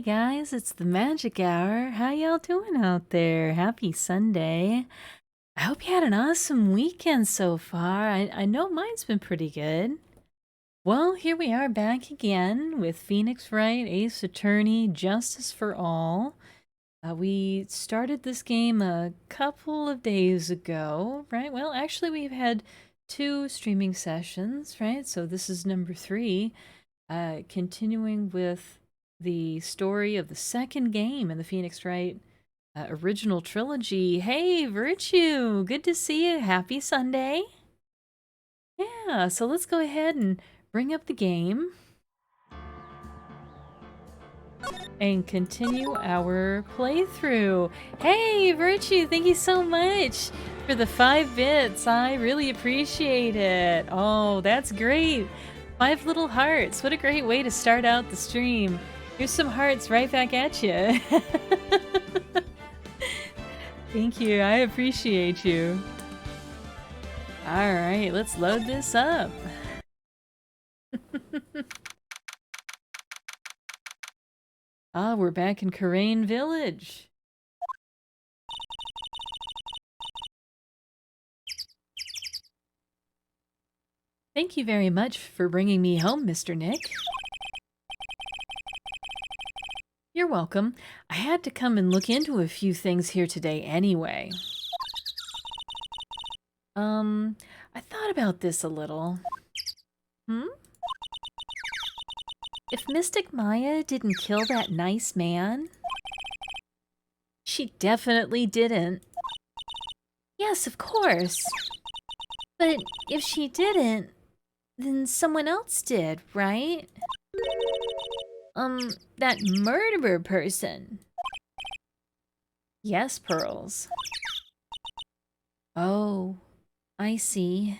Hey guys, it's the Magic Hour. How y'all doing out there? Happy Sunday. I hope you had an awesome weekend so far. I know mine's been pretty good. Well, here we are back again with Phoenix Wright, Ace Attorney, Justice for All. We started this game a couple of days ago, right? Well, actually, we've had two streaming sessions, right? So this is number 3. Continuing with the story of the second game in the Phoenix Wright original trilogy. Hey, Virtue! Good to see you. Happy Sunday. Yeah, so let's go ahead and bring up the game and continue our playthrough. Hey, Virtue, thank you so much for the 5 bits. I really appreciate it. Oh, that's great. 5 little hearts. What a great way to start out the stream. Here's some hearts right back at you. Thank you. I appreciate you. All right, let's load this up. We're back in Kurain Village. Thank you very much for bringing me home, Mr. Nick. You're welcome. I had to come and look into a few things here today anyway. I thought about this a little. If Mystic Maya didn't kill that nice man, she definitely didn't. Yes, of course. But if she didn't, then someone else did, right? That murderer person. Yes, Pearls. Oh, I see.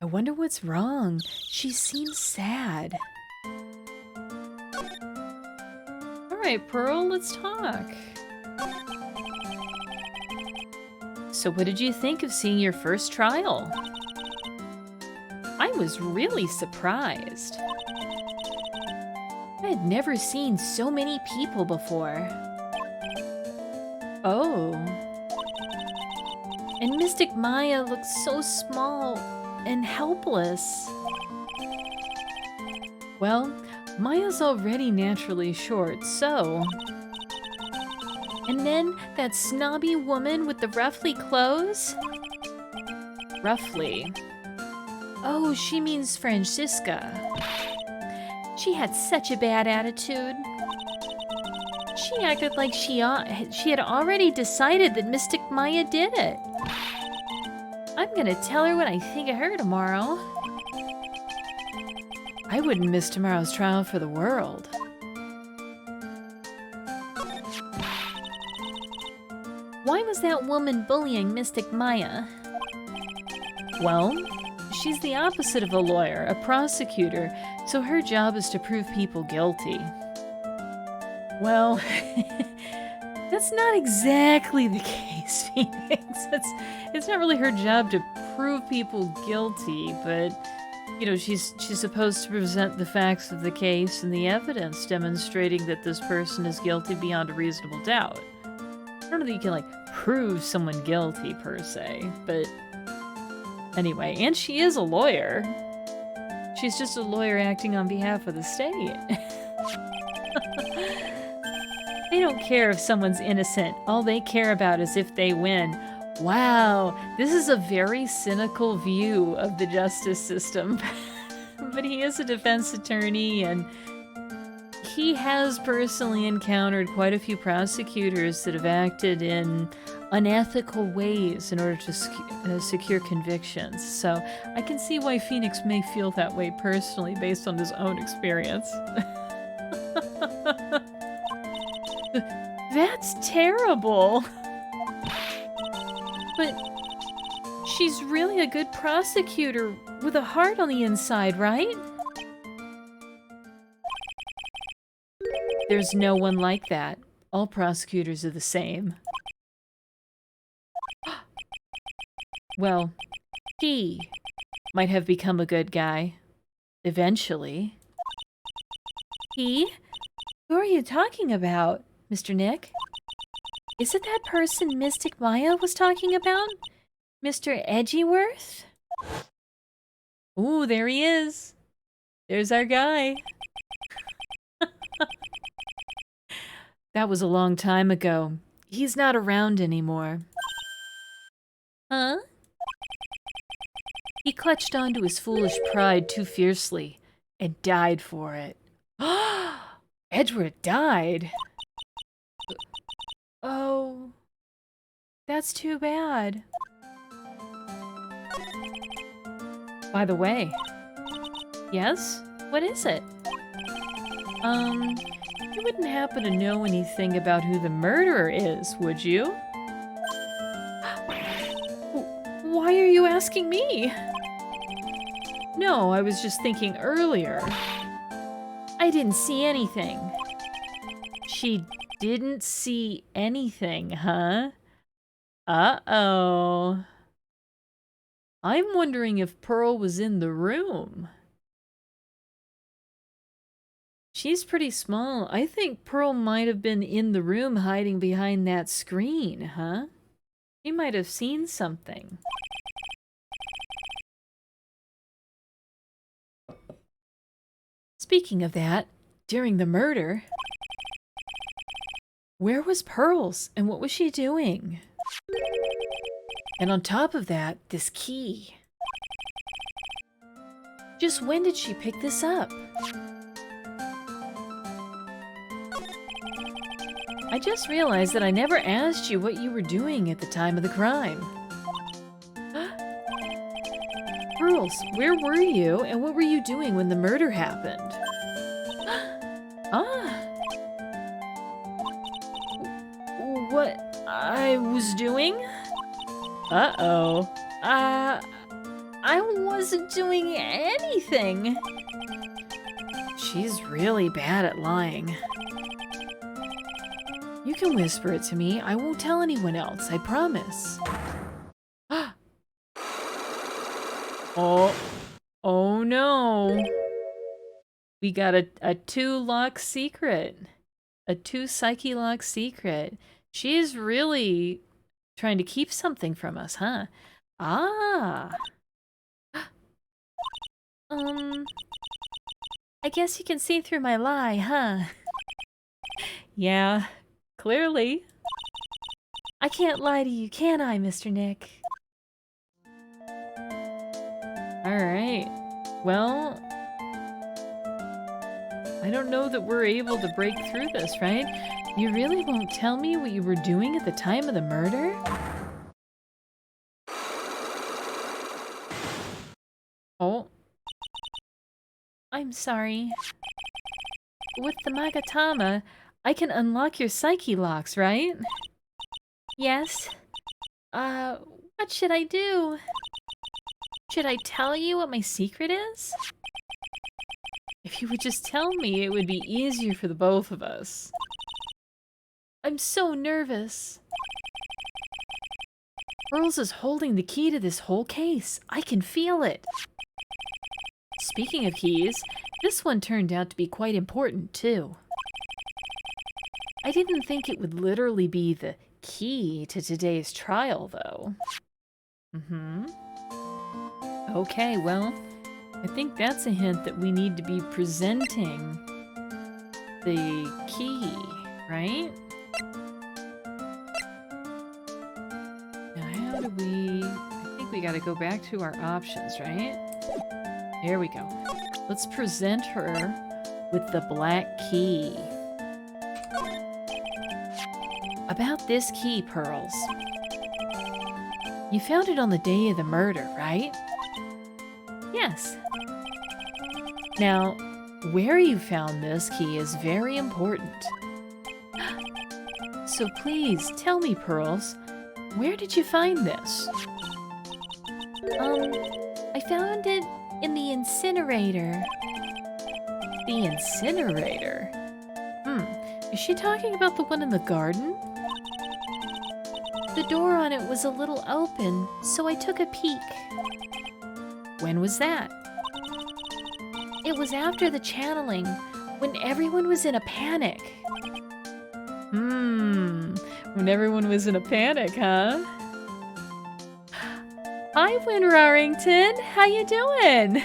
I wonder what's wrong. She seems sad. Alright, Pearl, let's talk. So what did you think of seeing your first trial? I was really surprised. I had never seen so many people before. Oh. And Mystic Maya looked so small and helpless. Well, Maya's already naturally short, so... And then that snobby woman with the ruffly clothes? Ruffly. Oh, she means Francisca. She had such a bad attitude. She acted like she had already decided that Mystic Maya did it. I'm gonna tell her what I think of her tomorrow. I wouldn't miss tomorrow's trial for the world. Why was that woman bullying Mystic Maya? Well, she's the opposite of a lawyer, a prosecutor, so her job is to prove people guilty. Well, that's not exactly the case, Phoenix. It's not really her job to prove people guilty, but, you know, she's supposed to present the facts of the case and the evidence demonstrating that this person is guilty beyond a reasonable doubt. I don't know that you can, like, prove someone guilty, per se, but... Anyway, and she is a lawyer. She's just a lawyer acting on behalf of the state. They don't care if someone's innocent. All they care about is if they win. Wow, this is a very cynical view of the justice system. But he is a defense attorney, and he has personally encountered quite a few prosecutors that have acted in unethical ways in order to secure convictions. So I can see why Phoenix may feel that way personally based on his own experience. That's terrible. But she's really a good prosecutor with a heart on the inside, right? There's no one like that. All prosecutors are the same. Well, he might have become a good guy. Eventually. He? Who are you talking about, Mr. Nick? Is it that person Mystic Maya was talking about? Mr. Edgyworth? Ooh, there he is. There's our guy. That was a long time ago. He's not around anymore. Huh? He clutched onto his foolish pride too fiercely and died for it. Edward died? Oh, that's too bad. By the way. Yes? What is it? You wouldn't happen to know anything about who the murderer is, would you? Why are you asking me? No, I was just thinking earlier. I didn't see anything. She didn't see anything, huh? Uh-oh. I'm wondering if Pearl was in the room. She's pretty small. I think Pearl might have been in the room hiding behind that screen, huh? She might have seen something. Speaking of that, during the murder, where was Pearls and what was she doing? And on top of that, this key. Just when did she pick this up? I just realized that I never asked you what you were doing at the time of the crime. Pearls, where were you and what were you doing when the murder happened? What I was doing? Uh-oh. I wasn't doing anything. She's really bad at lying. You can whisper it to me. I won't tell anyone else, I promise. Oh no. We got a two-lock secret. A two-psyche-lock secret. She's really trying to keep something from us, huh? Ah. I guess you can see through my lie, huh? Yeah, clearly. I can't lie to you, can I, Mr. Nick? Alright. Well, I don't know that we're able to break through this, right? You really won't tell me what you were doing at the time of the murder? Oh. I'm sorry. With the Magatama, I can unlock your psyche locks, right? Yes. What should I do? Should I tell you what my secret is? If you would just tell me, it would be easier for the both of us. I'm so nervous. Pearls is holding the key to this whole case. I can feel it. Speaking of keys, this one turned out to be quite important, too. I didn't think it would literally be the key to today's trial, though. Okay, well, I think that's a hint that we need to be presenting the key, right? Now, how do we... I think we gotta go back to our options, right? There we go. Let's present her with the black key. About this key, Pearls. You found it on the day of the murder, right? Yes. Now, where you found this key is very important. So please, tell me, Pearls, where did you find this? I found it in the incinerator. The incinerator? Is she talking about the one in the garden? The door on it was a little open, so I took a peek. When was that? It was after the channeling. When everyone was in a panic. When everyone was in a panic, huh? Hi, Win Rarrington. How you doing?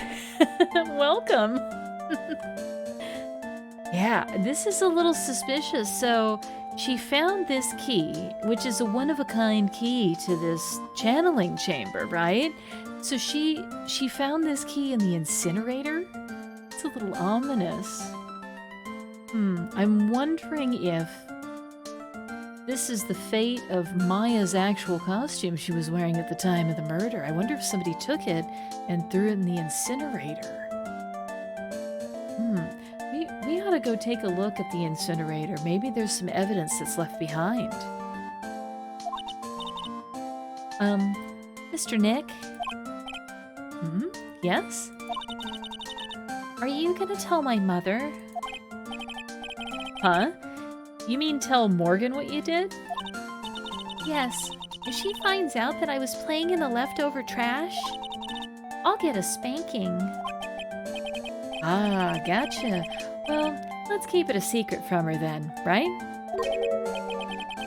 Welcome. Yeah, this is a little suspicious. So she found this key, which is a one-of-a-kind key to this channeling chamber, right? So she found this key in the incinerator? It's a little ominous. I'm wondering if this is the fate of Maya's actual costume she was wearing at the time of the murder. I wonder if somebody took it and threw it in the incinerator. We ought to go take a look at the incinerator. Maybe there's some evidence that's left behind. Mr. Nick? Yes? Are you gonna tell my mother? Huh? You mean tell Morgan what you did? Yes. If she finds out that I was playing in the leftover trash, I'll get a spanking. Ah, gotcha. Well, let's keep it a secret from her then, right?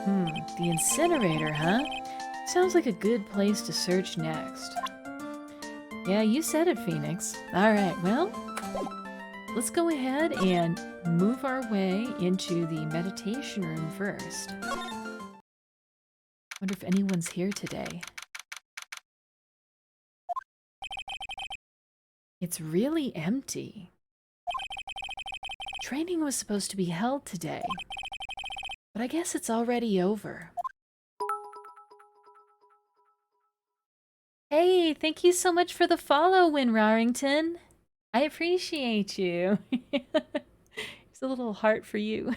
The incinerator, huh? Sounds like a good place to search next. Yeah, you said it, Phoenix. Alright, well, let's go ahead and move our way into the meditation room first. Wonder if anyone's here today. It's really empty. Training was supposed to be held today, but I guess it's already over. Hey, thank you so much for the follow, Win Rarrington. I appreciate you. It's a little heart for you.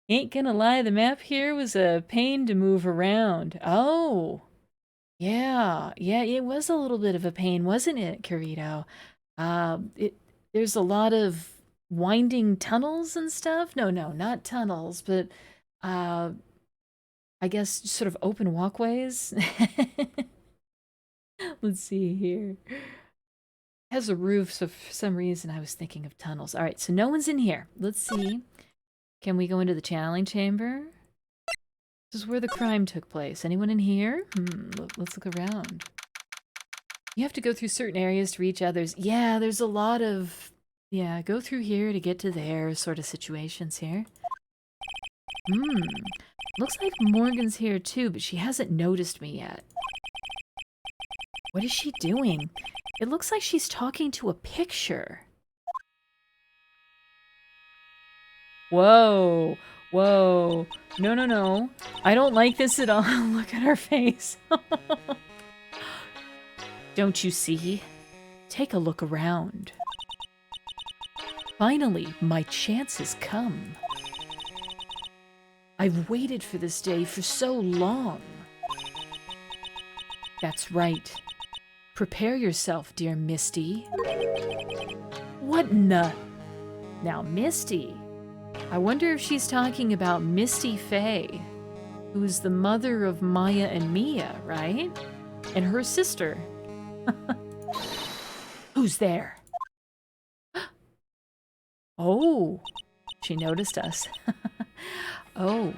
Ain't gonna lie, the map here was a pain to move around. Oh, yeah, it was a little bit of a pain, wasn't it, Kirito? There's a lot of winding tunnels and stuff. No, not tunnels, but I guess sort of open walkways. Let's see here. It has a roof, so for some reason I was thinking of tunnels. All right, so no one's in here. Let's see. Can we go into the channeling chamber? This is where the crime took place. Anyone in here? Let's look around. You have to go through certain areas to reach others. Yeah, there's a lot of... Yeah, go through here to get to there sort of situations here. Looks like Morgan's here too, but she hasn't noticed me yet. What is she doing? It looks like she's talking to a picture. Whoa. No. I don't like this at all. Look at her face. Don't you see? Take a look around. Finally, my chance has come. I've waited for this day for so long. That's right. Prepare yourself, dear Misty. What in the... Now, Misty. I wonder if she's talking about Misty Faye, who's the mother of Maya and Mia, right? And her sister. Who's there? Oh, she noticed us. Oh,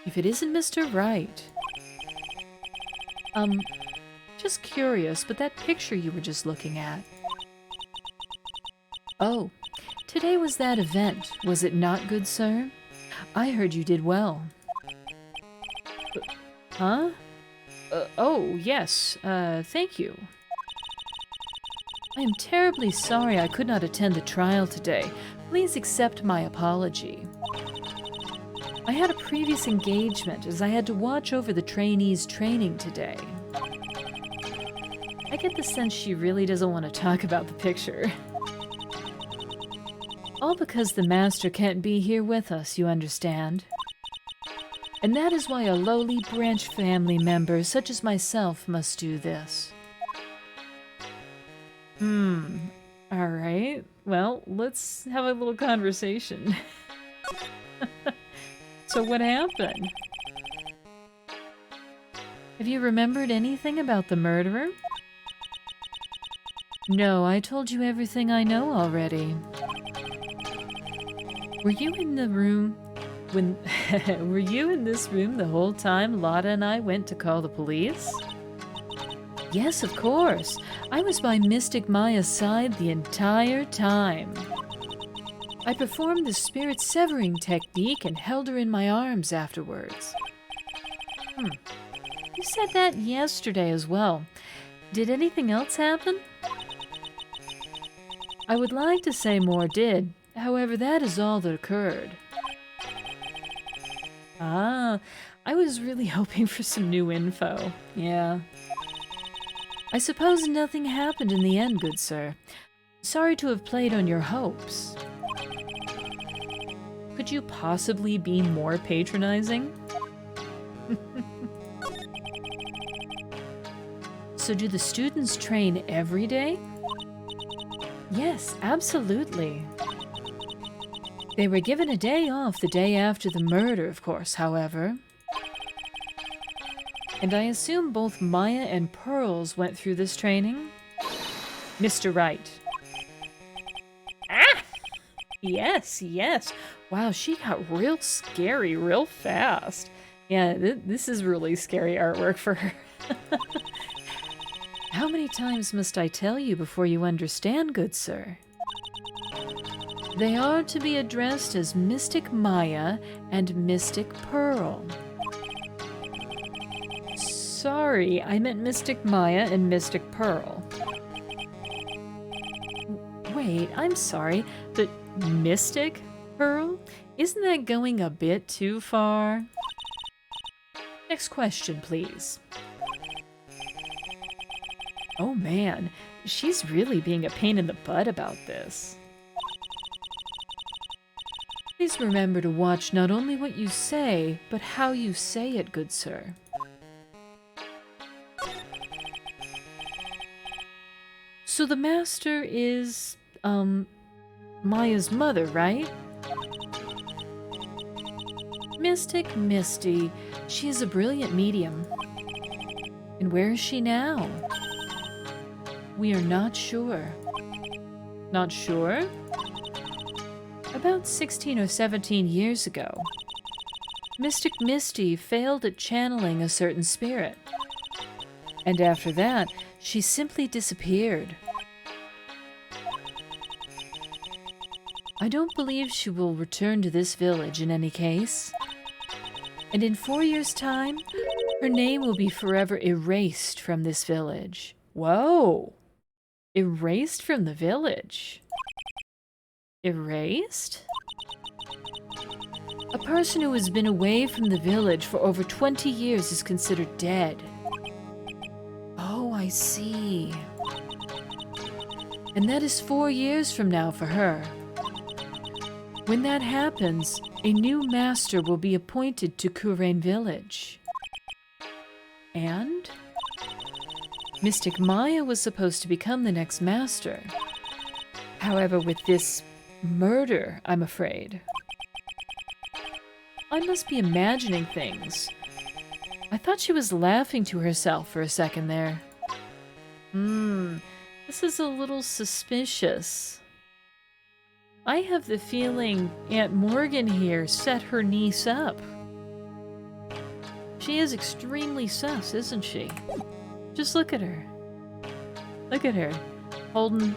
if it isn't Mr. Wright. Just curious, but that picture you were just looking at. Oh, today was that event, was it not, good sir? I heard you did well. Huh? Oh, yes, thank you. I am terribly sorry I could not attend the trial today. Please accept my apology. I had a previous engagement as I had to watch over the trainees' training today. I get the sense she really doesn't want to talk about the picture. All because the master can't be here with us, you understand. And that is why a lowly branch family member such as myself must do this. Alright. Well, let's have a little conversation. So what happened? Have you remembered anything about the murderer? No, I told you everything I know already. Were you in the room when... Were you in this room the whole time Lotta and I went to call the police? Yes, of course. I was by Mystic Maya's side the entire time. I performed the spirit severing technique and held her in my arms afterwards. You said that yesterday as well. Did anything else happen? I would like to say more did. However, that is all that occurred. Ah, I was really hoping for some new info. Yeah. I suppose nothing happened in the end, good sir. Sorry to have played on your hopes. Could you possibly be more patronizing? So do the students train every day? Yes, absolutely. They were given a day off the day after the murder, of course, however. And I assume both Maya and Pearls went through this training? Mr. Wright. Ah! Yes, yes. Wow, she got real scary real fast. Yeah, this is really scary artwork for her. How many times must I tell you before you understand, good sir? They are to be addressed as Mystic Maya and Mystic Pearl. Sorry, I meant Mystic Maya and Mystic Pearl. Wait, I'm sorry, but Mystic Pearl? Isn't that going a bit too far? Next question, please. Oh man, she's really being a pain in the butt about this. Please remember to watch not only what you say, but how you say it, good sir. So the master is, Maya's mother, right? Mystic Misty. She is a brilliant medium. And where is she now? We are not sure. Not sure? About 16 or 17 years ago, Mystic Misty failed at channeling a certain spirit. And after that, she simply disappeared. I don't believe she will return to this village in any case. And in 4 years' time, her name will be forever erased from this village. Whoa! Erased from the village? Erased? A person who has been away from the village for over 20 years is considered dead. Oh, I see. And that is 4 years from now for her. When that happens, a new master will be appointed to Kurain Village. And? Mystic Maya was supposed to become the next master. However, with this murder, I'm afraid. I must be imagining things. I thought she was laughing to herself for a second there. This is a little suspicious. I have the feeling Aunt Morgan here set her niece up. She is extremely sus, isn't she? Just look at her. Look at her. Holding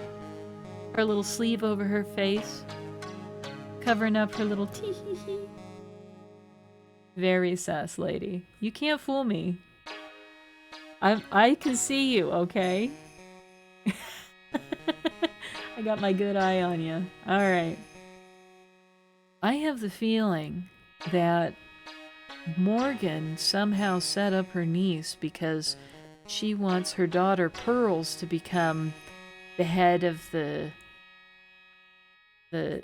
her little sleeve over her face. Covering up her little tee-hee-hee. Very sus, lady. You can't fool me. I can see you, okay? I got my good eye on you. Alright. I have the feeling that Morgan somehow set up her niece because she wants her daughter Pearls to become the head of the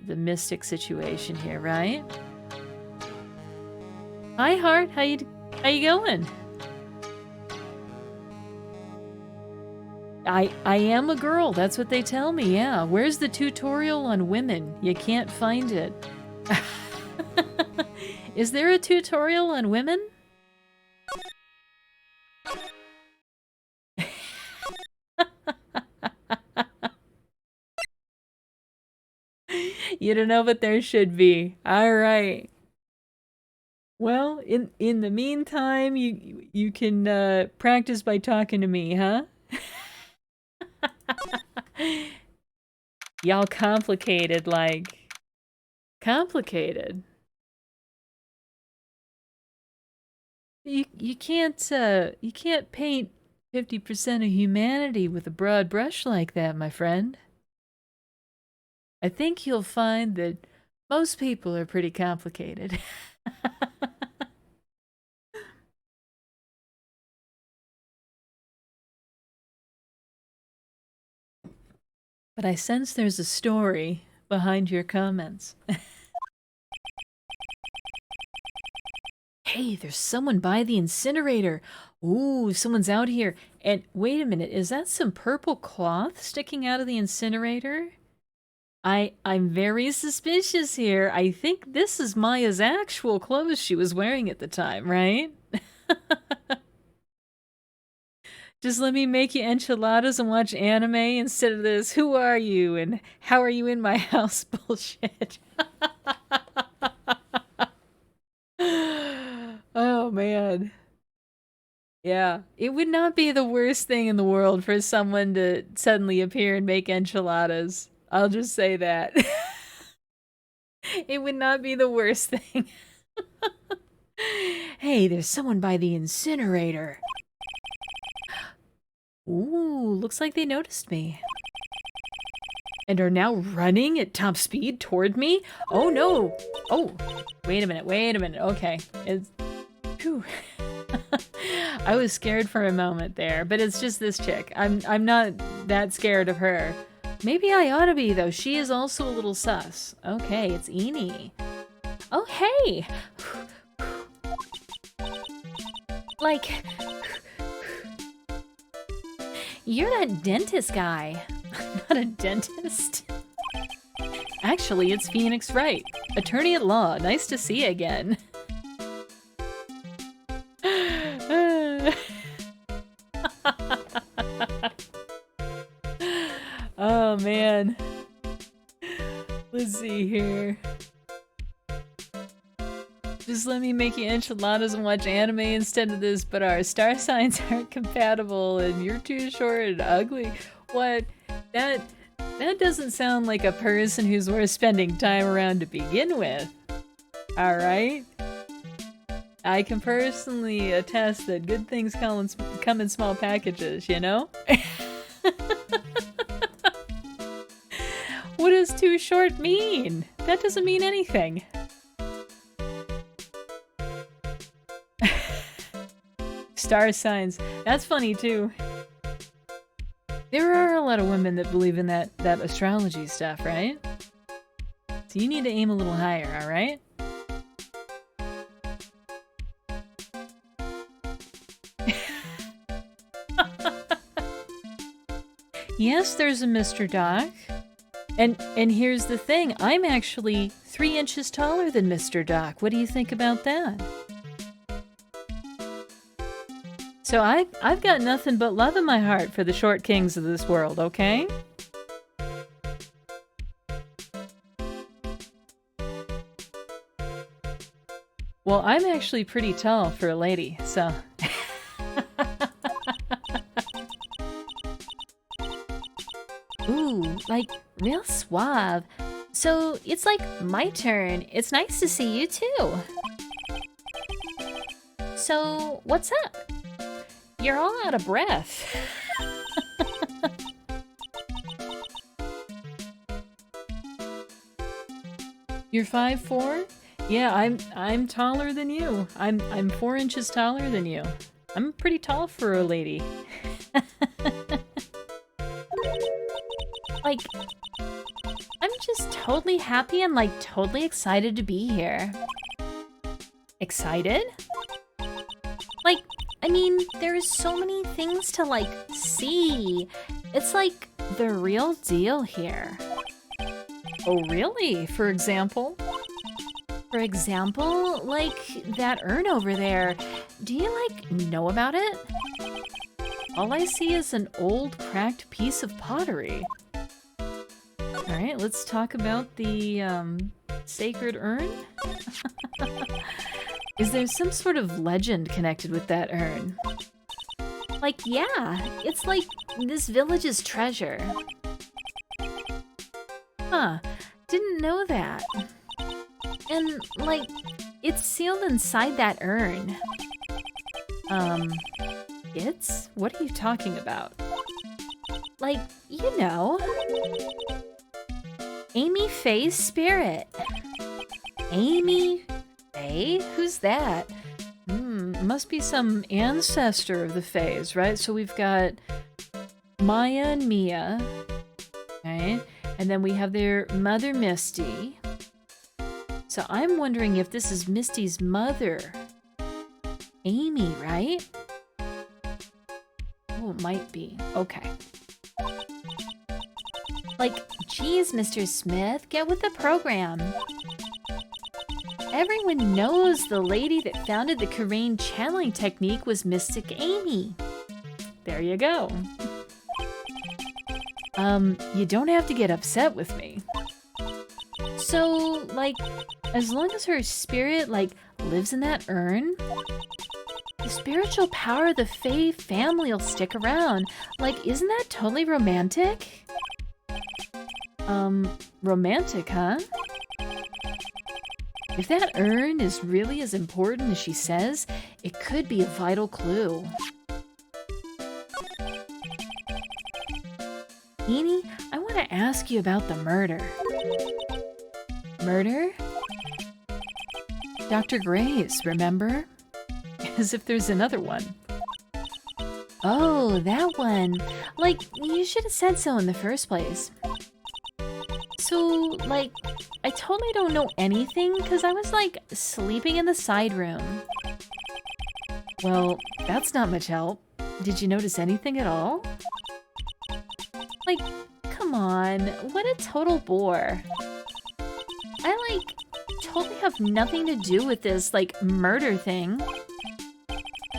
mystic situation here, right? Hi, Heart. How you going? I am a girl. That's what they tell me. Yeah. Where's the tutorial on women? You can't find it. Is there a tutorial on women? You don't know, but there should be. All right. Well, in the meantime, you can practice by talking to me, huh? Y'all complicated, like complicated. You can't paint 50% of humanity with a broad brush like that, my friend. I think you'll find that most people are pretty complicated. But I sense there's a story behind your comments. Hey, there's someone by the incinerator. Ooh, someone's out here. And wait a minute, is that some purple cloth sticking out of the incinerator? I'm very suspicious here. I think this is Maya's actual clothes she was wearing at the time, right? Just let me make you enchiladas and watch anime instead of this "who are you" and "how are you in my house" bullshit. Oh man. Yeah, it would not be the worst thing in the world for someone to suddenly appear and make enchiladas. I'll just say that. It would not be the worst thing. Hey, there's someone by the incinerator. Ooh, looks like they noticed me. And are now running at top speed toward me? Oh no! Oh, wait a minute, okay. Phew. I was scared for a moment there, but it's just this chick. I'm not that scared of her. Maybe I ought to be, though. She is also a little sus. Okay, it's Eenie. Oh, hey! Like... You're that dentist guy. I'm not a dentist. Actually, it's Phoenix Wright, attorney at law. Nice to see you again. Oh man. Let's see here. Just let me make you enchiladas and watch anime instead of this, but our star signs aren't compatible and you're too short and ugly. What? That doesn't sound like a person who's worth spending time around to begin with. Alright? I can personally attest that good things come in small packages, you know? What does too short mean? That doesn't mean anything. Star signs. That's funny too. There are a lot of women that believe in that astrology stuff, right? So you need to aim a little higher, alright? Yes, there's a Mr. Doc. And here's the thing, I'm actually 3 inches taller than Mr. Doc. What do you think about that? So I've got nothing but love in my heart for the short kings of this world, okay? Well, I'm actually pretty tall for a lady, so... Ooh, like, real suave. So, it's like my turn. It's nice to see you too. So, what's up? You're all out of breath. You're 5'4"? Yeah, I'm taller than you. I'm 4 inches taller than you. I'm pretty tall for a lady. Like, I'm just totally happy and like totally excited to be here. Excited? Like, I mean, there's so many things to like see. It's like the real deal here. Oh, really? For example? For example, like that urn over there. Do you like know about it? All I see is an old cracked piece of pottery. Alright, let's talk about the sacred urn. Is there some sort of legend connected with that urn? Like, yeah, it's like this village's treasure. Huh, didn't know that. And, like, it's sealed inside that urn. It's? What are you talking about? Like, you know. Amy Faye's spirit. Amy Faye? Who's that? Must be some ancestor of the Fays, right? So we've got Maya and Mia, right? And then we have their mother, Misty. So I'm wondering if this is Misty's mother. Amy, right? Oh, it might be. Okay. Like, geez, Mr. Smith, get with the program. Everyone knows the lady that founded the Kurain channeling technique was Mystic Amy. There you go. You don't have to get upset with me. So, like, as long as her spirit, like, lives in that urn, the spiritual power of the Fae family will stick around. Like, isn't that totally romantic? Romantic, huh? If that urn is really as important as she says, it could be a vital clue. Eenie, I want to ask you about the murder. Murder? Dr. Gray's, remember? As if there's another one. Oh, that one. Like, you should have said so in the first place. So, like, I totally don't know anything because I was, like, sleeping in the side room. Well, that's not much help. Did you notice anything at all? Like, come on, what a total bore. I, like, totally have nothing to do with this, like, murder thing.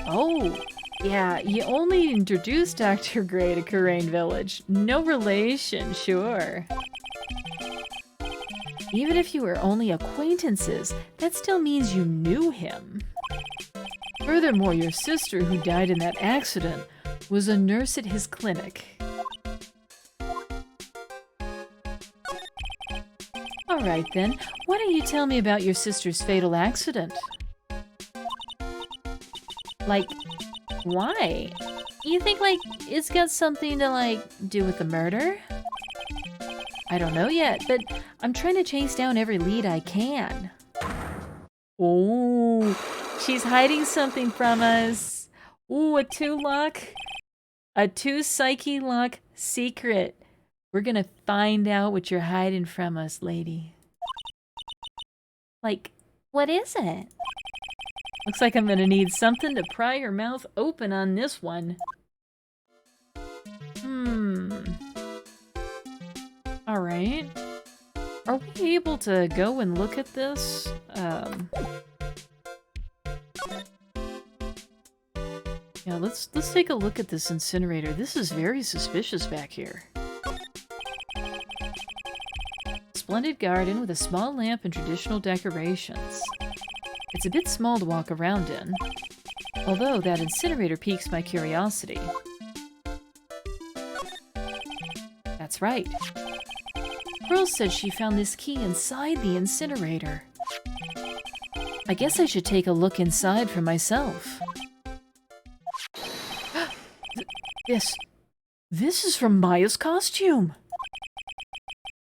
Oh, yeah, you only introduced Dr. Gray to Kurain Village. No relation, sure. Even if you were only acquaintances, that still means you knew him. Furthermore, your sister who died in that accident was a nurse at his clinic. Alright then, why don't you tell me about your sister's fatal accident? Like, why? You think, like, it's got something to, like, do with the murder? I don't know yet, but I'm trying to chase down every lead I can. Oh, she's hiding something from us. Ooh, a 2-luck. A 2-psyche luck secret. We're gonna find out what you're hiding from us, lady. Like, what is it? Looks like I'm gonna need something to pry your mouth open on this one. Alright. Are we able to go and look at this? Yeah, let's take a look at this incinerator. This is very suspicious back here. Splendid garden with a small lamp and traditional decorations. It's a bit small to walk around in, although that incinerator piques my curiosity. That's right. Pearl said she found this key inside the incinerator. I guess I should take a look inside for myself. This is from Maya's costume.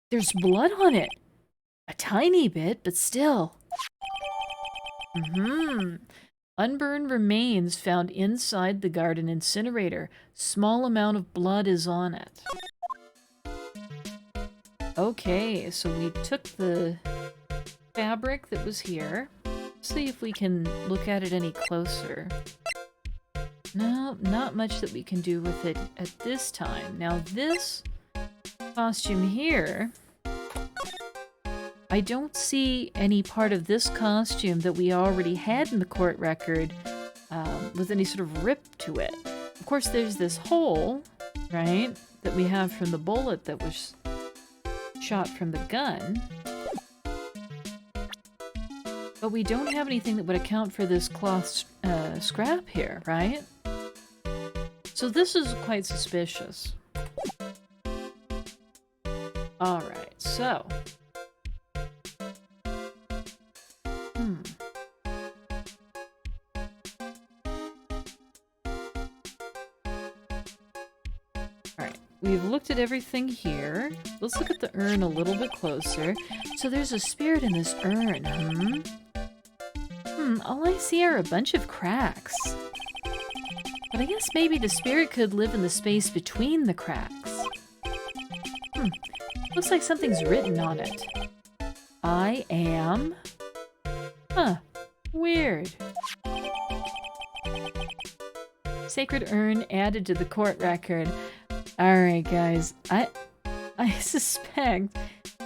There's blood on it. A tiny bit, but still. Unburned remains found inside the garden incinerator. Small amount of blood is on it. Okay, so we took the fabric that was here. See if we can look at it any closer. No, not much that we can do with it at this time. Now this costume here, I don't see any part of this costume that we already had in the court record with any sort of rip to it. Of course, there's this hole, right, that we have from the bullet that was shot from the gun. But we don't have anything that would account for this cloth scrap here, right? So this is quite suspicious. Alright, so... Alright, we've looked at everything here. Let's look at the urn a little bit closer. So there's a spirit in this urn, all I see are a bunch of cracks. But I guess maybe the spirit could live in the space between the cracks. Looks like something's written on it. I am... Huh. Weird. Sacred urn added to the court record. Alright, guys. I suspect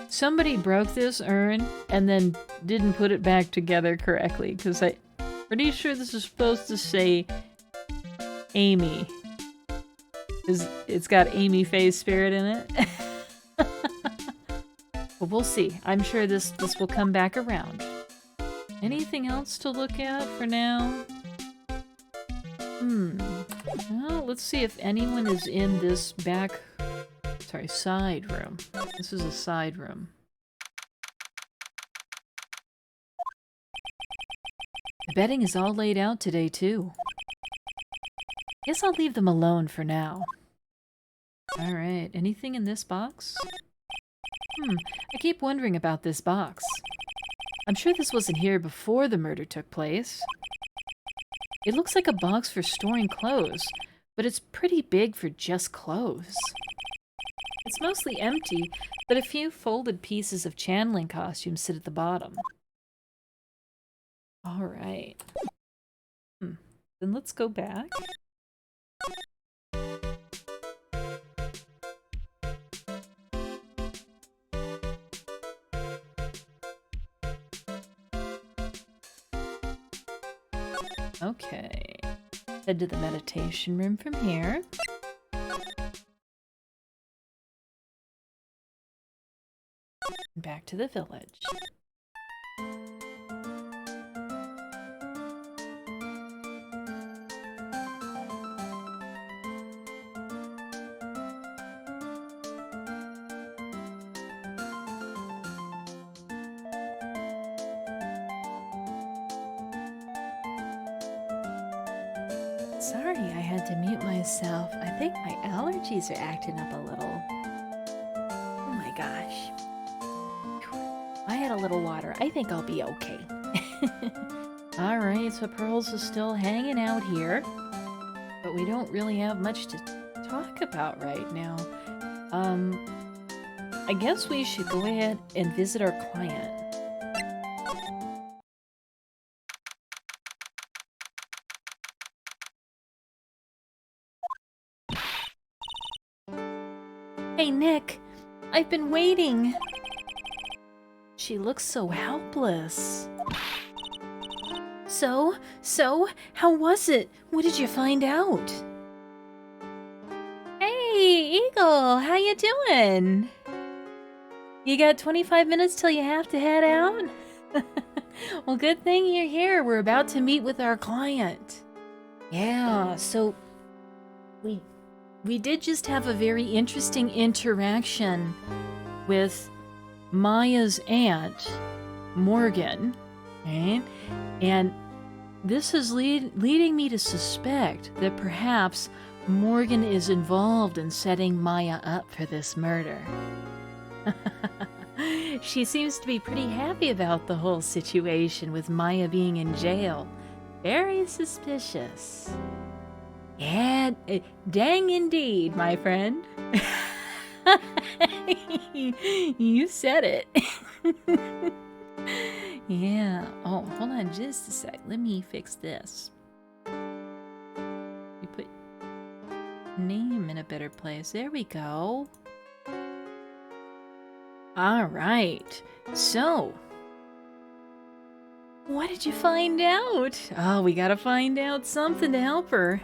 somebody broke this urn and then didn't put it back together correctly, because I'm pretty sure this is supposed to say Amy. It's got Amy Faye's spirit in it. But we'll see. I'm sure this will come back around. Anything else to look at for now? Well, let's see if anyone is in this side room. This is a side room. The bedding is all laid out today, too. Guess I'll leave them alone for now. Alright, anything in this box? I keep wondering about this box. I'm sure this wasn't here before the murder took place. It looks like a box for storing clothes, but it's pretty big for just clothes. It's mostly empty, but a few folded pieces of channeling costumes sit at the bottom. Alright. Then let's go back. Okay. Head to the meditation room from here. Back to the village. Sorry, I had to mute myself. I think my allergies are acting up a little. Oh my gosh. I had a little water. I think I'll be okay. Alright, so Pearls is still hanging out here. But we don't really have much to talk about right now. I guess we should go ahead and visit our client. Hey, Nick. I've been waiting. She looks so helpless. So, how was it? What did you find out? Hey, Eagle, how you doing? You got 25 minutes till you have to head out? Well, good thing you're here. We're about to meet with our client. Yeah, so we did just have a very interesting interaction with Maya's aunt, Morgan, right? And this is leading me to suspect that perhaps Morgan is involved in setting Maya up for this murder. She seems to be pretty happy about the whole situation with Maya being in jail. Very suspicious. Yeah, dang indeed, my friend. You said it. Yeah. Oh, hold on just a sec. Let me fix this. We put name in a better place. There we go. All right. So, what did you find out? Oh, we gotta find out something to help her.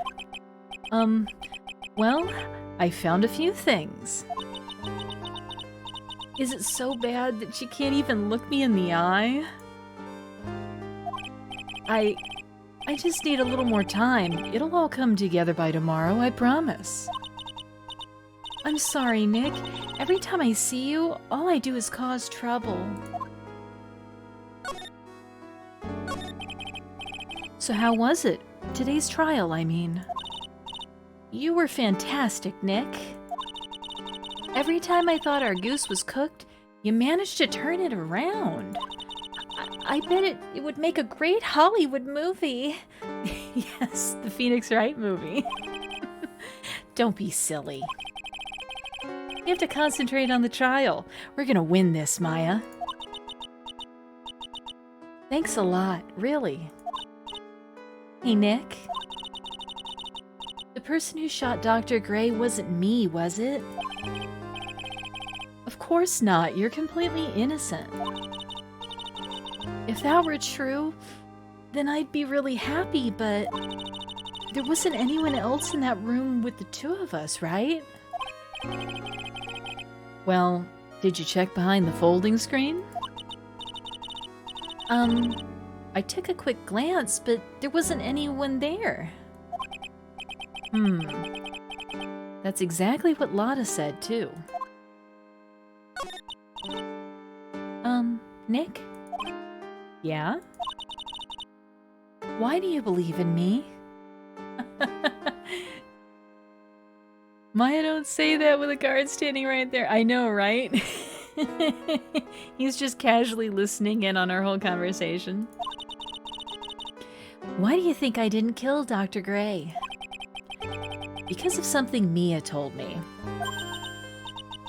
Well, I found a few things. Is it so bad that she can't even look me in the eye? I just need a little more time. It'll all come together by tomorrow, I promise. I'm sorry, Nick. Every time I see you, all I do is cause trouble. So how was it? Today's trial, I mean. You were fantastic, Nick. Every time I thought our goose was cooked, you managed to turn it around. I bet it would make a great Hollywood movie. Yes, the Phoenix Wright movie. Don't be silly. You have to concentrate on the trial. We're gonna win this, Maya. Thanks a lot, really. Hey, Nick. The person who shot Dr. Gray wasn't me, was it? Of course not. You're completely innocent. If that were true, then I'd be really happy, but there wasn't anyone else in that room with the two of us, right? Well, did you check behind the folding screen? I took a quick glance, but there wasn't anyone there. That's exactly what Lotta said, too. Nick? Yeah? Why do you believe in me? Maya, don't say that with a guard standing right there. I know, right? He's just casually listening in on our whole conversation. Why do you think I didn't kill Dr. Gray? Because of something Mia told me.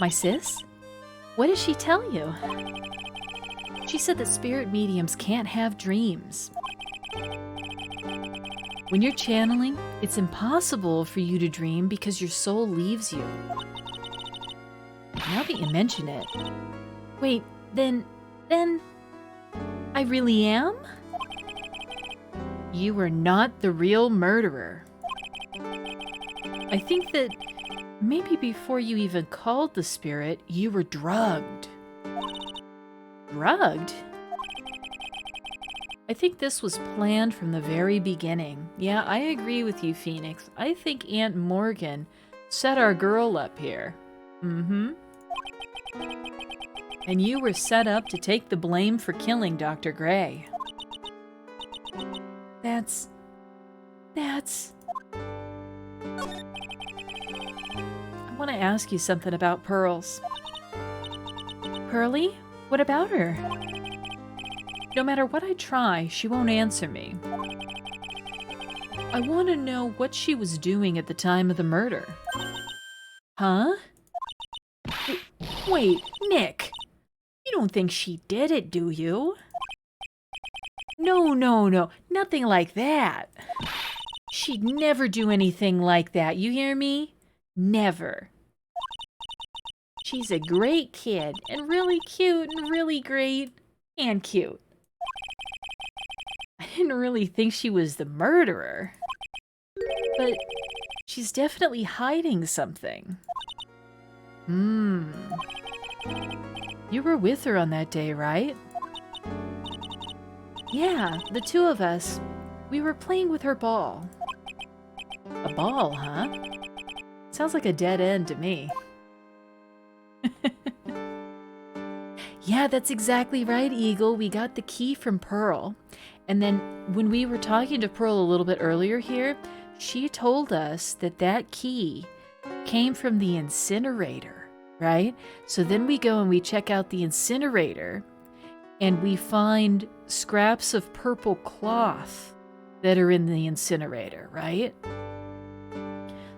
My sis? What did she tell you? She said that spirit mediums can't have dreams. When you're channeling, it's impossible for you to dream because your soul leaves you. Now that you mention it... Wait, then... I really am? You were not the real murderer. I think that maybe before you even called the spirit, you were drugged. Drugged? I think this was planned from the very beginning. Yeah, I agree with you, Phoenix. I think Aunt Morgan set our girl up here. And you were set up to take the blame for killing Dr. Gray. That's... I want to ask you something about Pearls. Pearlie? What about her? No matter what I try, she won't answer me. I want to know what she was doing at the time of the murder. Huh? Wait, Nick! You don't think she did it, do you? No, nothing like that. She'd never do anything like that, you hear me? Never. She's a great kid, and really cute, and really great, and cute. I didn't really think she was the murderer. But she's definitely hiding something. You were with her on that day, right? Yeah, the two of us. We were playing with her ball. A ball, huh? Sounds like a dead end to me. Yeah, that's exactly right, Eagle. We got the key from Pearl. And then when we were talking to Pearl a little bit earlier here, she told us that that key came from the incinerator, right? So then we go and we check out the incinerator and we find scraps of purple cloth that are in the incinerator, right?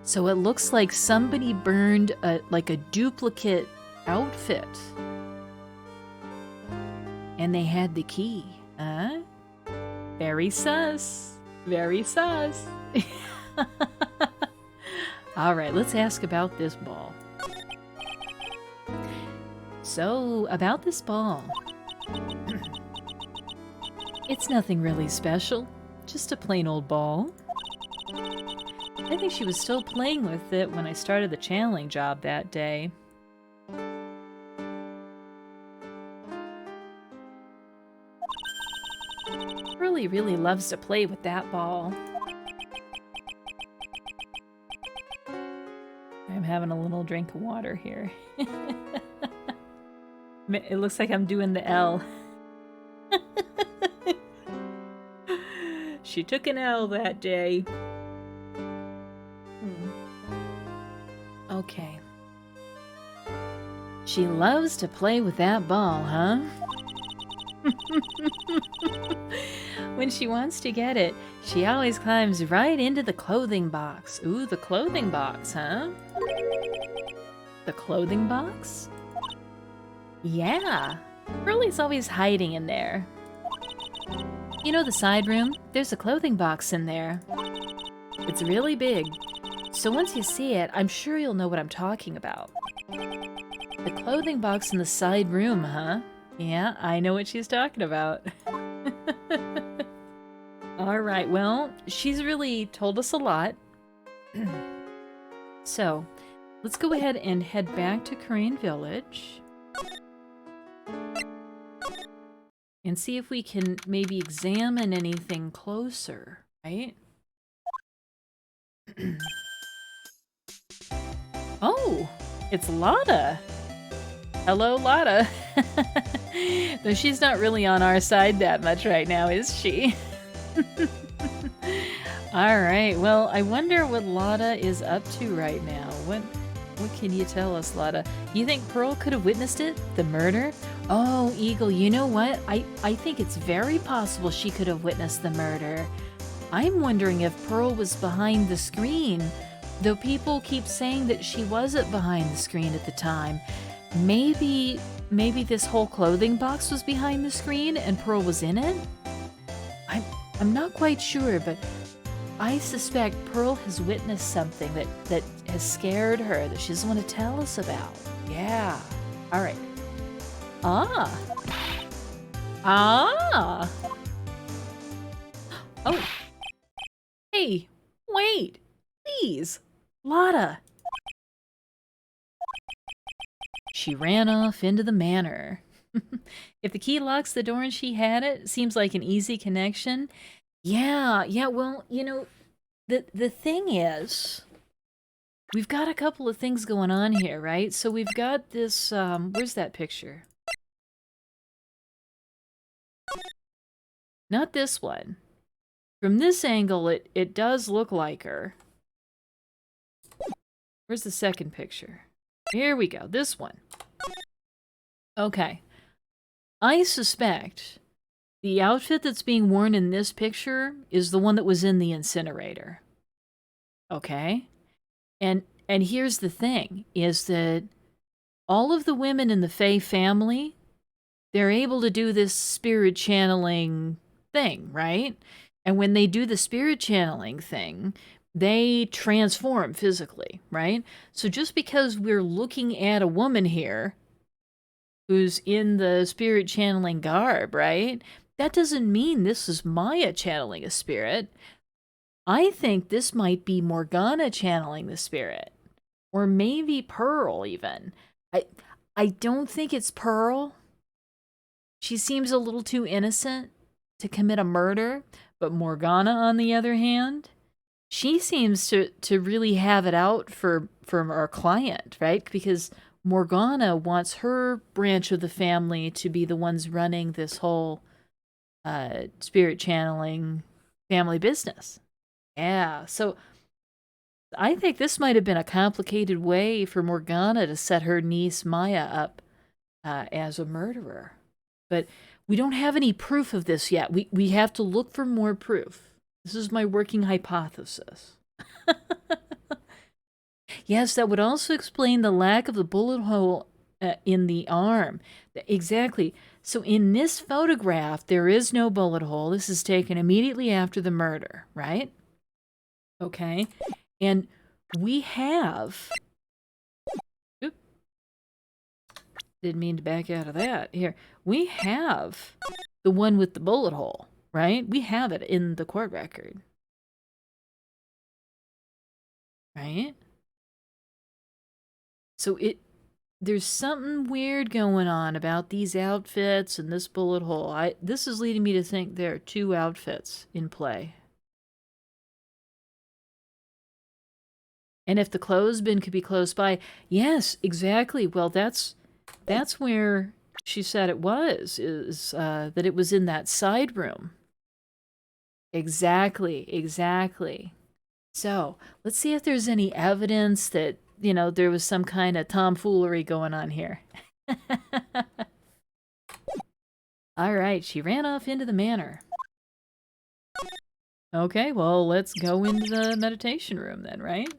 So it looks like somebody burned a duplicate outfit. And they had the key, huh? Very sus. Very sus. All right, let's ask about this ball. So, about this ball. It's nothing really special. Just a plain old ball. I think she was still playing with it when I started the channeling job that day. Really, really loves to play with that ball. I'm having a little drink of water here. It looks like I'm doing the L. She took an L that day. Okay. She loves to play with that ball, huh? When she wants to get it, she always climbs right into the clothing box. Ooh, the clothing box, huh? The clothing box? Yeah. Pearlie's always hiding in there. You know the side room? There's a clothing box in there. It's really big. So once you see it, I'm sure you'll know what I'm talking about. The clothing box in the side room, huh? Yeah, I know what she's talking about. Alright, well, she's really told us a lot. So, let's go ahead and head back to Kurain Village. And see if we can maybe examine anything closer, right? Oh, it's Lotta. Hello, Lotta. Though she's not really on our side that much right now, is she? Alright, well, I wonder what Lotta is up to right now. What can you tell us, Lotta? You think Pearl could have witnessed it? The murder? Oh, Eagle, you know what? I think it's very possible she could have witnessed the murder. I'm wondering if Pearl was behind the screen, though people keep saying that she wasn't behind the screen at the time. Maybe this whole clothing box was behind the screen and Pearl was in it? I'm not quite sure, but I suspect Pearl has witnessed something that has scared her that she doesn't want to tell us about. Yeah. All right. Ah. Oh. Hey, wait. Please. Lotta. She ran off into the manor. If the key locks the door and she had it, seems like an easy connection. Yeah, well, you know, the thing is, we've got a couple of things going on here, right? So we've got this, where's that picture? Not this one. From this angle, it does look like her. Where's the second picture? Here we go, this one. Okay. I suspect the outfit that's being worn in this picture is the one that was in the incinerator. Okay? And here's the thing, is that all of the women in the Fae family, they're able to do this spirit channeling thing, right? And when they do the spirit channeling thing, they transform physically, right? So just because we're looking at a woman here who's in the spirit channeling garb, right? That doesn't mean this is Maya channeling a spirit. I think this might be Morgana channeling the spirit. Or maybe Pearl, even. I don't think it's Pearl. She seems a little too innocent to commit a murder. But Morgana, on the other hand, she seems to really have it out for our client, right? Because Morgana wants her branch of the family to be the ones running this whole spirit channeling family business. Yeah, so I think this might have been a complicated way for Morgana to set her niece Maya up as a murderer. But we don't have any proof of this yet. We have to look for more proof. This is my working hypothesis. Yes, that would also explain the lack of the bullet hole in the arm. Exactly. So in this photograph, there is no bullet hole. This is taken immediately after the murder, right? Okay. And we have... Oop. Didn't mean to back out of that. Here. We have the one with the bullet hole, right? We have it in the court record. Right? So There's something weird going on about these outfits and this bullet hole. This is leading me to think there are two outfits in play. And if the clothesbin could be close by, yes, exactly. Well, that's where she said it was, is that it was in that side room. Exactly, exactly. So, let's see if there's any evidence that, you know, there was some kind of tomfoolery going on here. All right, she ran off into the manor. Okay, well, let's go into the meditation room then, right?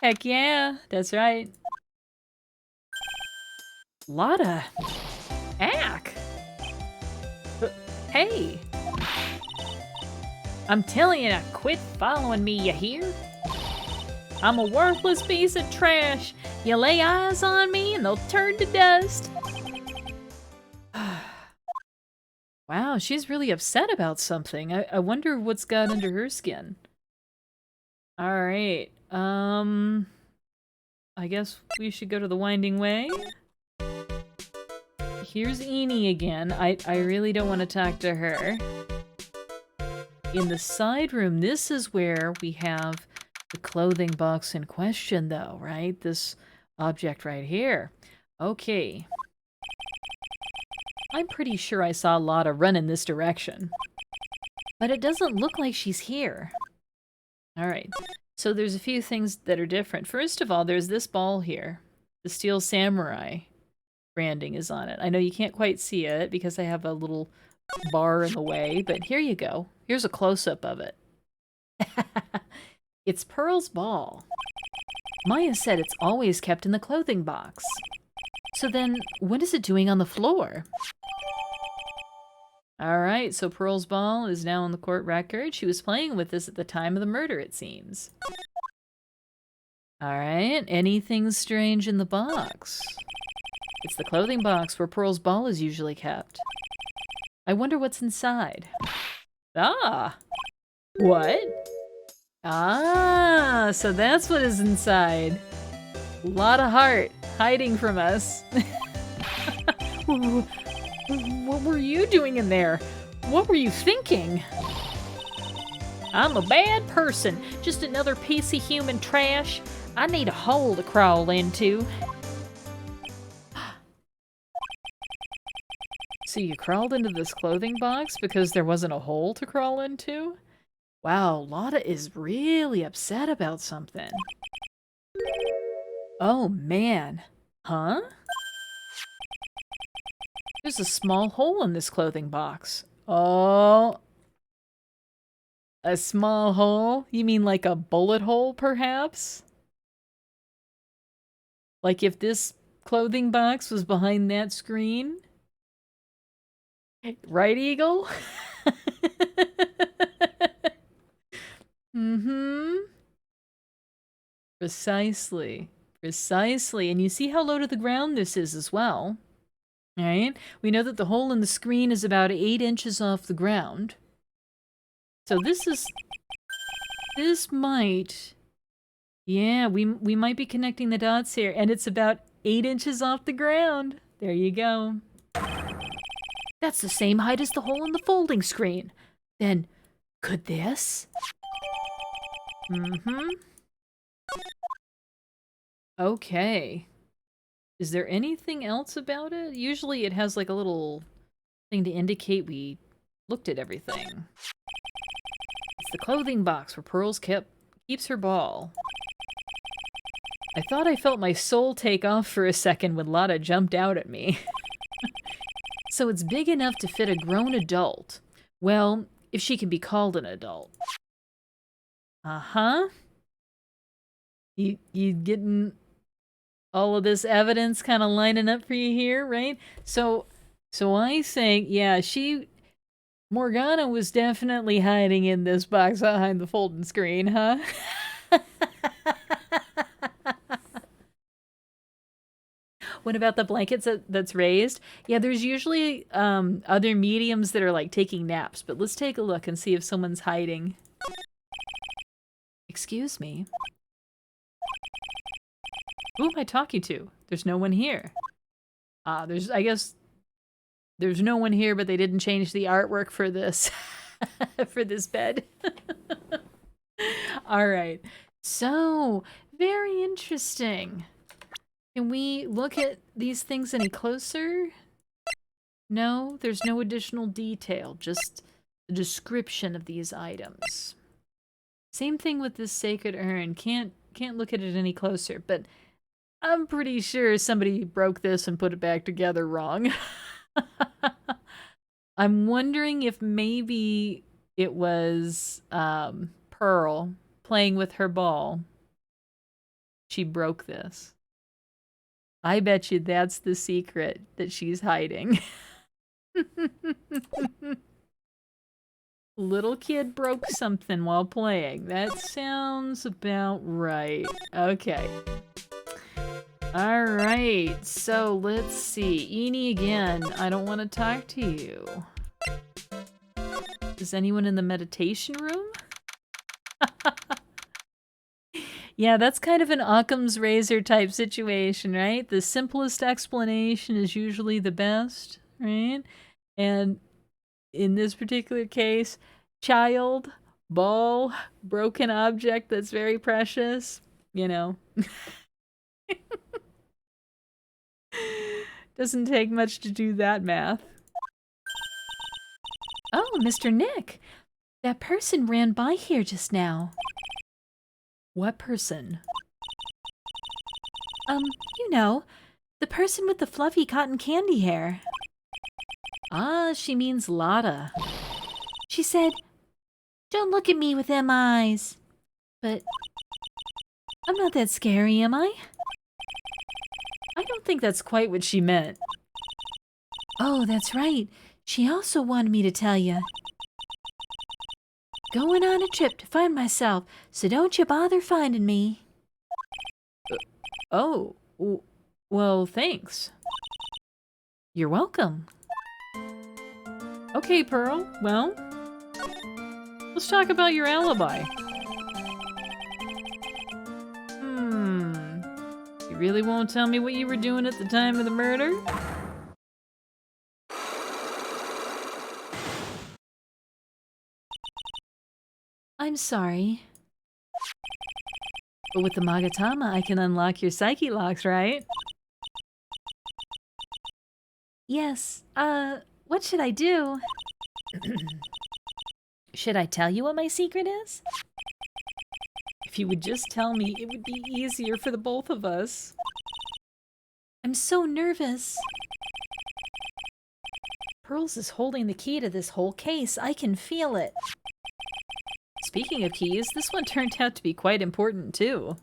Heck yeah, that's right. Lotta. Ack! Hey! I'm telling you to quit following me, you hear? I'm a worthless piece of trash. You lay eyes on me and they'll turn to dust. Wow, she's really upset about something. I wonder what's got under her skin. Alright, I guess we should go to the Winding Way. Here's Eenie again. I really don't want to talk to her. In the side room, this is where we have the clothing box in question, though, right? This object right here. Okay. I'm pretty sure I saw Lotta run in this direction. But it doesn't look like she's here. Alright. So there's a few things that are different. First of all, there's this ball here. The Steel Samurai branding is on it. I know you can't quite see it because I have a little bar in the way, but here you go. Here's a close-up of it. It's Pearl's ball. Maya said it's always kept in the clothing box. So then, what is it doing on the floor? Alright, so Pearl's ball is now on the court record. She was playing with this at the time of the murder, it seems. Alright, anything strange in the box? It's the clothing box where Pearl's ball is usually kept. I wonder what's inside. Ah! What? Ah, so that's what is inside. A lot of heart hiding from us. What were you doing in there? What were you thinking? I'm a bad person. Just another piece of human trash. I need a hole to crawl into. So you crawled into this clothing box because there wasn't a hole to crawl into? Wow, Lotta is really upset about something. Oh man. Huh? There's a small hole in this clothing box. Oh. A small hole? You mean like a bullet hole, perhaps? Like if this clothing box was behind that screen? Right, Eagle? Mm-hmm. Precisely. Precisely. And you see how low to the ground this is as well. Right? We know that the hole in the screen is about 8 inches off the ground. So this might... Yeah, we might be connecting the dots here. And it's about 8 inches off the ground. There you go. That's the same height as the hole in the folding screen. Then, could this? Mm-hmm. Okay. Is there anything else about it? Usually it has like a little thing to indicate we looked at everything. It's the clothing box where Pearls keeps her ball. I thought I felt my soul take off for a second when Lotta jumped out at me. So it's big enough to fit a grown adult. Well, if she can be called an adult. Uh-huh. You getting all of this evidence kind of lining up for you here, right? So I think, yeah, Morgana was definitely hiding in this box behind the folding screen, huh? What about the blankets that's raised? Yeah, there's usually other mediums that are like taking naps, but let's take a look and see if someone's hiding. Excuse me. Who am I talking to? There's no one here. I guess there's no one here, but they didn't change the artwork for this, for this bed. All right. So, very interesting. Can we look at these things any closer? No, there's no additional detail, just the description of these items. Same thing with this sacred urn. Can't look at it any closer, but I'm pretty sure somebody broke this and put it back together wrong. I'm wondering if maybe it was Pearl playing with her ball. She broke this. I bet you that's the secret that she's hiding. Little kid broke something while playing. That sounds about right. Okay. Alright, so let's see. Eenie again, I don't want to talk to you. Is anyone in the meditation room? Yeah, that's kind of an Occam's razor type situation, right? The simplest explanation is usually the best, right? And in this particular case, child, ball, broken object that's very precious, you know. Doesn't take much to do that math. Oh, Mr. Nick, that person ran by here just now. What person? You know, the person with the fluffy cotton candy hair. Ah, she means Lotta. She said, "Don't look at me with them eyes." But I'm not that scary, am I? I don't think that's quite what she meant. Oh, that's right. She also wanted me to tell you. Going on a trip to find myself, so don't you bother finding me. Oh, well, thanks. You're welcome. Okay, Pearl, well, let's talk about your alibi. You really won't tell me what you were doing at the time of the murder? I'm sorry. But with the Magatama, I can unlock your psyche locks, right? Yes, what should I do? Should I tell you what my secret is? If you would just tell me, it would be easier for the both of us. I'm so nervous. Pearls is holding the key to this whole case. I can feel it. Speaking of keys, this one turned out to be quite important too.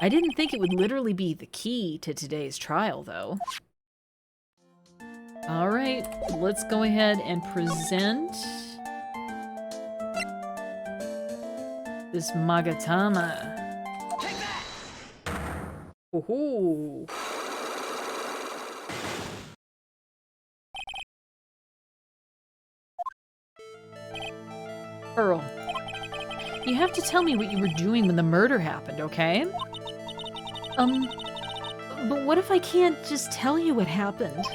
I didn't think it would literally be the key to today's trial, though. Alright, let's go ahead and present this Magatama. Take that! Ooh. Pearl, you have to tell me what you were doing when the murder happened, okay? But what if I can't just tell you what happened?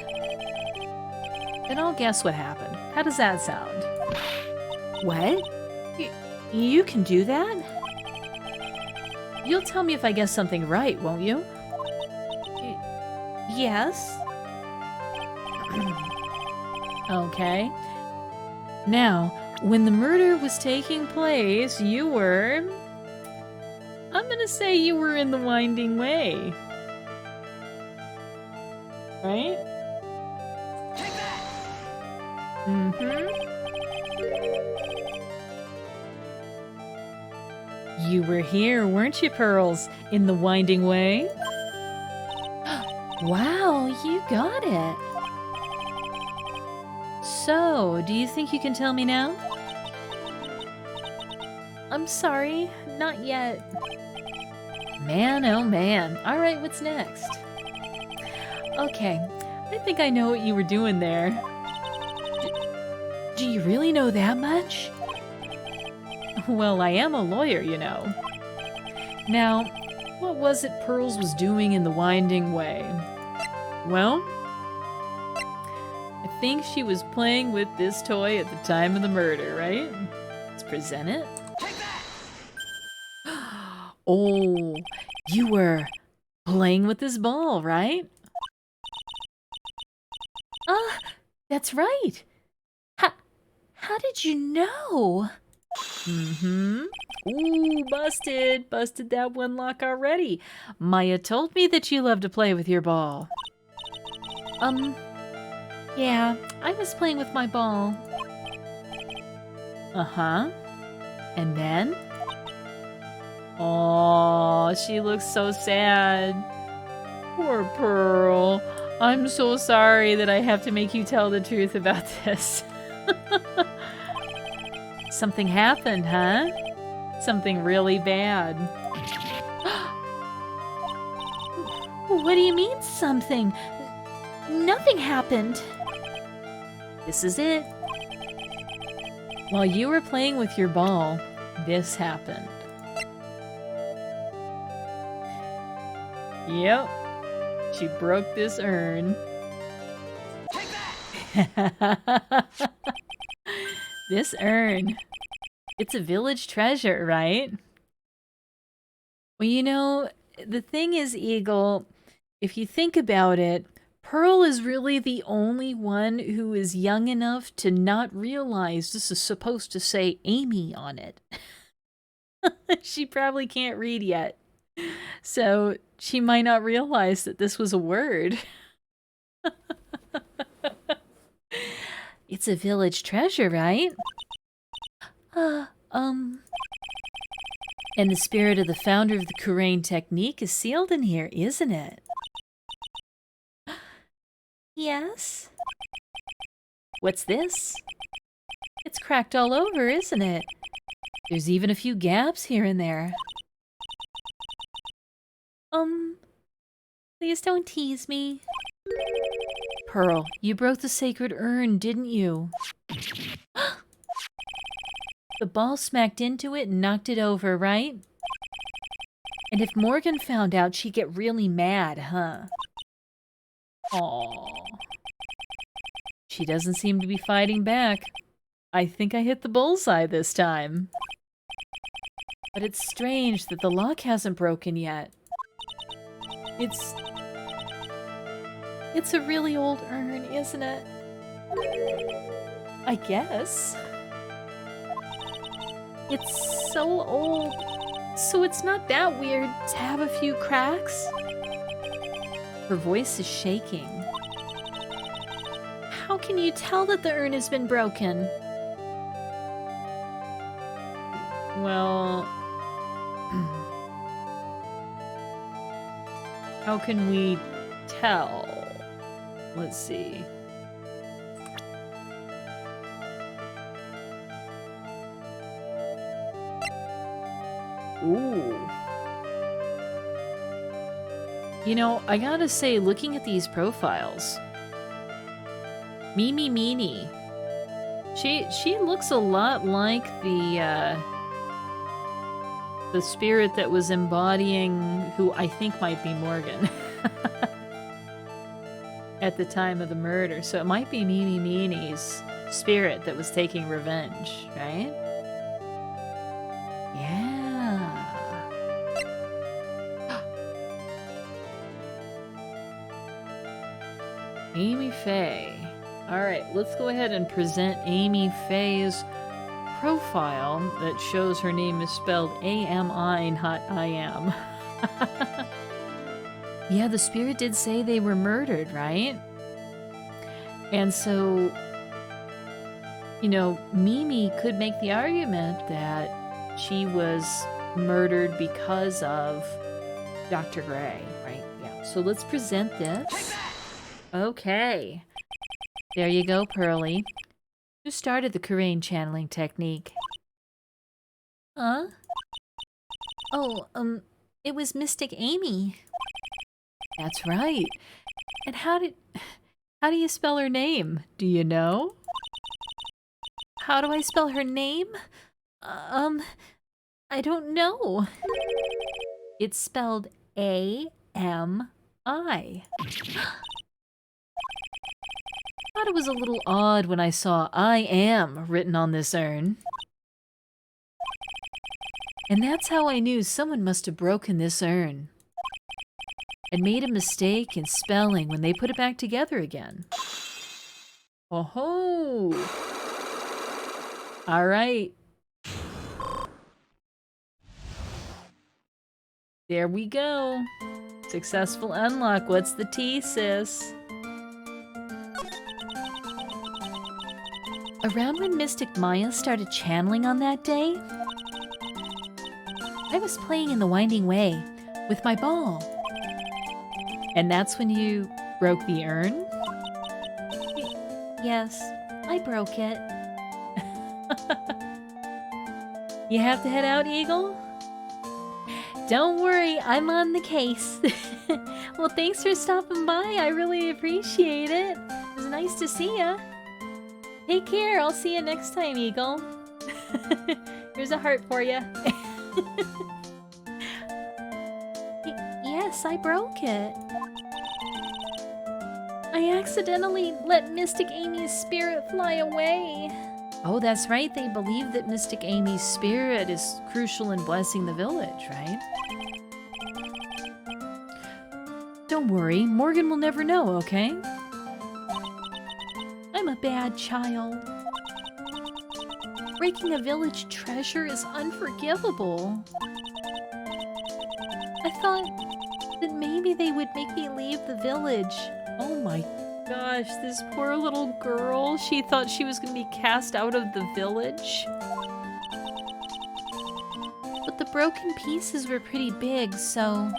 Then I'll guess what happened. How does that sound? What? You can do that? You'll tell me if I guess something right, won't you? Yes. Okay. Now, when the murder was taking place, you were... I'm gonna say you were in the Winding Way. Right? Take that! You were here, weren't you, Pearls? In the Winding Way? Wow, you got it! So, do you think you can tell me now? I'm sorry, not yet. Man, oh man. Alright, what's next? Okay, I think I know what you were doing there. Do you really know that much? Well, I am a lawyer, you know. Now, What was it Pearls was doing in the Winding Way? Well, I think she was playing with this toy at the time of the murder, right? Let's present it. Oh, you were playing with this ball, right? Ah, that's right. How did you know? Mm-hmm. Ooh, busted. Busted that one lock already. Maya told me that you love to play with your ball. Yeah, I was playing with my ball. Uh-huh. And then? Oh, she looks so sad. Poor Pearl. I'm so sorry that I have to make you tell the truth about this. Something happened, huh? Something really bad. What do you mean, something? Nothing happened. This is it. While you were playing with your ball, this happened. Yep. She broke this urn. This urn. It's a village treasure, right? Well, you know, the thing is, Eagle, if you think about it, Pearl is really the only one who is young enough to not realize this is supposed to say Amy on it. She probably can't read yet. So she might not realize that this was a word. It's a village treasure, right? And the spirit of the founder of the Kurain technique is sealed in here, isn't it? Yes. What's this? It's cracked all over, isn't it? There's even a few gaps here and there. Please don't tease me. Pearl, you broke the sacred urn, didn't you? The ball smacked into it and knocked it over, right? And if Morgan found out, she'd get really mad, huh? Aww. She doesn't seem to be fighting back. I think I hit the bullseye this time. But it's strange that the lock hasn't broken yet. It's a really old urn, isn't it? I guess. It's so old, so it's not that weird to have a few cracks. Her voice is shaking. How can you tell that the urn has been broken? Well, how can we tell? Let's see. Ooh. You know, I gotta say, looking at these profiles, Mimi Meanie, she looks a lot like the spirit that was embodying who I think might be Morgan at the time of the murder. So it might be Mimi Meanie's spirit that was taking revenge, right? Yeah. Amy Faye. Alright, let's go ahead and present Amy Faye's profile that shows her name is spelled A-M-I, not I-am. Yeah, the spirit did say they were murdered, right? And so, you know, Mimi could make the argument that she was murdered because of Dr. Gray, right? Yeah. So let's present this. Okay. There you go, Pearly. Who started the Kurain channeling technique? Huh? Oh, it was Mystic Amy. That's right. And how do you spell her name? Do you know? How do I spell her name? I don't know. It's spelled A-M-I. Thought it was a little odd when I saw I am written on this urn. And that's how I knew someone must have broken this urn and made a mistake in spelling when they put it back together again. Oh-ho! All right. There we go. Successful unlock. What's the T, sis? Around when Mystic Maya started channeling on that day, I was playing in the Winding Way with my ball. And that's when you broke the urn? Yes, I broke it. You have to head out, Eagle? Don't worry, I'm on the case. Well, thanks for stopping by. I really appreciate it. It was nice to see ya. Take care. I'll see you next time, Eagle. Here's a heart for you. Yes, I broke it. I accidentally let Mystic Amy's spirit fly away. Oh, that's right. They believe that Mystic Amy's spirit is crucial in blessing the village, right? Don't worry, Morgan will never know, okay? I'm a bad child. Breaking a village treasure is unforgivable. I thought that maybe they would make me leave the village. Oh my gosh, this poor little girl. She thought she was going to be cast out of the village. But the broken pieces were pretty big, so...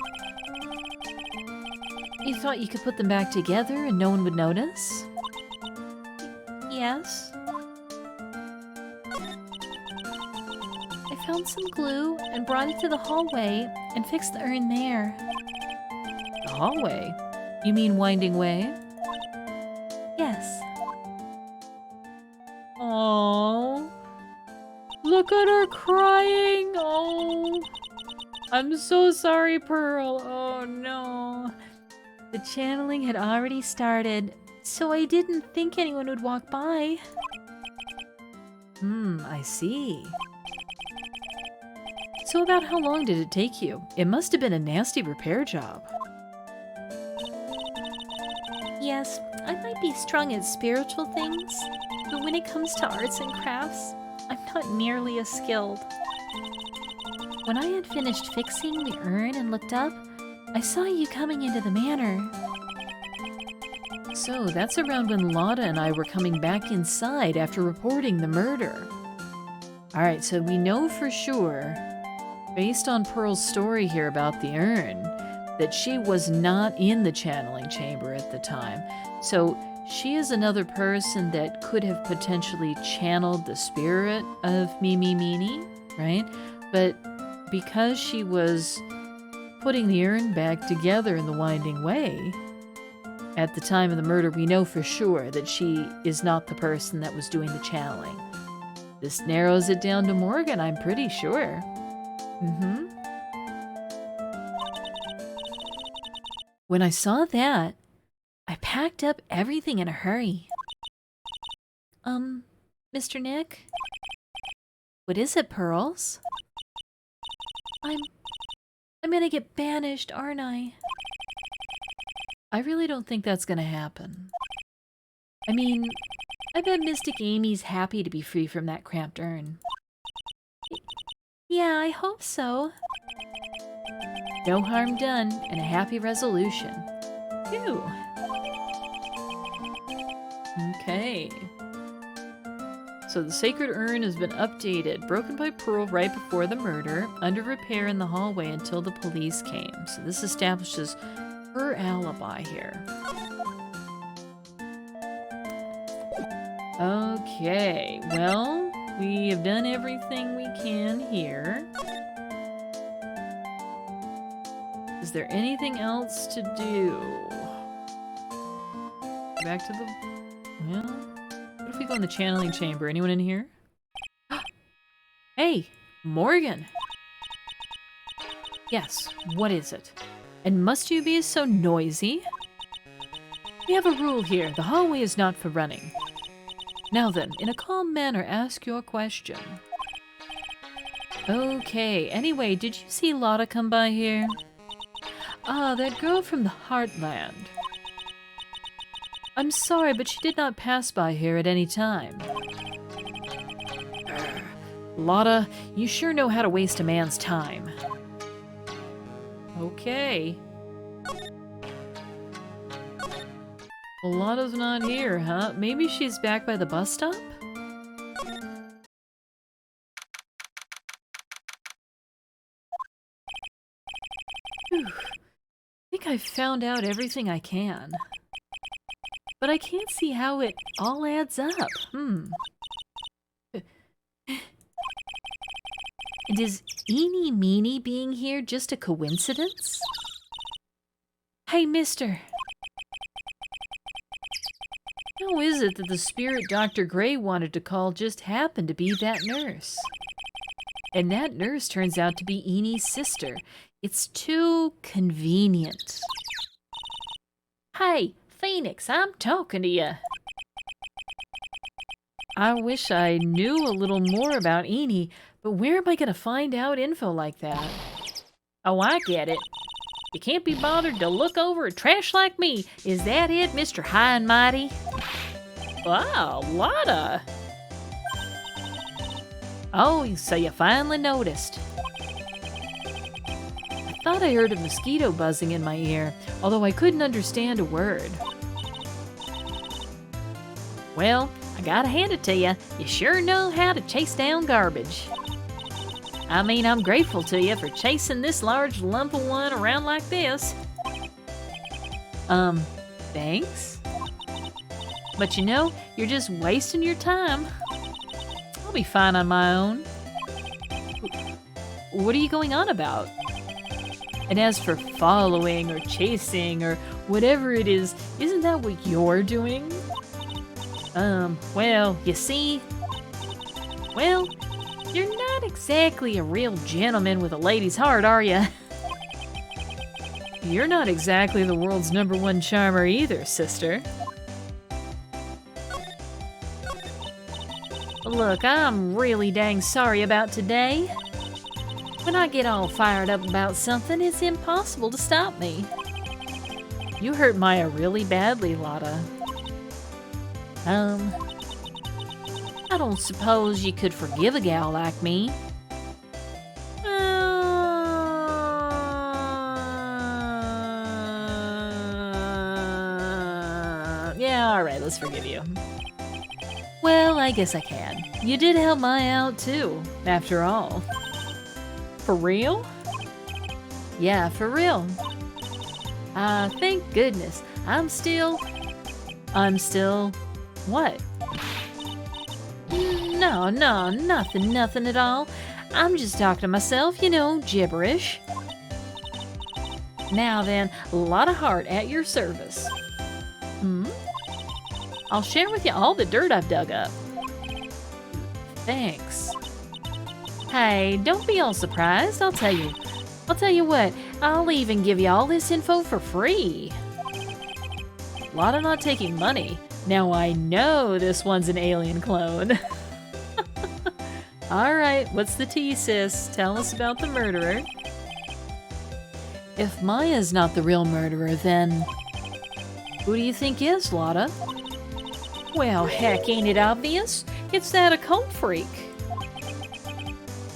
You thought you could put them back together and no one would notice? Yes. I found some glue and brought it to the hallway and fixed the urn there. The hallway? You mean Winding Way? Yes. Oh, look at her crying. Oh, I'm so sorry, Pearl. Oh no. The channeling had already started, so I didn't think anyone would walk by. I see. So about how long did it take you? It must have been a nasty repair job. Yes, I might be strong at spiritual things, but when it comes to arts and crafts, I'm not nearly as skilled. When I had finished fixing the urn and looked up, I saw you coming into the manor. So that's around when Lotta and I were coming back inside after reporting the murder. Alright, so we know for sure, based on Pearl's story here about the urn, that she was not in the channeling chamber at the time. So she is another person that could have potentially channeled the spirit of Mimi Meanie, right? But because she was putting the urn back together in the Winding Way, at the time of the murder, we know for sure that she is not the person that was doing the channeling. This narrows it down to Morgan, I'm pretty sure. When I saw that, I packed up everything in a hurry. Mr. Nick? What is it, Pearls? I'm gonna get banished, aren't I? I really don't think that's gonna happen. I mean, I bet Mystic Amy's happy to be free from that cramped urn. Yeah, I hope so. No harm done, and a happy resolution. Phew. Okay. So the sacred urn has been updated, broken by Pearl right before the murder, under repair in the hallway until the police came. So this establishes her alibi here. Okay, well, we have done everything we can here. Is there anything else to do? Back to the... Well... What if we go in the channeling chamber? Anyone in here? Hey! Morgan! Yes, what is it? And must you be so noisy? We have a rule here. The hallway is not for running. Now then, in a calm manner, ask your question. Okay, anyway, did you see Lotta come by here? Ah, that girl from the Heartland. I'm sorry, but she did not pass by here at any time. Lotta, you sure know how to waste a man's time. Okay. Well, Lotta's not here, huh? Maybe she's back by the bus stop? Whew. I think I've found out everything I can. But I can't see how it all adds up. And is Eeny Meeny being here just a coincidence? Hey, mister. How is it that the spirit Dr. Gray wanted to call just happened to be that nurse? And that nurse turns out to be Eeny's sister. It's too convenient. Hey, Phoenix, I'm talking to you. I wish I knew a little more about Eeny, but where am I going to find out info like that? Oh, I get it. You can't be bothered to look over at trash like me. Is that it, Mr. High and Mighty? Wow, Lotta. Oh, so you finally noticed. I thought I heard a mosquito buzzing in my ear, although I couldn't understand a word. Well, I gotta hand it to you. You sure know how to chase down garbage. I mean, I'm grateful to you for chasing this large lump of one around like this. Thanks? But you know, you're just wasting your time. I'll be fine on my own. What are you going on about? And as for following or chasing or whatever it is, isn't that what you're doing? Well, you see, well, you're not exactly a real gentleman with a lady's heart, are you? You're not exactly the world's #1 charmer either, sister. Look, I'm really dang sorry about today. When I get all fired up about something, it's impossible to stop me. You hurt Maya really badly, Lotta. I don't suppose you could forgive a gal like me. Yeah, alright, let's forgive you. Well, I guess I can. You did help Maya out too, after all. For real? Yeah, for real. Thank goodness. I'm still... What? No, nothing at all. I'm just talking to myself, you know, gibberish. Now then, a lot of heart at your service. I'll share with you all the dirt I've dug up. Thanks. Hey, don't be all surprised. I'll tell you what, I'll even give you all this info for free. Lotta not taking money. Now I know this one's an alien clone. Alright, what's the tea, sis? Tell us about the murderer. If Maya's not the real murderer, then... who do you think is, Lotta? Well, heck, ain't it obvious? It's that occult freak.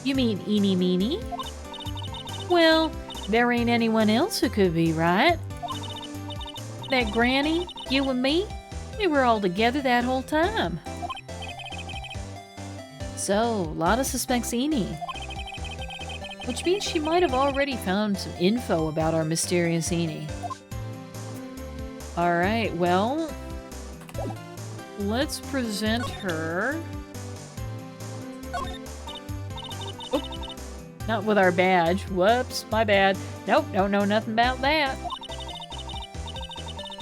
You mean Eeny Meeny? Well, there ain't anyone else who could be, right? That granny, you and me, we were all together that whole time. So, Lotta suspects Eeny. Which means she might have already found some info about our mysterious Eeny. Alright, well... let's present her... Oop, not with our badge. Whoops, my bad. Nope, don't know nothing about that.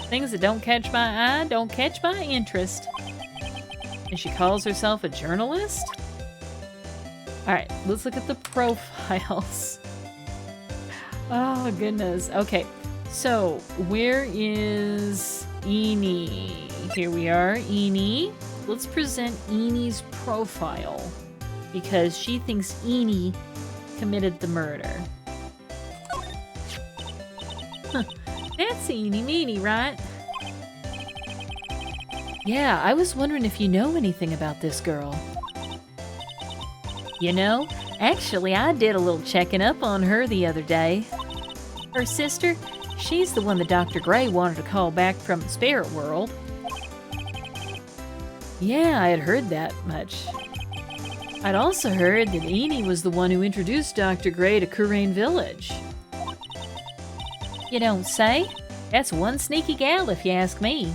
Things that don't catch my eye don't catch my interest. And she calls herself a journalist? Alright, let's look at the profiles. Oh, goodness. Okay, so where is Eni? Here we are, Eni. Let's present Eni's profile because she thinks Eni committed the murder. Huh. That's Eni Meeny, right? Yeah, I was wondering if you know anything about this girl. You know, actually, I did a little checking up on her the other day. Her sister, she's the one that Dr. Gray wanted to call back from the spirit world. Yeah, I had heard that much. I'd also heard that Eni was the one who introduced Dr. Gray to Kurain Village. You don't say? That's one sneaky gal if you ask me.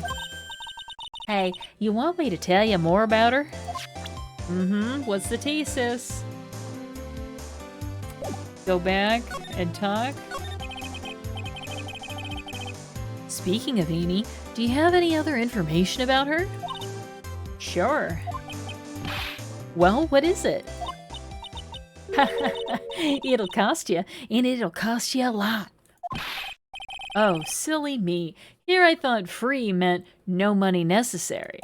Hey, you want me to tell you more about her? What's the tea, sis? Go back and talk. Speaking of Eni, do you have any other information about her? Sure. Well, what is it? It'll cost you, and it'll cost you a lot. Oh, silly me. Here I thought free meant no money necessary.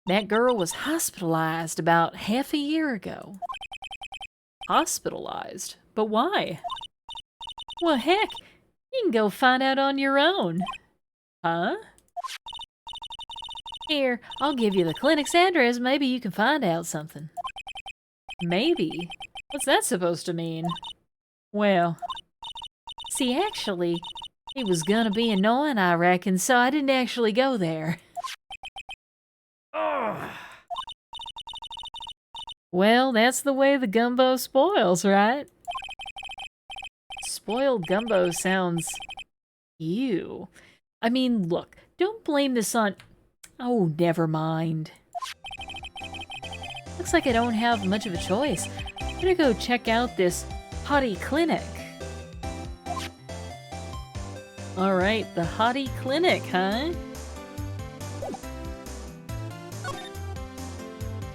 That girl was hospitalized about half a year ago. Hospitalized? But why? Well, heck, you can go find out on your own. Huh? Here, I'll give you the clinic's address. Maybe you can find out something. Maybe? What's that supposed to mean? Well, see, actually, it was gonna be annoying, I reckon, so I didn't actually go there. Ugh. Well, that's the way the gumbo spoils, right? Spoiled gumbo sounds... ew. I mean, look, don't blame this on... Oh, never mind. Looks like I don't have much of a choice. I'm gonna go check out this hottie clinic. Alright, the hottie clinic, huh?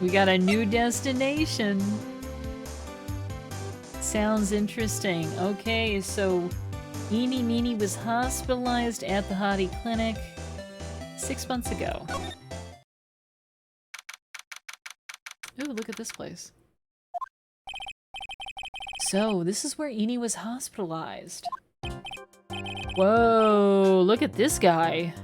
We got a new destination. Sounds interesting. Okay, so Eni Meeny was hospitalized at the hottie clinic 6 months ago. Ooh, look at this place. So, this is where Eni was hospitalized. Whoa, look at this guy.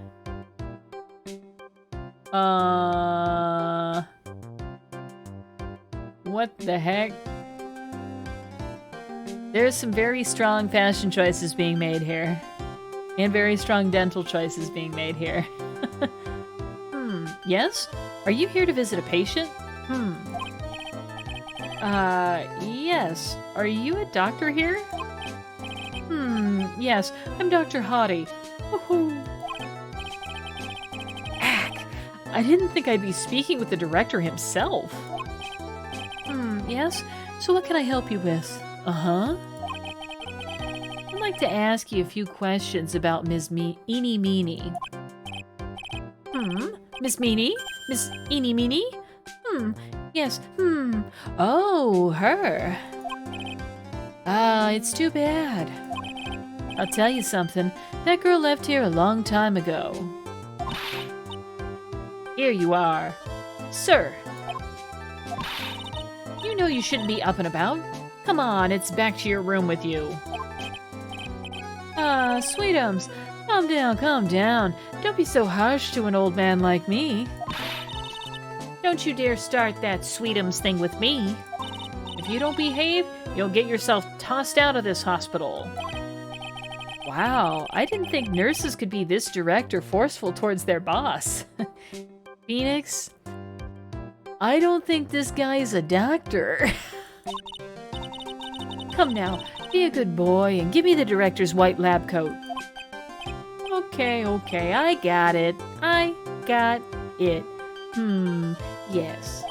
What the heck? There's some very strong fashion choices being made here. And very strong dental choices being made here. Yes? Are you here to visit a patient? Yes. Are you a doctor here? Yes. I'm Dr. Hottie. Woohoo! Ack! I didn't think I'd be speaking with the director himself. Yes? So what can I help you with? Uh-huh. I'd like to ask you a few questions about Ms. Eni Meeny. Miss Meeny? Miss Eni Meeny? Yes, Oh, her. It's too bad. I'll tell you something. That girl left here a long time ago. Here you are. Sir. You know you shouldn't be up and about. Come on, it's back to your room with you. Sweetums. Calm down, calm down. Don't be so harsh to an old man like me. Don't you dare start that Sweetums thing with me. If you don't behave, you'll get yourself tossed out of this hospital. Wow, I didn't think nurses could be this direct or forceful towards their boss. Phoenix, I don't think this guy is a doctor. Come now, be a good boy and give me the director's white lab coat. Okay, I got it. I got it. Yes.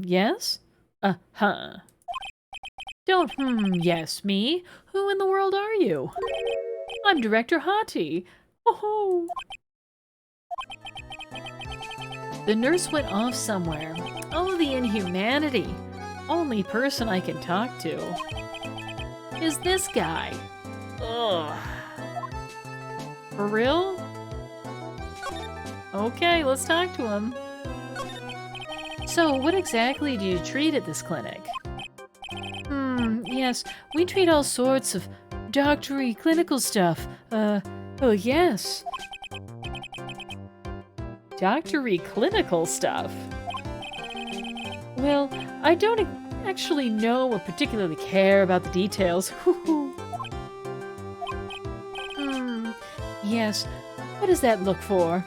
Yes? Uh-huh. Don't yes me. Who in the world are you? I'm Director Hottie. Oh. The nurse went off somewhere. Oh, the inhumanity. Only person I can talk to is this guy. Ugh. For real? Okay, let's talk to him. So, what exactly do you treat at this clinic? Yes, we treat all sorts of doctory clinical stuff. Oh yes. Doctory clinical stuff? Well, I don't actually know or particularly care about the details. Yes. What does that look for?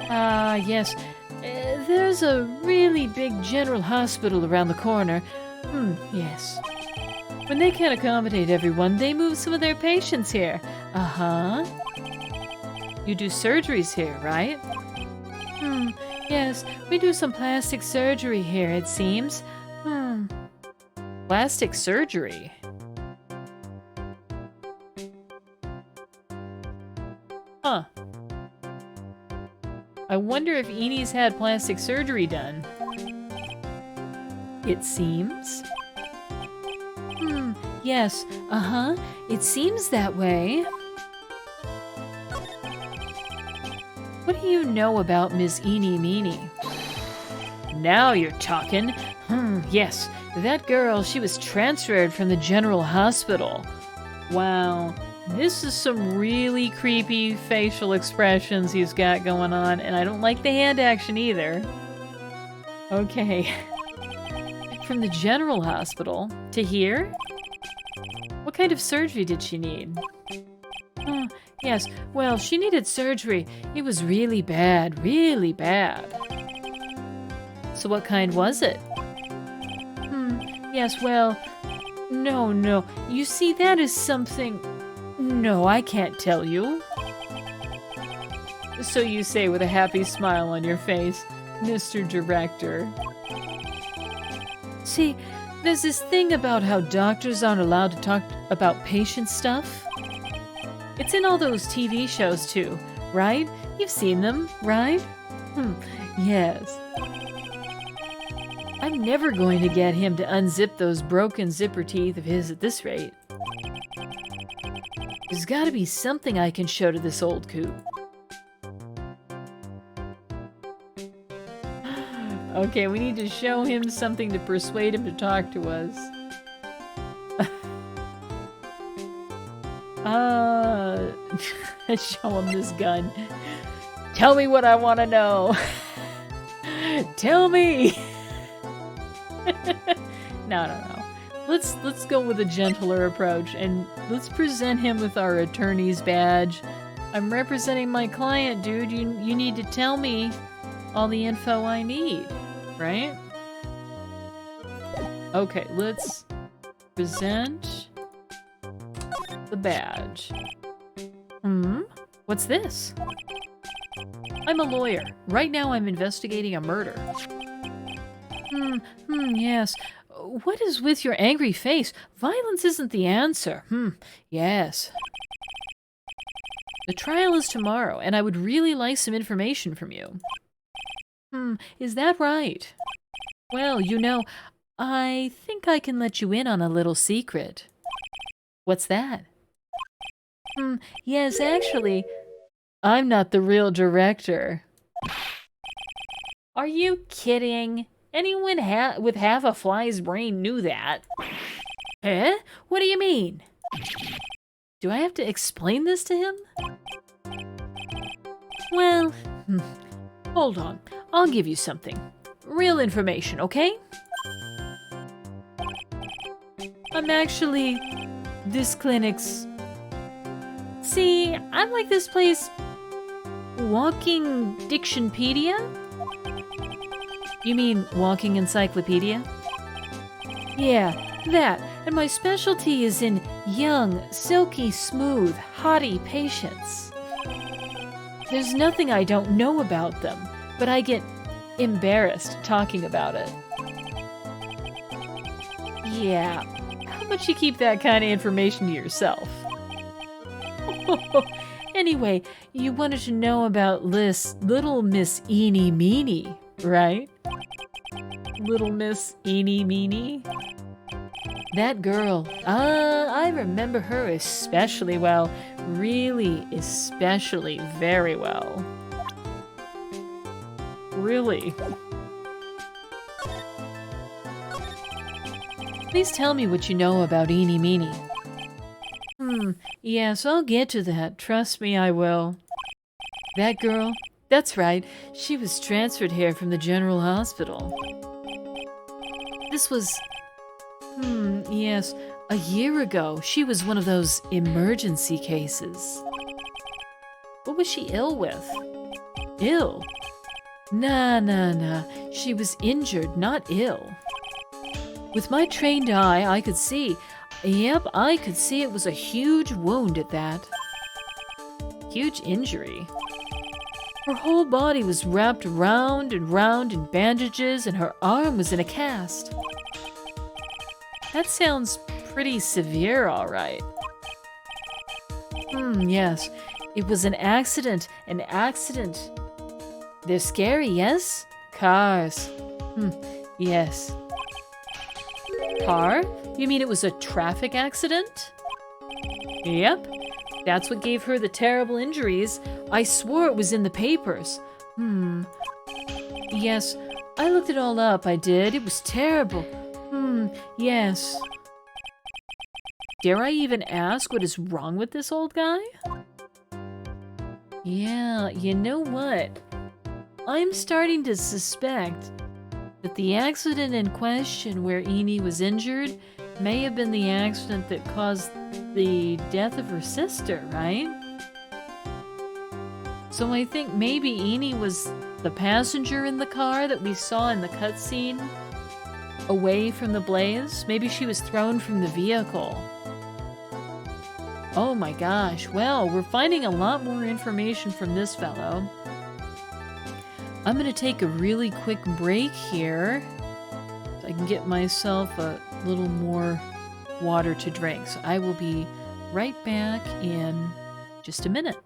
Yes. There's a really big general hospital around the corner. Yes. When they can't accommodate everyone, they move some of their patients here. Uh-huh. You do surgeries here, right? Yes, we do some plastic surgery here, it seems. Plastic surgery? Huh. I wonder if Enie's had plastic surgery done. It seems. Yes, uh-huh. It seems that way. What do you know about Miss Eenie Meenie? Now you're talking. Yes, that girl, she was transferred from the general hospital. Wow, this is some really creepy facial expressions he's got going on, and I don't like the hand action either. Okay. From the general hospital to here? What kind of surgery did she need? Yes, well, she needed surgery. It was really bad, really bad. So what kind was it? Yes, well, no. You see, that is something... No, I can't tell you. So you say with a happy smile on your face, Mr. Director. See, there's this thing about how doctors aren't allowed to talk about patient stuff. It's in all those TV shows too, right? You've seen them, right? Yes. I'm never going to get him to unzip those broken zipper teeth of his at this rate. There's gotta be something I can show to this old coot. Okay, we need to show him something to persuade him to talk to us. Show him this gun. Tell me what I want to know. Tell me. No. Let's go with a gentler approach and let's present him with our attorney's badge. I'm representing my client, dude. You need to tell me all the info I need, right? Okay, let's present the badge. What's this? I'm a lawyer. Right now I'm investigating a murder. Yes. What is with your angry face? Violence isn't the answer. Yes. The trial is tomorrow, and I would really like some information from you. Is that right? Well, you know, I think I can let you in on a little secret. What's that? Yes, actually, I'm not the real director. Are you kidding? Anyone with half a fly's brain knew that. Eh? What do you mean? Do I have to explain this to him? Well, hold on. I'll give you something. Real information, okay? I'm actually this clinic's... See, I'm like this place... Walking Dictionpedia? You mean walking encyclopedia? Yeah, that. And my specialty is in young, silky smooth, haughty patients. There's nothing I don't know about them, but I get embarrassed talking about it. Yeah, how about you keep that kind of information to yourself? Anyway, you wanted to know about little Miss Eenie Meenie, Right? Little Miss Eeny Meeny. That girl, I remember her especially well. Really, especially very well. Really. Please tell me what you know about Eeny Meeny. Yes, I'll get to that. Trust me, I will. That girl? That's right. She was transferred here from the General Hospital. This was... yes, a year ago. She was one of those emergency cases. What was she ill with? Ill? Nah. She was injured, not ill. With my trained eye, I could see. Yep, I could see it was a huge wound at that. Huge injury. Her whole body was wrapped round and round in bandages, and her arm was in a cast. That sounds pretty severe, all right. Yes. It was an accident. An accident. They're scary, yes? Cars. Yes. Car? You mean it was a traffic accident? Yep. That's what gave her the terrible injuries. I swore it was in the papers. Yes. I looked it all up, I did. It was terrible. Yes. Dare I even ask what is wrong with this old guy? Yeah, you know what? I'm starting to suspect that the accident in question where Eeny was injured may have been the accident that caused the death of her sister, right? So I think maybe Eeny was the passenger in the car that we saw in the cutscene away from the blaze. Maybe she was thrown from the vehicle. Oh my gosh, well, we're finding a lot more information from this fellow. I'm gonna take a really quick break here so I can get myself a little more water to drink. So I will be right back in just a minute.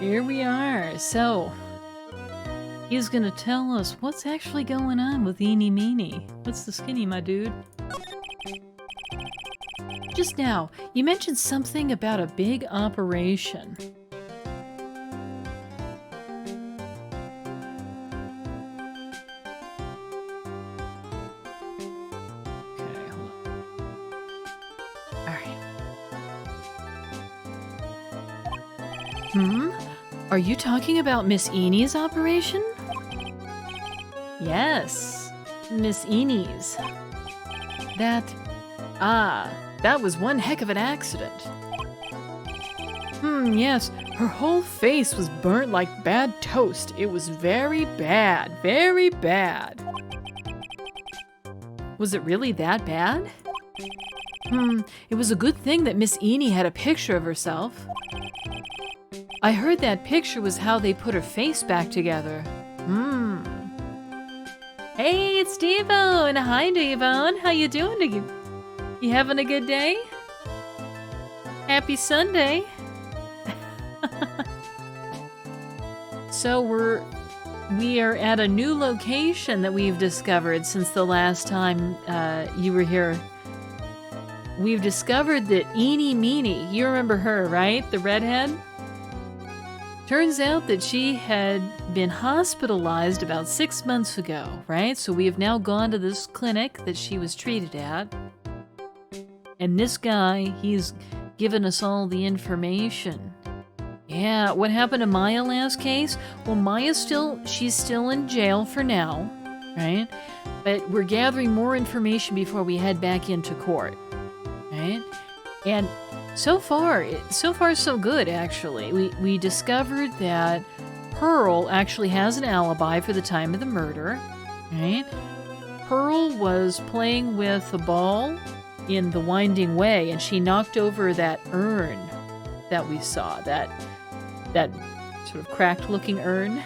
Here we are. So, he's gonna tell us what's actually going on with Eeny Meeny. What's the skinny, my dude? Just now, you mentioned something about a big operation. Okay, Are you talking about Miss Enie's operation? Yes, Miss Enie's. That was one heck of an accident. Yes, her whole face was burnt like bad toast. It was very bad, very bad. Was it really that bad? It was a good thing that Miss Enie had a picture of herself. I heard that picture was how they put her face back together. Hey, it's Devone. Hi, Devone. How you doing? You having a good day? Happy Sunday. So we are at a new location that we've discovered since the last time you were here. We've discovered that Eenie Meenie, you remember her, right? The redhead? Turns out that she had been hospitalized about 6 months ago, right? So we have now gone to this clinic that she was treated at. And this guy, he's given us all the information. Yeah, what happened to Maya last case? Well, she's still in jail for now, right? But we're gathering more information before we head back into court, right? And so far so good, actually. We discovered that Pearl actually has an alibi for the time of the murder, right? Pearl was playing with a ball in the Winding Way, and she knocked over that urn that we saw, that sort of cracked-looking urn.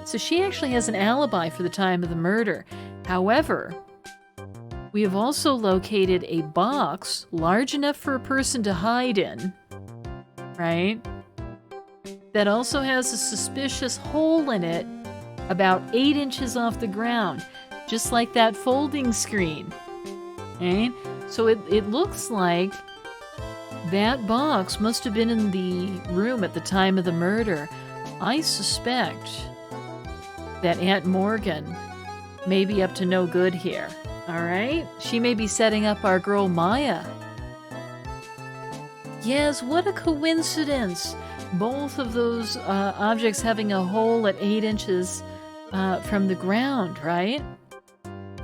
So she actually has an alibi for the time of the murder. However, we have also located a box large enough for a person to hide in, right? That also has a suspicious hole in it about 8 inches off the ground, just like that folding screen, right? So it looks like that box must have been in the room at the time of the murder. I suspect that Aunt Morgan may be up to no good here. All right? She may be setting up our girl Maya. Yes, what a coincidence. Both of those objects having a hole at 8 inches from the ground, right?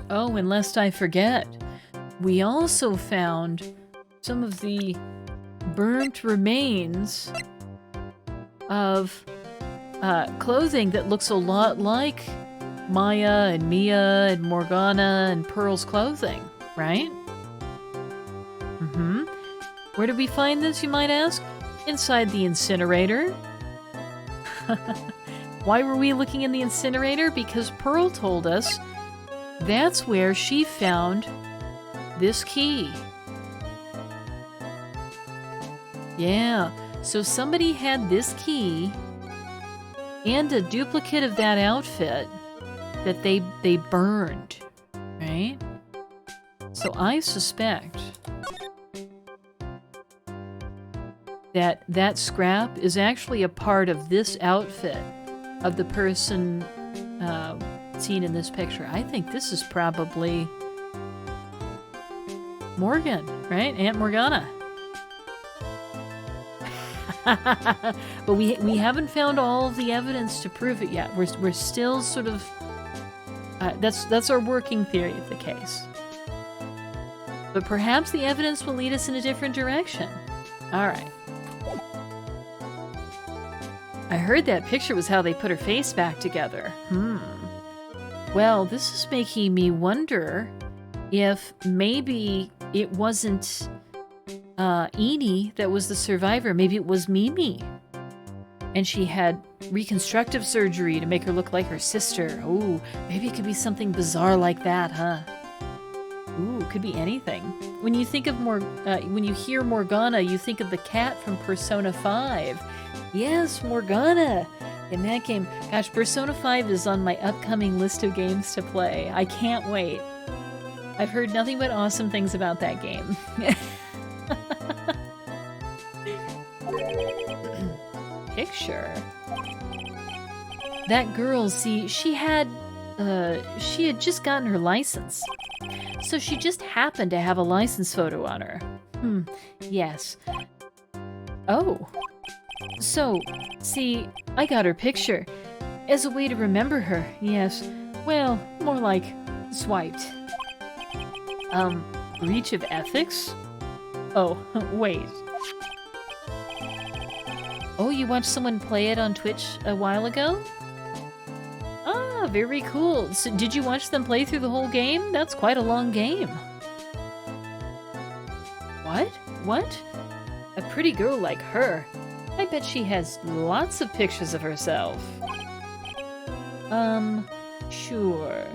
Oh, and lest I forget, we also found some of the burnt remains of clothing that looks a lot like Maya and Mia and Morgana and Pearl's clothing, right? Where did we find this, you might ask? Inside the incinerator. Why were we looking in the incinerator? Because Pearl told us that's where she found this key. Yeah, so somebody had this key and a duplicate of that outfit that they burned, right? So I suspect that scrap is actually a part of this outfit of the person seen in this picture. I think this is probably Morgan, right? Aunt Morgana. But we haven't found all of the evidence to prove it yet. We're still sort of that's our working theory of the case. But perhaps the evidence will lead us in a different direction. All right. I heard that picture was how they put her face back together. Well, this is making me wonder if maybe it wasn't Enie that was the survivor. Maybe it was Mimi. And she had reconstructive surgery to make her look like her sister. Ooh, maybe it could be something bizarre like that, huh? Ooh, could be anything. When you think of when you hear Morgana, you think of the cat from Persona 5. Yes, Morgana! In that game. Gosh, Persona 5 is on my upcoming list of games to play. I can't wait. I've heard nothing but awesome things about that game. Picture. That girl, see, she had just gotten her license. So she just happened to have a license photo on her. Yes. Oh. So, see, I got her picture. As a way to remember her, yes. Well, more like swiped. Breach of ethics? Oh, wait. Oh, you watched someone play it on Twitch a while ago? Ah, very cool. So did you watch them play through the whole game? That's quite a long game. What? What? A pretty girl like her. I bet she has lots of pictures of herself. Sure.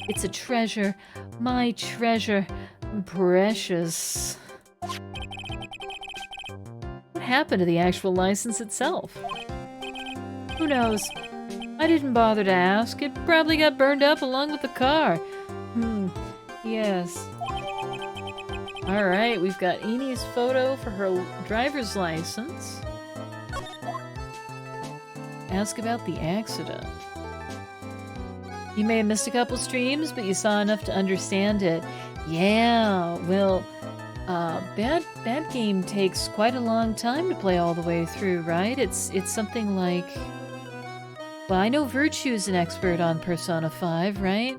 It's a treasure. My treasure. Precious. What happened to the actual license itself? Who knows? I didn't bother to ask. It probably got burned up along with the car. Yes. Alright, we've got Enie's photo for her driver's license. Ask about the accident. You may have missed a couple streams, but you saw enough to understand it. Yeah, well, that game takes quite a long time to play all the way through, right? It's something like... Well, I know Virtue's an expert on Persona 5, right?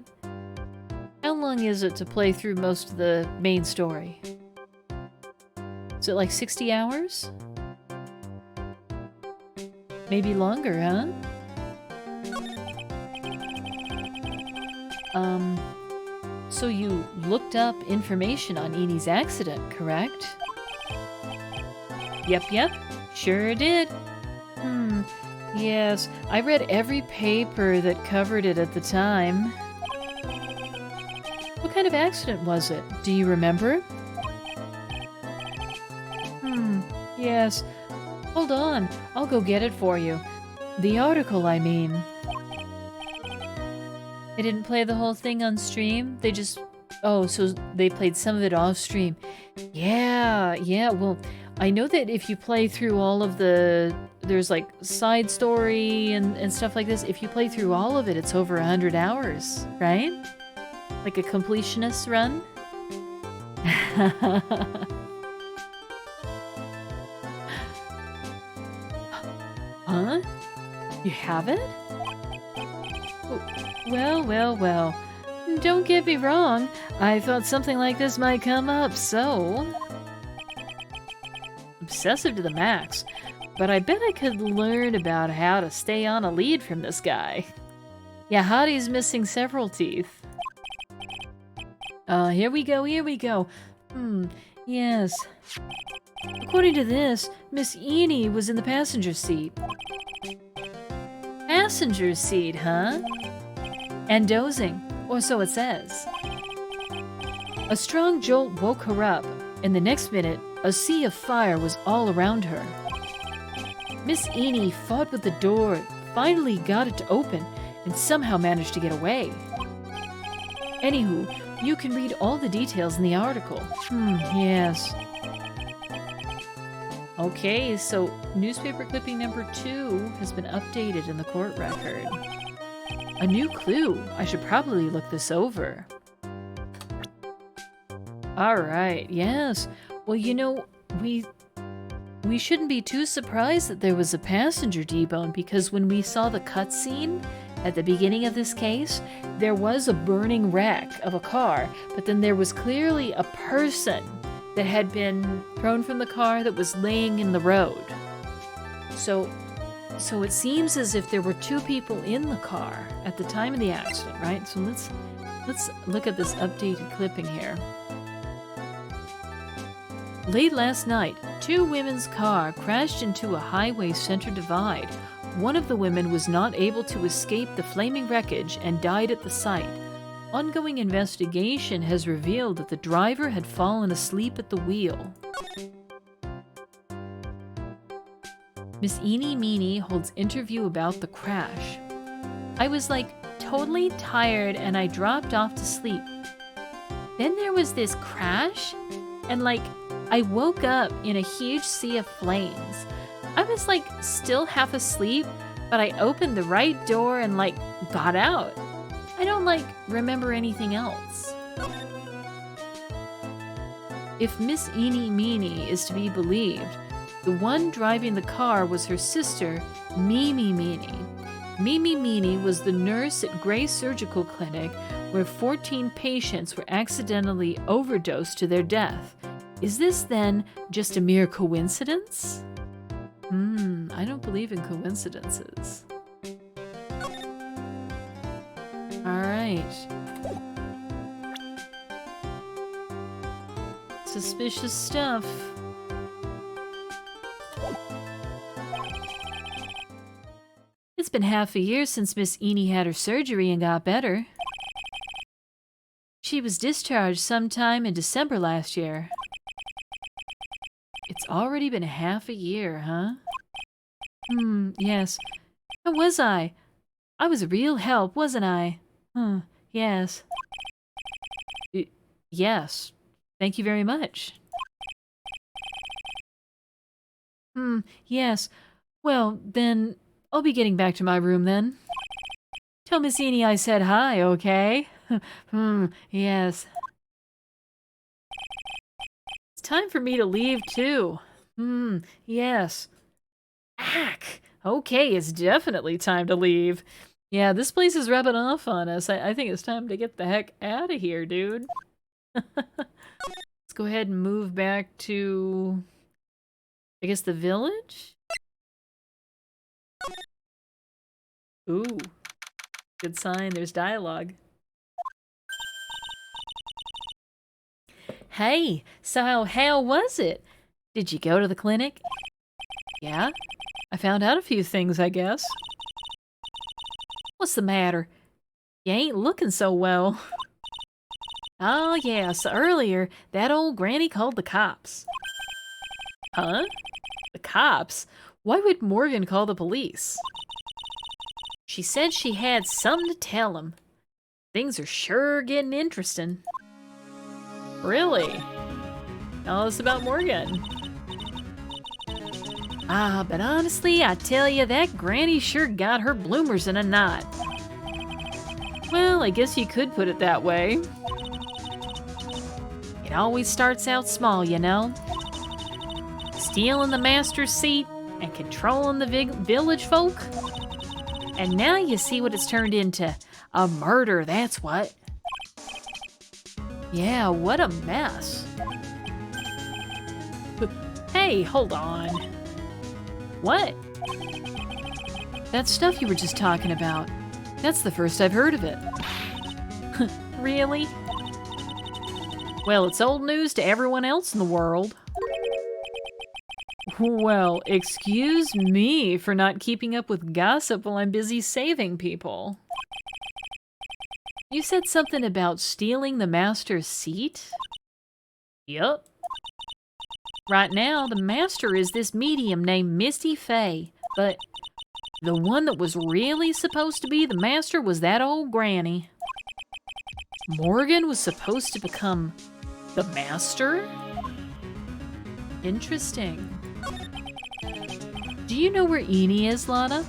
How long is it to play through most of the main story? Is it like 60 hours? Maybe longer, huh? So you looked up information on Enie's accident, correct? Yep, sure did. Yes, I read every paper that covered it at the time. What kind of accident was it? Do you remember? Yes. Hold on, I'll go get it for you. The article, I mean. They didn't play the whole thing on stream? They just... Oh, so they played some of it off stream. Yeah, well, I know that if you play through all of the... There's like side story and stuff like this. If you play through all of it, it's over 100 hours, right? Like a completionist run? Huh? You have it? Well. Don't get me wrong. I thought something like this might come up, so... Obsessive to the max. But I bet I could learn about how to stay on a lead from this guy. Yeah, Hadi's missing several teeth. Here we go. Yes. According to this, Miss Enie was in the passenger seat. Passenger seat, huh? And dozing, or so it says. A strong jolt woke her up, and the next minute, a sea of fire was all around her. Miss Enie fought with the door, finally got it to open, and somehow managed to get away. Anywho, you can read all the details in the article. Yes. Okay, so newspaper clipping number 2 has been updated in the court record. A new clue. I should probably look this over. Alright, yes. Well, you know, we shouldn't be too surprised that there was a passenger debone, because when we saw the cutscene at the beginning of this case, there was a burning wreck of a car, but then there was clearly a person that had been thrown from the car that was laying in the road. So it seems as if there were 2 people in the car at the time of the accident, right? So let's look at this updated clipping here. Late last night, 2 women's car crashed into a highway center divide. One of the women was not able to escape the flaming wreckage and died at the site. Ongoing investigation has revealed that the driver had fallen asleep at the wheel. Miss Enie Meanie holds interview about the crash. I was like totally tired and I dropped off to sleep. Then there was this crash and like I woke up in a huge sea of flames. I was like still half asleep, but I opened the right door and like got out. I don't like remember anything else. If Miss Eenie Meenie is to be believed, the one driving the car was her sister, Mimi Meenie. Mimi Meenie was the nurse at Gray Surgical Clinic where 14 patients were accidentally overdosed to their death. Is this then just a mere coincidence? I don't believe in coincidences. Alright. Suspicious stuff. It's been half a year since Miss Eenie had her surgery and got better. She was discharged sometime in December last year. It's already been half a year, huh? Yes. How was I? I was a real help, wasn't I? Yes. Yes. Thank you very much. Yes. Well, then, I'll be getting back to my room then. Tell Miss Eenie I said hi, okay? Yes. It's time for me to leave, too. Yes. Ack! Okay, it's definitely time to leave. Yeah, this place is rubbing off on us. I think it's time to get the heck out of here, dude. Let's go ahead and move back to, I guess, the village? Ooh. Good sign, there's dialogue. Hey, so how was it? Did you go to the clinic? Yeah, I found out a few things, I guess. What's the matter? You ain't looking so well. Oh, yes, earlier, that old granny called the cops. Huh? The cops? Why would Morgan call the police? She said she had something to tell him. Things are sure getting interesting. Really? Tell us about Morgan. But honestly, I tell you, that granny sure got her bloomers in a knot. Well, I guess you could put it that way. It always starts out small, you know? Stealing the master's seat and controlling the village folk. And now you see what it's turned into. A murder, that's what. Yeah, what a mess. Hey, hold on. What? That stuff you were just talking about. That's the first I've heard of it. Really? Well, it's old news to everyone else in the world. Well, excuse me for not keeping up with gossip while I'm busy saving people. You said something about stealing the master's seat? Yup. Right now, the master is this medium named Misty Fay, but the one that was really supposed to be the master was that old granny. Morgan was supposed to become the master? Interesting. Do you know where Eenie is, Lotta?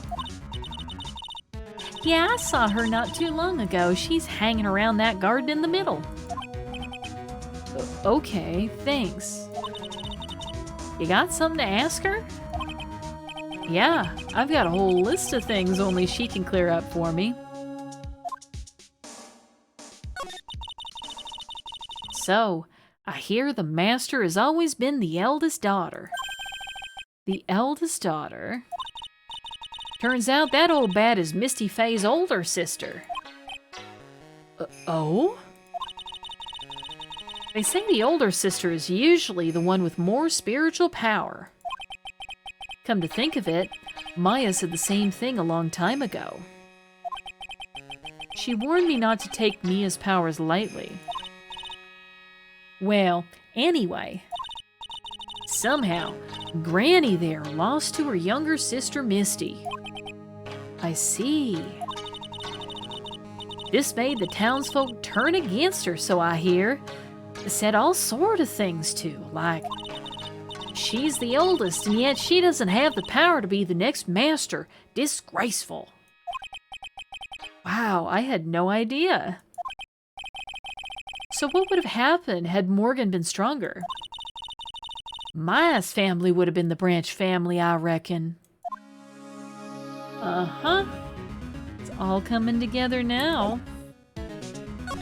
Yeah, I saw her not too long ago. She's hanging around that garden in the middle. Okay, thanks. You got something to ask her? Yeah, I've got a whole list of things only she can clear up for me. So, I hear the master has always been the eldest daughter. The eldest daughter? Turns out that old bat is Misty Fay's older sister. Oh? They say the older sister is usually the one with more spiritual power. Come to think of it, Maya said the same thing a long time ago. She warned me not to take Mia's powers lightly. Well, anyway, somehow, Granny there lost to her younger sister Misty. I see. This made the townsfolk turn against her, so I hear. Said all sort of things too, like she's the oldest and yet she doesn't have the power to be the next master. Disgraceful. Wow, I had no idea. So what would have happened had Morgan been stronger? Maya's family would have been the Branch family, I reckon. Uh-huh. It's all coming together now.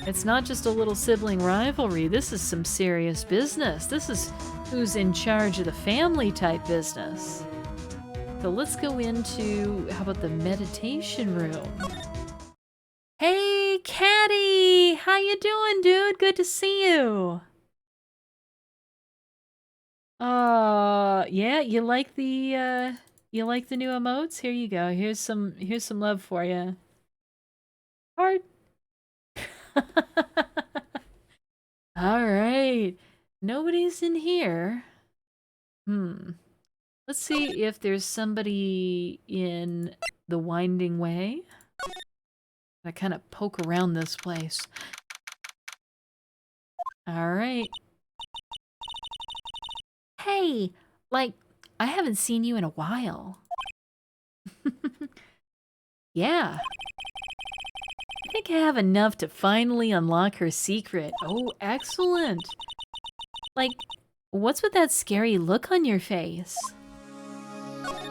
It's not just a little sibling rivalry. This is some serious business. This is who's in charge of the family type business. So let's go into, how about the meditation room? Hey, Caddy! How you doing, dude? Good to see you. Yeah, you like the new emotes? Here you go. Here's some love for you. Heart. All right. Nobody's in here. Let's see if there's somebody in the winding way. I kind of poke around this place. All right. Hey, like, I haven't seen you in a while. Yeah. I think I have enough to finally unlock her secret. Oh, excellent. Like, what's with that scary look on your face?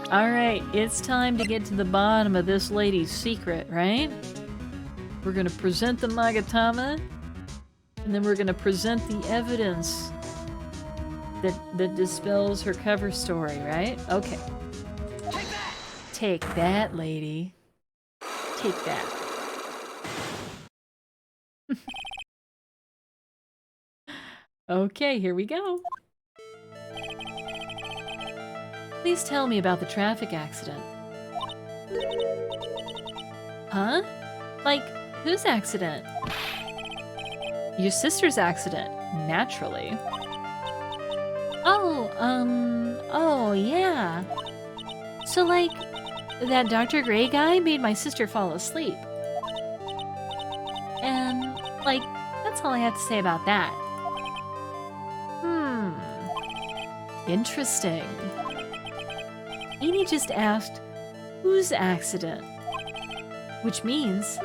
Alright, it's time to get to the bottom of this lady's secret, right? We're gonna present the Magatama, and then we're gonna present the evidence that dispels her cover story, right? Okay. Take that! Take that, lady. Take that. Okay, here we go. Please tell me about the traffic accident. Huh? Like, whose accident? Your sister's accident, naturally. Oh, yeah. So, like, that Dr. Gray guy made my sister fall asleep. And, like, that's all I have to say about that. Interesting. Eni just asked, whose accident? Which means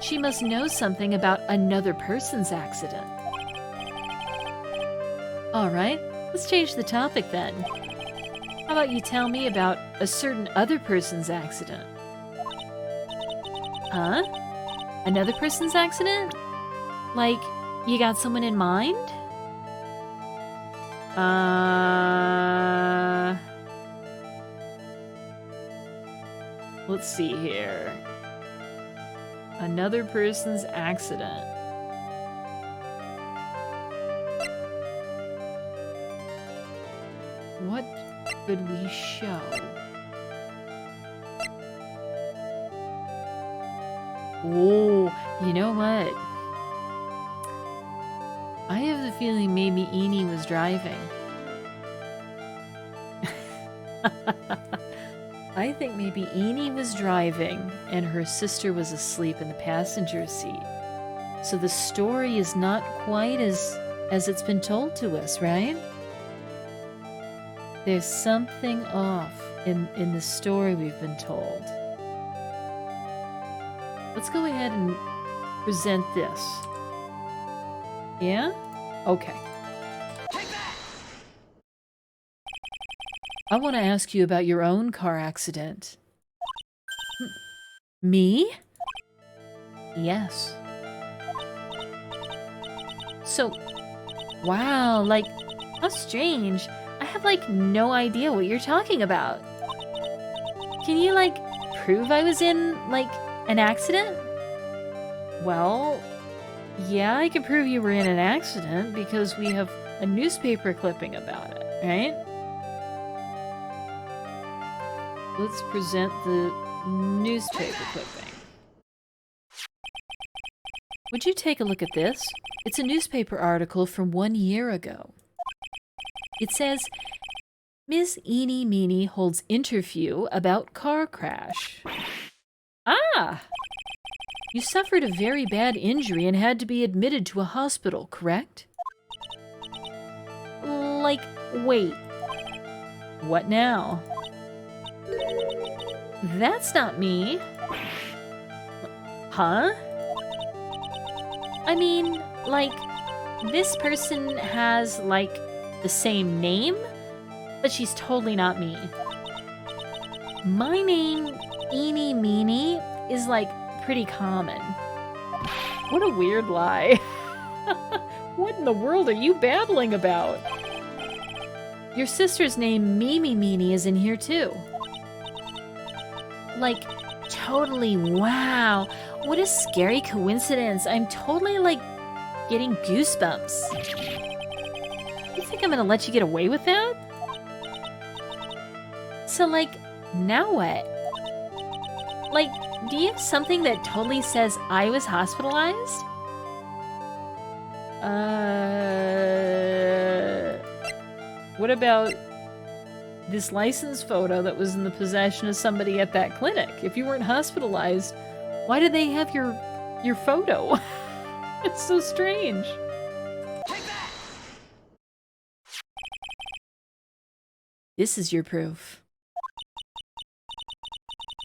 she must know something about another person's accident. Alright, let's change the topic then. How about you tell me about a certain other person's accident? Huh? Another person's accident? Like, you got someone in mind? Let's see here. Another person's accident. What could we show? Oh, you know what? I have the feeling maybe Eni was driving. I think maybe Eni was driving and her sister was asleep in the passenger seat. So the story is not quite as it's been told to us, right? There's something off in the story we've been told. Let's go ahead and present this. Yeah? Okay. Take that! I want to ask you about your own car accident. Me? Yes. So, wow, like, how strange. I have, like, no idea what you're talking about. Can you, like, prove I was in, like, an accident? Well, yeah, I can prove you were in an accident because we have a newspaper clipping about it, right? Let's present the newspaper clipping. Would you take a look at this? It's a newspaper article from 1 year ago. It says, Miss Eni Meenie holds interview about car crash. Ah! You suffered a very bad injury and had to be admitted to a hospital, correct? Like, wait. What now? That's not me. Huh? I mean, Like, this person has, like, the same name, but she's totally not me. My name, Eeny Meeny, is, like, pretty common. What a weird lie. What in the world are you babbling about? Your sister's name, Mimi Meeny, is in here, too. Like, totally, wow. What a scary coincidence. I'm totally, like, getting goosebumps. You think I'm gonna let you get away with that? So, like, now what? Like, do you have something that totally says I was hospitalized? What about this license photo that was in the possession of somebody at that clinic? If you weren't hospitalized, why did they have your photo? It's so strange. Take that! This is your proof.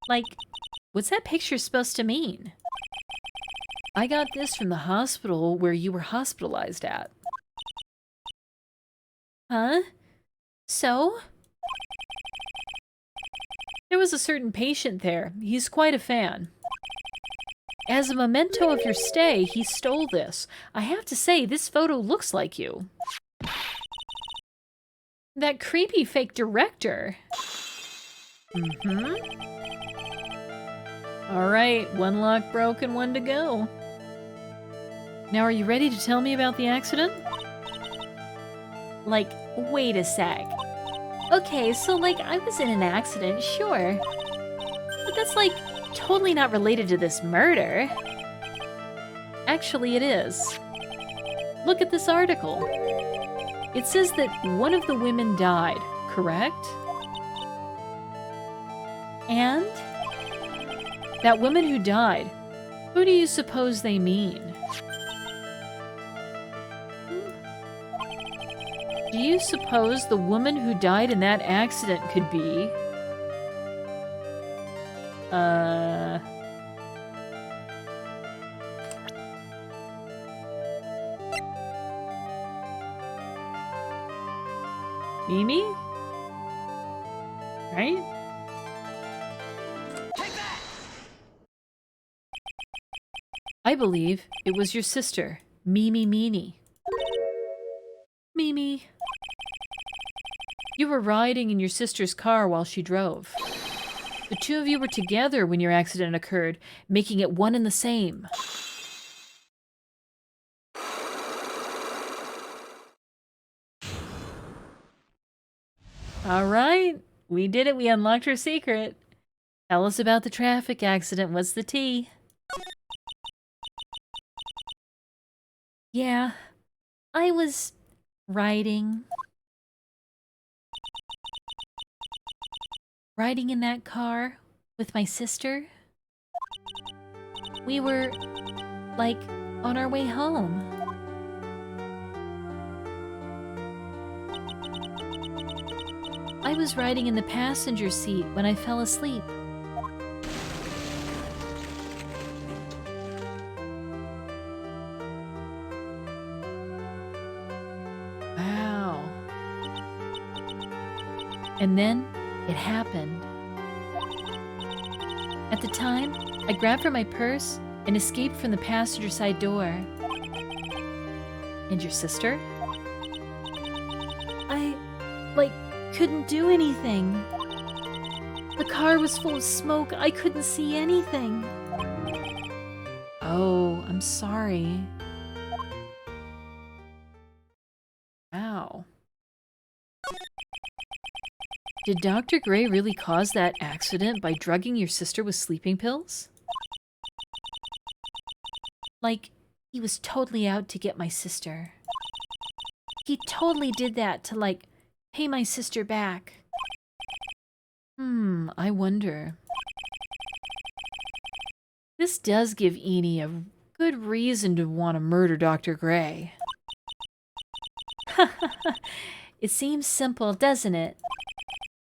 Like, what's that picture supposed to mean? I got this from the hospital where you were hospitalized at. Huh? So? There was a certain patient there. He's quite a fan. As a memento of your stay, he stole this. I have to say, this photo looks like you. That creepy fake director. Alright, one lock broken, one to go. Now, are you ready to tell me about the accident? Like, wait a sec. Okay, so, like, I was in an accident, sure. But that's, like, totally not related to this murder. Actually, it is. Look at this article. It says that one of the women died, correct? And? That woman who died, who do you suppose they mean? Do you suppose the woman who died in that accident could be... Mimi? Right? Take that! I believe it was your sister, Mimi Meeny. Mimi. You were riding in your sister's car while she drove. The two of you were together when your accident occurred, making it one and the same. All right, we did it. We unlocked her secret. Tell us about the traffic accident. What's the tea? Yeah, I was riding in that car with my sister. We were, like, on our way home. I was riding in the passenger seat when I fell asleep. Wow. And then it happened. At the time, I grabbed for my purse and escaped from the passenger side door. And your sister? I, like, couldn't do anything. The car was full of smoke. I couldn't see anything. Oh, I'm sorry. Wow. Did Dr. Gray really cause that accident by drugging your sister with sleeping pills? Like, he was totally out to get my sister. He totally did that to, like, pay my sister back. I wonder. This does give Eeny a good reason to want to murder Dr. Gray. It seems simple, doesn't it?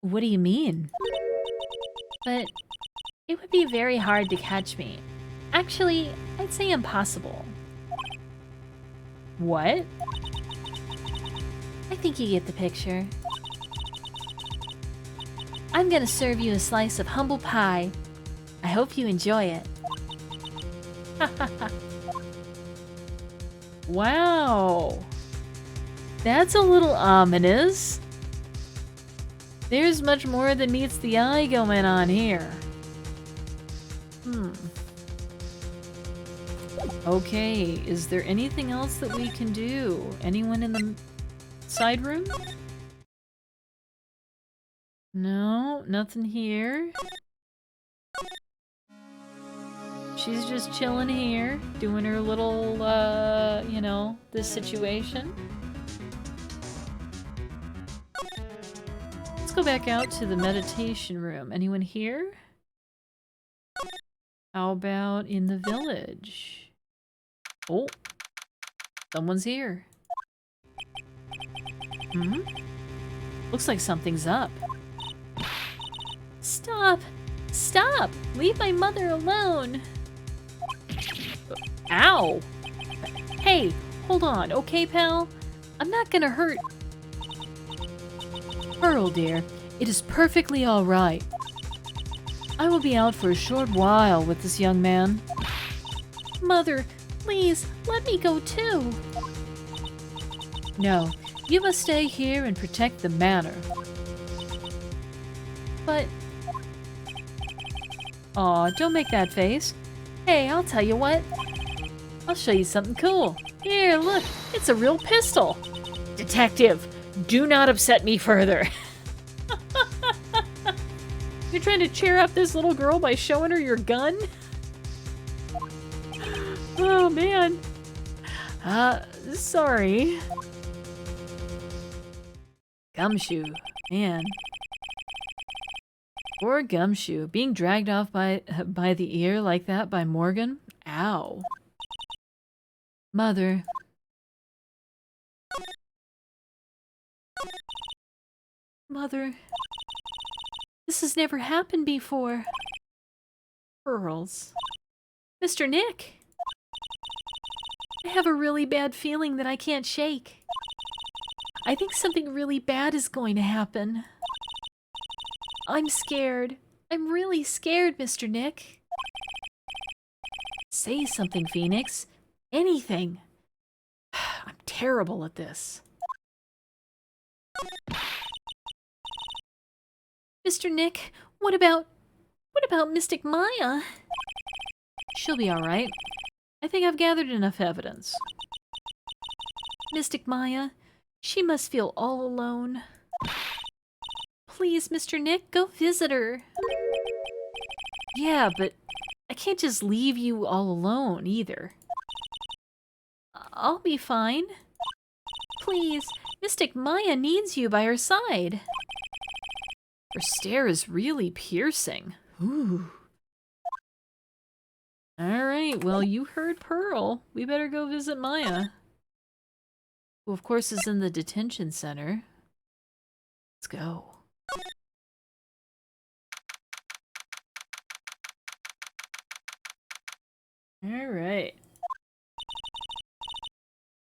What do you mean? But it would be very hard to catch me. Actually, I'd say impossible. What? I think you get the picture. I'm gonna serve you a slice of humble pie. I hope you enjoy it. Wow. That's a little ominous. There's much more than meets the eye going on here. Okay, is there anything else that we can do? Anyone in the side room? No, nothing here. She's just chilling here, doing her little, you know, this situation. Let's go back out to the meditation room. Anyone here? How about in the village? Oh, someone's here. Looks like something's up. Stop! Stop! Leave my mother alone! Ow! Hey, hold on, okay, pal? I'm not gonna hurt... Pearl, dear, it is perfectly all right. I will be out for a short while with this young man. Mother, please, let me go too. No, you must stay here and protect the manor. But... Aw, don't make that face. Hey, I'll tell you what. I'll show you something cool. Here, look, it's a real pistol. Detective, do not upset me further. You're trying to cheer up this little girl by showing her your gun? Oh, man. Sorry. Gumshoe. Man. Poor Gumshoe. Being dragged off by the ear like that by Morgan? Ow. Mother. Mother. This has never happened before. Pearls. Mr. Nick. I have a really bad feeling that I can't shake. I think something really bad is going to happen. I'm scared. I'm really scared, Mr. Nick. Say something, Phoenix. Anything. I'm terrible at this. Mr. Nick, what about Mystic Maya? She'll be all right. I think I've gathered enough evidence. Mystic Maya, she must feel all alone. Please, Mr. Nick, go visit her. Yeah, but I can't just leave you all alone either. I'll be fine. Please, Mystic Maya needs you by her side. Her stare is really piercing. Ooh. Alright, well, you heard Pearl. We better go visit Maya. Who, of course, is in the detention center. Let's go. Alright.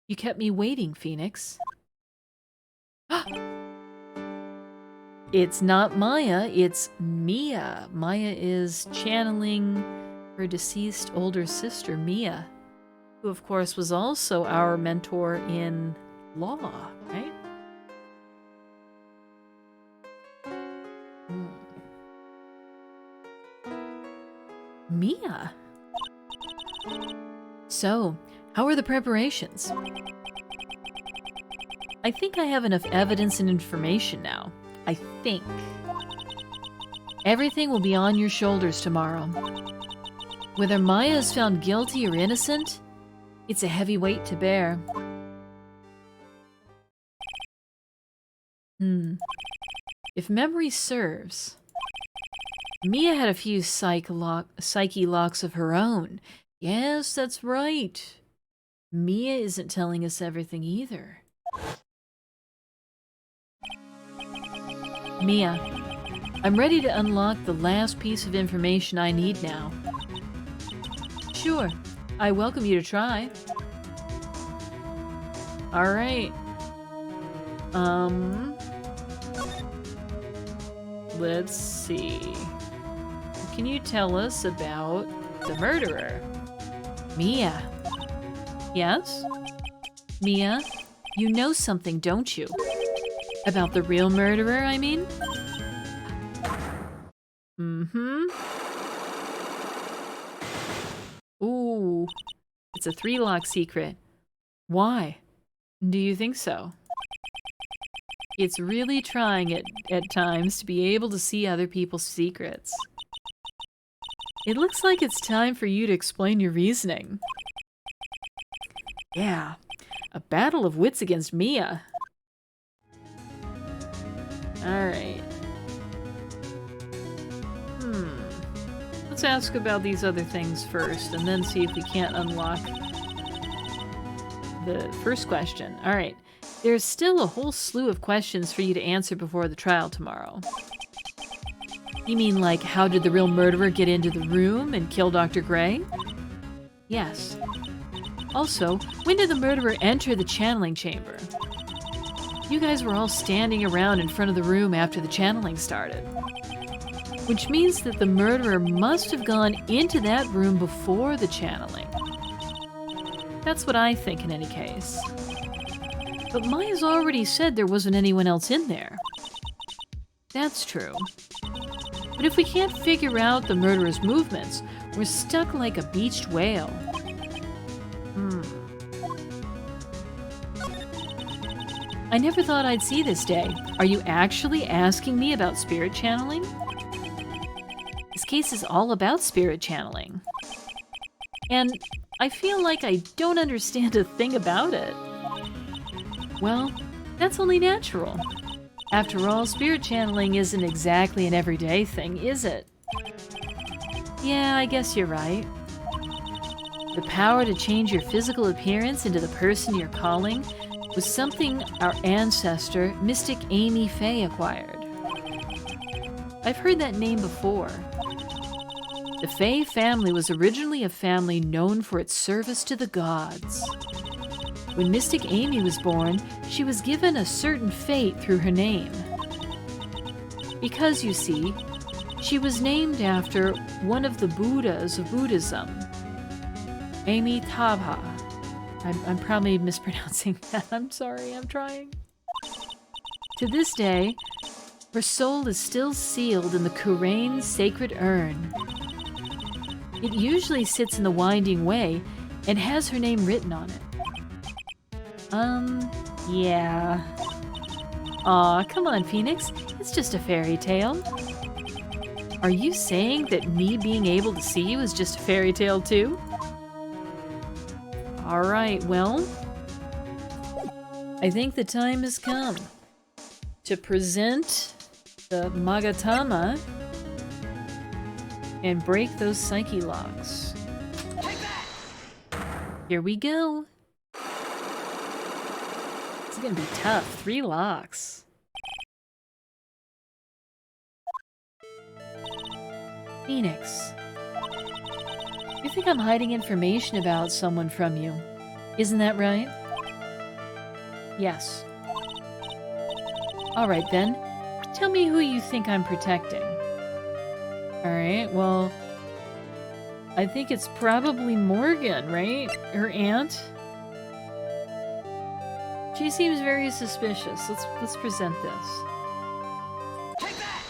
You kept me waiting, Phoenix. It's not Maya, it's Mia. Maya is channeling her deceased older sister, Mia, who of course was also our mentor in law, right? Mia. So, how are the preparations? I think I have enough evidence and information now. I think. Everything will be on your shoulders tomorrow. Whether Maya is found guilty or innocent, it's a heavy weight to bear. If memory serves, Mia had a few psyche locks of her own. Yes, that's right. Mia isn't telling us everything either. Mia, I'm ready to unlock the last piece of information I need now. Sure, I welcome you to try. Alright. Let's see. Can you tell us about the murderer? Mia. Yes? Mia, you know something, don't you? About the real murderer, I mean? Mm-hmm. Ooh, it's a 3-lock secret. Why? Do you think so? It's really trying at times to be able to see other people's secrets. It looks like it's time for you to explain your reasoning. Yeah, a battle of wits against Mia. Alright. Let's ask about these other things first, and then see if we can't unlock the first question. Alright. There's still a whole slew of questions for you to answer before the trial tomorrow. You mean like, how did the real murderer get into the room and kill Dr. Gray? Yes. Also, when did the murderer enter the channeling chamber? You guys were all standing around in front of the room after the channeling started. Which means that the murderer must have gone into that room before the channeling. That's what I think in any case. But Maya's already said there wasn't anyone else in there. That's true. But if we can't figure out the murderer's movements, we're stuck like a beached whale. I never thought I'd see this day. Are you actually asking me about spirit channeling? This case is all about spirit channeling. And I feel like I don't understand a thing about it. Well, that's only natural. After all, spirit channeling isn't exactly an everyday thing, is it? Yeah, I guess you're right. The power to change your physical appearance into the person you're calling was something our ancestor, Mystic Amy Faye, acquired. I've heard that name before. The Faye family was originally a family known for its service to the gods. When Mystic Amy was born, she was given a certain fate through her name. Because, you see, she was named after one of the Buddhas of Buddhism, Amitabha. I'm probably mispronouncing that. I'm sorry, I'm trying. To this day, her soul is still sealed in the Kurain sacred urn. It usually sits in the winding way and has her name written on it. Yeah. Aw, come on, Phoenix. It's just a fairy tale. Are you saying that me being able to see you is just a fairy tale too? Alright, well, I think the time has come to present the Magatama and break those psyche locks. Here we go. It's gonna be tough. 3 locks. Phoenix. You think I'm hiding information about someone from you. Isn't that right? Yes. Alright then. Tell me who you think I'm protecting. Alright, well... I think it's probably Morgan, right? Her aunt? She seems very suspicious. Let's present this. Take that!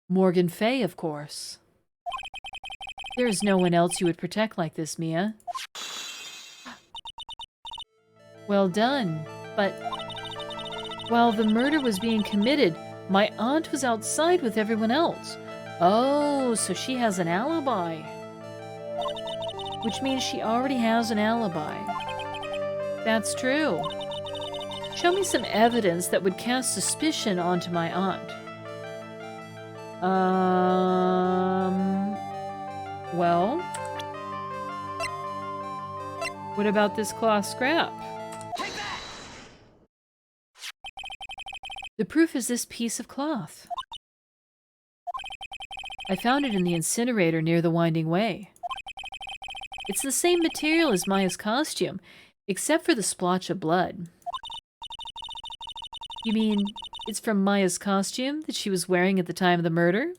Morgan Fay, of course. There is no one else you would protect like this, Mia. Well done, but while the murder was being committed, my aunt was outside with everyone else. Oh, so she has an alibi. Which means she already has an alibi. That's true. Show me some evidence that would cast suspicion onto my aunt. Well, what about this cloth scrap? Take that! The proof is this piece of cloth. I found it in the incinerator near the winding way. It's the same material as Maya's costume, except for the splotch of blood. You mean it's from Maya's costume that she was wearing at the time of the murder?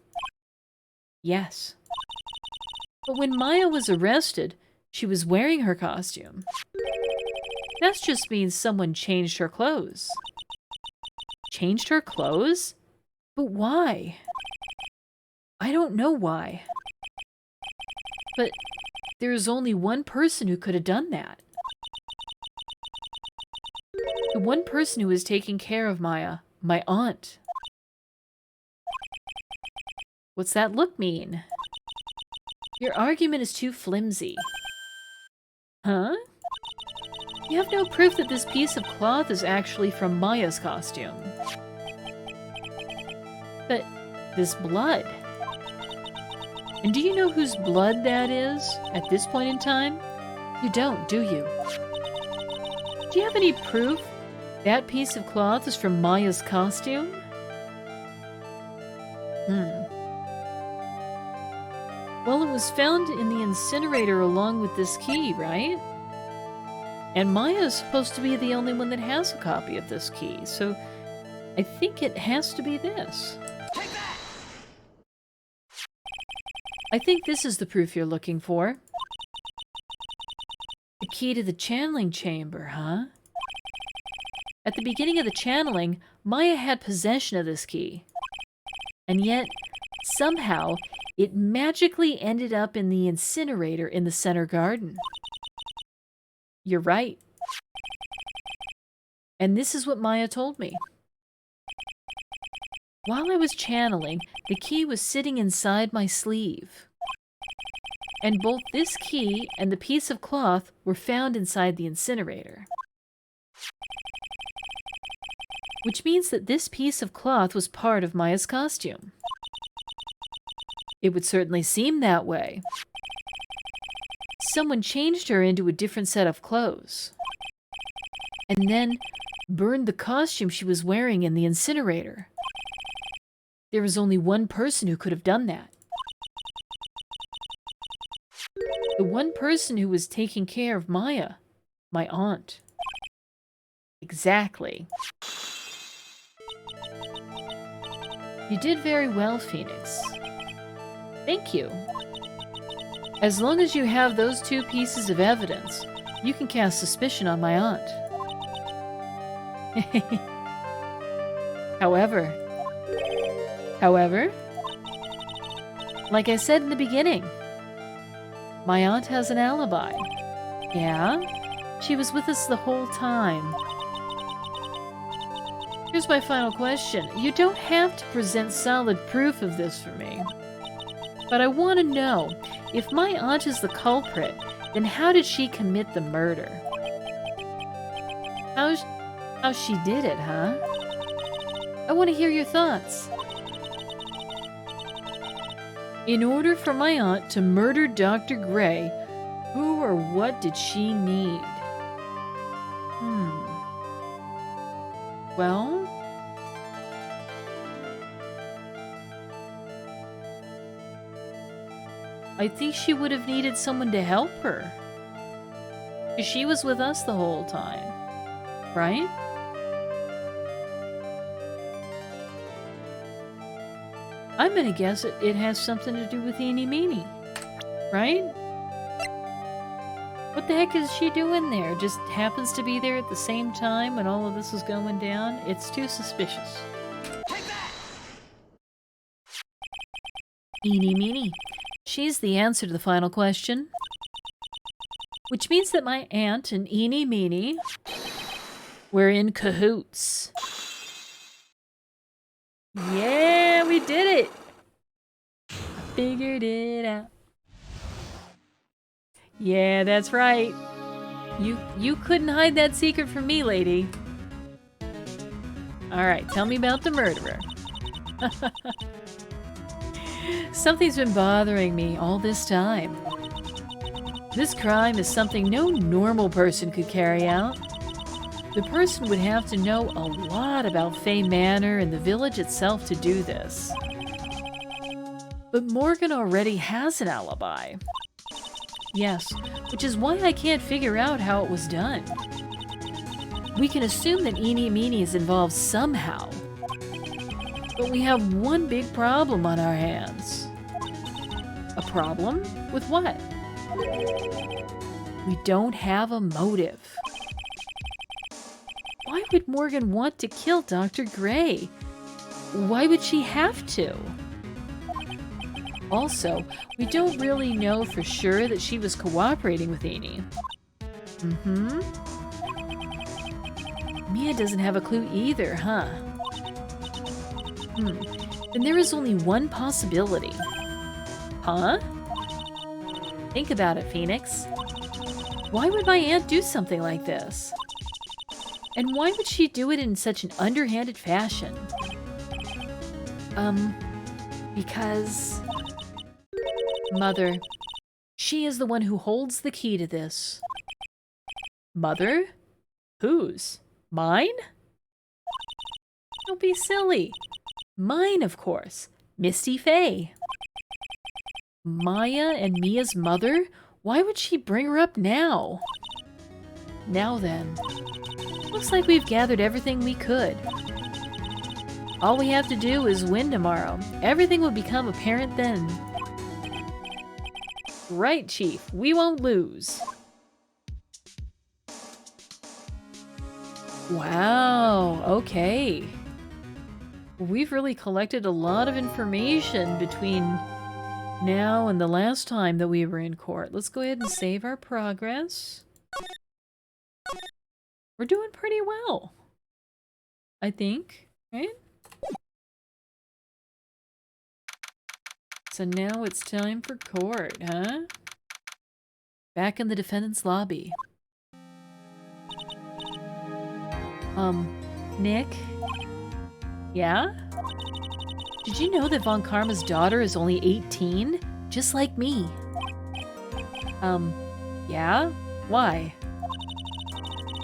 Yes. But when Maya was arrested, she was wearing her costume. That just means someone changed her clothes. Changed her clothes? But why? I don't know why. But there is only one person who could have done that. The one person who was taking care of Maya, my aunt. What's that look mean? Your argument is too flimsy. Huh? You have no proof that this piece of cloth is actually from Maya's costume. But this blood... And do you know whose blood that is at this point in time? You don't, do you? Do you have any proof that piece of cloth is from Maya's costume? Well, it was found in the incinerator along with this key, right? And Maya's supposed to be the only one that has a copy of this key, so I think it has to be this. I think this is the proof you're looking for. The key to the channeling chamber, huh? At the beginning of the channeling, Maya had possession of this key. And yet, somehow, it magically ended up in the incinerator in the center garden. You're right. And this is what Maya told me. While I was channeling, the key was sitting inside my sleeve. And both this key and the piece of cloth were found inside the incinerator. Which means that this piece of cloth was part of Maya's costume. It would certainly seem that way. Someone changed her into a different set of clothes. And then burned the costume she was wearing in the incinerator. There was only one person who could have done that. The one person who was taking care of Maya, my aunt. Exactly. You did very well, Phoenix. Thank you. As long as you have those two pieces of evidence, you can cast suspicion on my aunt. However, like I said in the beginning, my aunt has an alibi. Yeah? She was with us the whole time. Here's my final question. You don't have to present solid proof of this for me. But I want to know, if my aunt is the culprit, then how did she commit the murder? How she did it, huh? I want to hear your thoughts. In order for my aunt to murder Dr. Gray, who or what did she need? Well... I think she would have needed someone to help her. 'Cause she was with us the whole time, right? I'm gonna guess it has something to do with Eenie Meenie, right? What the heck is she doing there? Just happens to be there at the same time when all of this is going down? It's too suspicious. Eenie Meenie. She's the answer to the final question. Which means that my aunt and Eenie Meenie were in cahoots. Yeah, we did it! I figured it out. Yeah, that's right. You couldn't hide that secret from me, lady. Alright, tell me about the murderer. Something's been bothering me all this time. This crime is something no normal person could carry out. The person would have to know a lot about Fay Manor and the village itself to do this. But Morgan already has an alibi. Yes, which is why I can't figure out how it was done. We can assume that Eenie Meenie is involved somehow. But we have one big problem on our hands. A problem? With what? We don't have a motive. Why would Morgan want to kill Dr. Gray? Why would she have to? Also, we don't really know for sure that she was cooperating with Eenie. Mia doesn't have a clue either, huh? Then there is only one possibility. Huh? Think about it, Phoenix. Why would my aunt do something like this? And why would she do it in such an underhanded fashion? Because... Mother. She is the one who holds the key to this. Mother? Whose? Mine? Don't be silly. Mine, of course. Misty Faye. Maya and Mia's mother? Why would she bring her up now? Now then. Looks like we've gathered everything we could. All we have to do is win tomorrow. Everything will become apparent then. Right, Chief. We won't lose. Wow, okay. We've really collected a lot of information between now and the last time that we were in court. Let's go ahead and save our progress. We're doing pretty well, I think, right? So now it's time for court, huh? Back in the defendant's lobby. Nick? Yeah? Did you know that Von Karma's daughter is only 18? Just like me. Yeah? Why?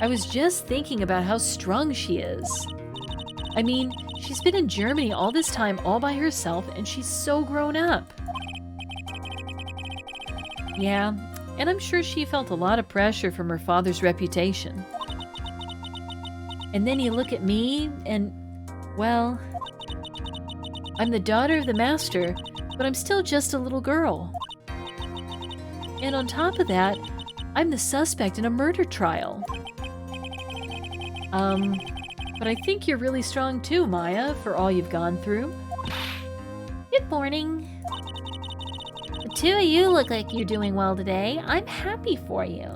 I was just thinking about how strong she is. I mean, she's been in Germany all this time all by herself, and she's so grown up. Yeah, and I'm sure she felt a lot of pressure from her father's reputation. And then you look at me, and, well, I'm the daughter of the master, but I'm still just a little girl. And on top of that, I'm the suspect in a murder trial. But I think you're really strong too, Maya, for all you've gone through. Good morning. The two of you look like you're doing well today. I'm happy for you.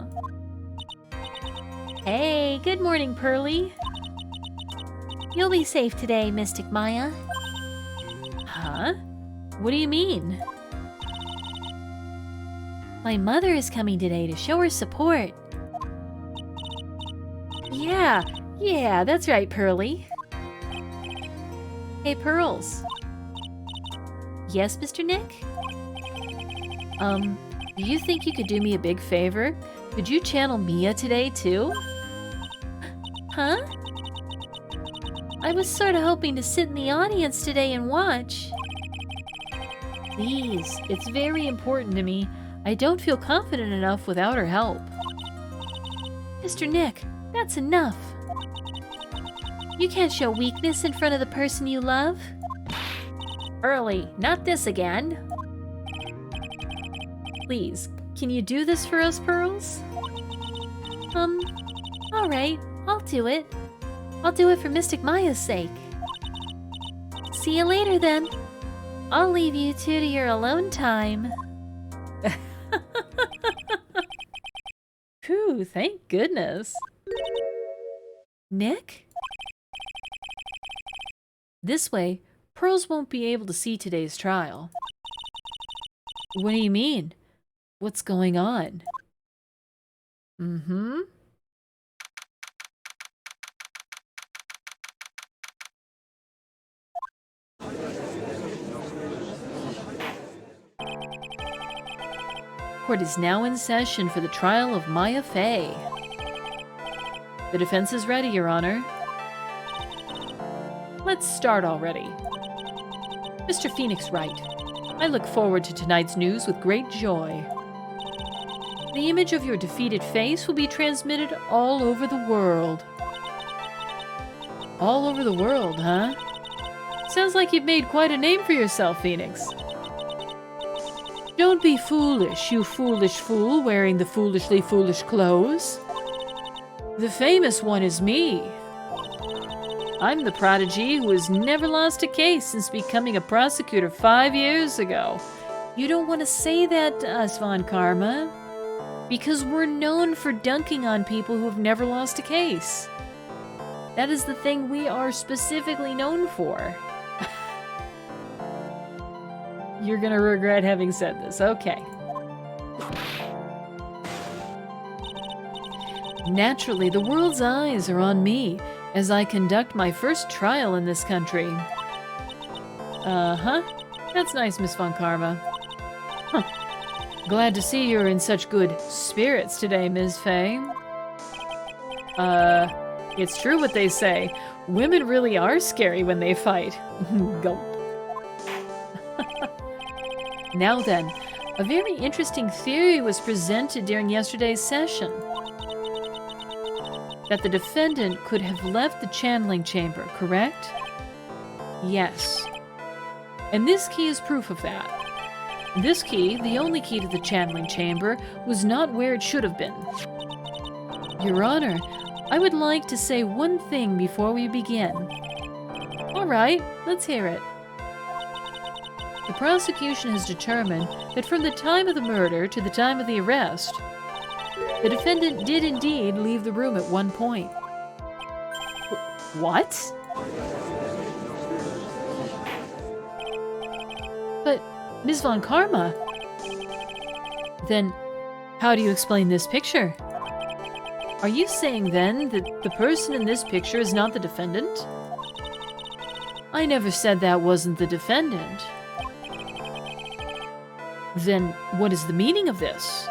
Hey, good morning, Pearly. You'll be safe today, Mystic Maya. Huh? What do you mean? My mother is coming today to show her support. Yeah, that's right, Pearly. Hey, Pearls. Yes, Mr. Nick? Do you think you could do me a big favor? Could you channel Mia today, too? Huh? I was sort of hoping to sit in the audience today and watch. Please, it's very important to me. I don't feel confident enough without her help. Mr. Nick, that's enough. You can't show weakness in front of the person you love. Early, not this again. Please, can you do this for us, Pearls? Alright, I'll do it. I'll do it for Mystic Maya's sake. See you later, then. I'll leave you two to your alone time. Phew, thank goodness. Nick? This way, Pearls won't be able to see today's trial. What do you mean? What's going on? Court is now in session for the trial of Maya Fey. The defense is ready, Your Honor. Let's start already. Mr. Phoenix Wright, I look forward to tonight's news with great joy. The image of your defeated face will be transmitted all over the world. All over the world, huh? Sounds like you've made quite a name for yourself, Phoenix. Don't be foolish, you foolish fool wearing the foolishly foolish clothes. The famous one is me. I'm the prodigy who has never lost a case since becoming a prosecutor 5 years ago. You don't want to say that to us, Von Karma, because we're known for dunking on people who have never lost a case. That is the thing we are specifically known for. You're gonna regret having said this. Okay. Naturally, the world's eyes are on me as I conduct my first trial in this country. Uh-huh. That's nice, Miss Von Karma. Huh. Glad to see you're in such good spirits today, Ms. Faye. It's true what they say. Women really are scary when they fight. Gulp. Now then, a very interesting theory was presented during yesterday's session. That the defendant could have left the channeling chamber, correct? Yes. And this key is proof of that. This key, the only key to the channeling chamber, was not where it should have been. Your Honor, I would like to say one thing before we begin. All right, let's hear it. The prosecution has determined that from the time of the murder to the time of the arrest, the defendant did indeed leave the room at one point. What? But, Ms. Von Karma, then how do you explain this picture? Are you saying then that the person in this picture is not the defendant? I never said that wasn't the defendant. Then what is the meaning of this?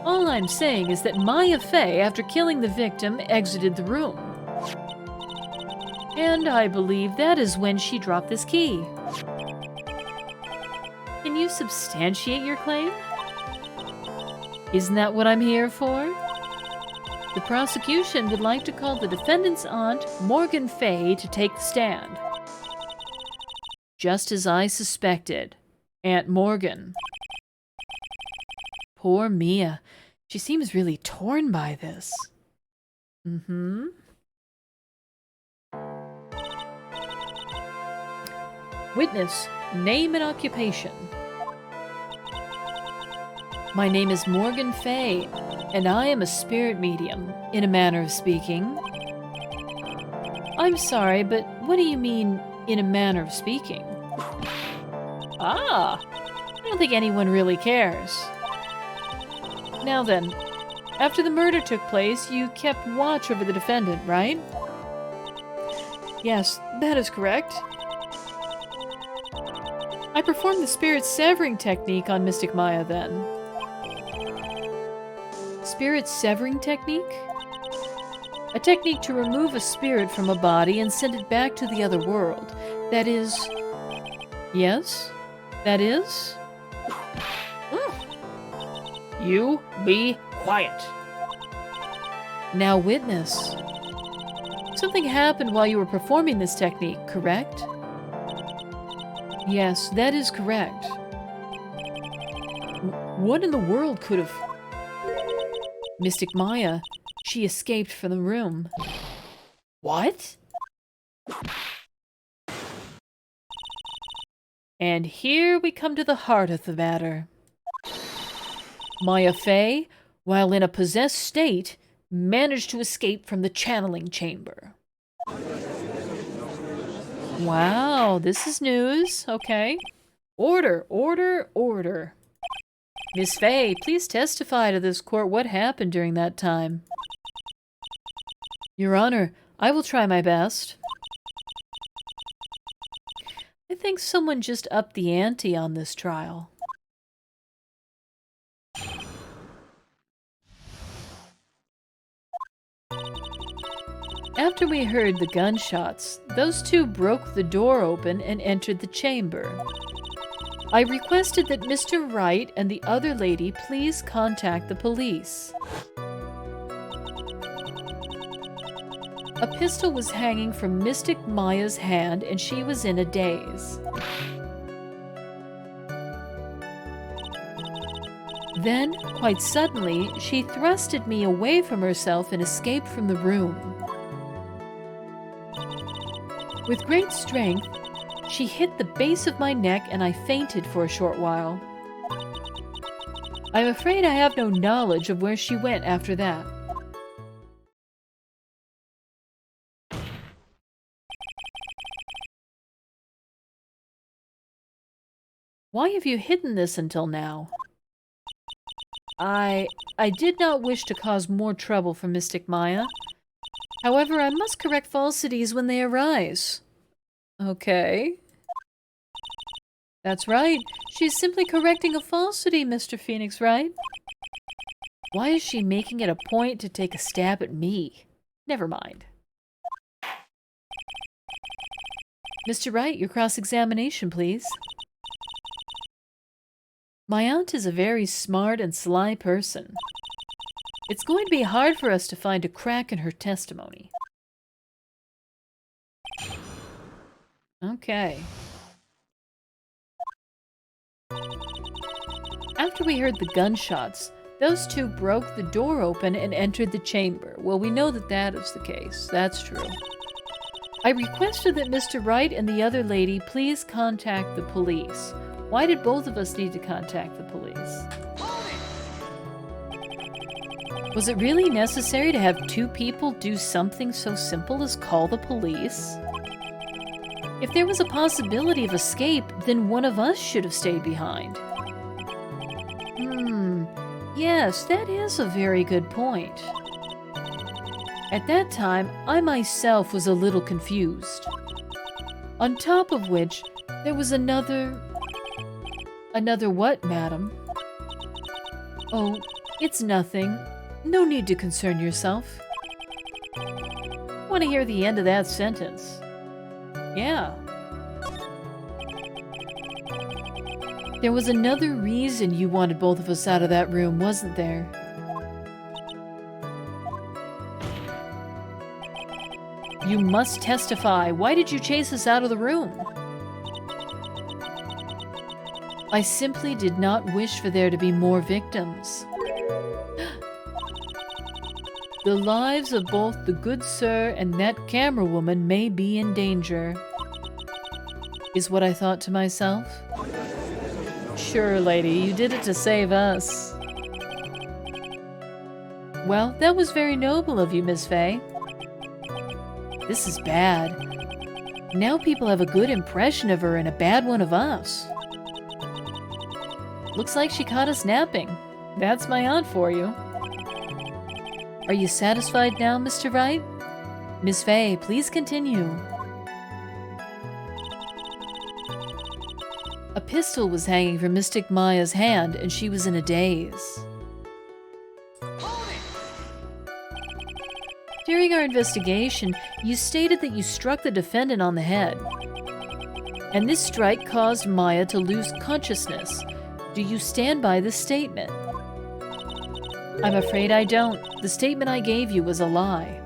All I'm saying is that Maya Fey, after killing the victim, exited the room. And I believe that is when she dropped this key. Can you substantiate your claim? Isn't that what I'm here for? The prosecution would like to call the defendant's aunt, Morgan Fey, to take the stand. Just as I suspected. Aunt Morgan. Poor Mia. She seems really torn by this. Mm-hmm. Witness, name and occupation. My name is Morgan Fey, and I am a spirit medium, in a manner of speaking. I'm sorry, but what do you mean, in a manner of speaking? Ah, I don't think anyone really cares. Now then, after the murder took place, you kept watch over the defendant, right? Yes, that is correct. I performed the spirit severing technique on Mystic Maya then. Spirit severing technique? A technique to remove a spirit from a body and send it back to the other world. That is... Yes? That is? You be quiet. Now witness. Something happened while you were performing this technique, correct? Yes, that is correct. What in the world could have... Mystic Maya, she escaped from the room. What? And here we come to the heart of the matter. Maya Fey, while in a possessed state, managed to escape from the channeling chamber. Wow, this is news. Okay. Order, order, order. Miss Fey, please testify to this court what happened during that time. Your Honor, I will try my best. I think someone just upped the ante on this trial. After we heard the gunshots, those two broke the door open and entered the chamber. I requested that Mr. Wright and the other lady please contact the police. A pistol was hanging from Mystic Maya's hand and she was in a daze. Then, quite suddenly, she thrusted me away from herself and escaped from the room. With great strength, she hit the base of my neck and I fainted for a short while. I'm afraid I have no knowledge of where she went after that. Why have you hidden this until now? I did not wish to cause more trouble for Mystic Maya. However, I must correct falsities when they arise. Okay. That's right. She's simply correcting a falsity, Mr. Phoenix, right? Why is she making it a point to take a stab at me? Never mind. Mr. Wright, your cross-examination, please. My aunt is a very smart and sly person. It's going to be hard for us to find a crack in her testimony. Okay. After we heard the gunshots, those two broke the door open and entered the chamber. Well, we know that that is the case. That's true. I requested that Mr. Wright and the other lady please contact the police. Why did both of us need to contact the police? Was it really necessary to have two people do something so simple as call the police? If there was a possibility of escape, then one of us should have stayed behind. Yes, that is a very good point. At that time, I myself was a little confused. On top of which, there was another... Another what, madam? Oh, it's nothing. No need to concern yourself. Want to hear the end of that sentence? Yeah. There was another reason you wanted both of us out of that room, wasn't there? You must testify. Why did you chase us out of the room? I simply did not wish for there to be more victims. The lives of both the good sir and that camera woman may be in danger, is what I thought to myself. Sure, lady, you did it to save us. Well, that was very noble of you, Miss Faye. This is bad. Now people have a good impression of her and a bad one of us. Looks like she caught us napping. That's my aunt for you. Are you satisfied now, Mr. Wright? Miss Faye, please continue. A pistol was hanging from Mystic Maya's hand, and she was in a daze. During our investigation, you stated that you struck the defendant on the head. And this strike caused Maya to lose consciousness. Do you stand by this statement? I'm afraid I don't. The statement I gave you was a lie.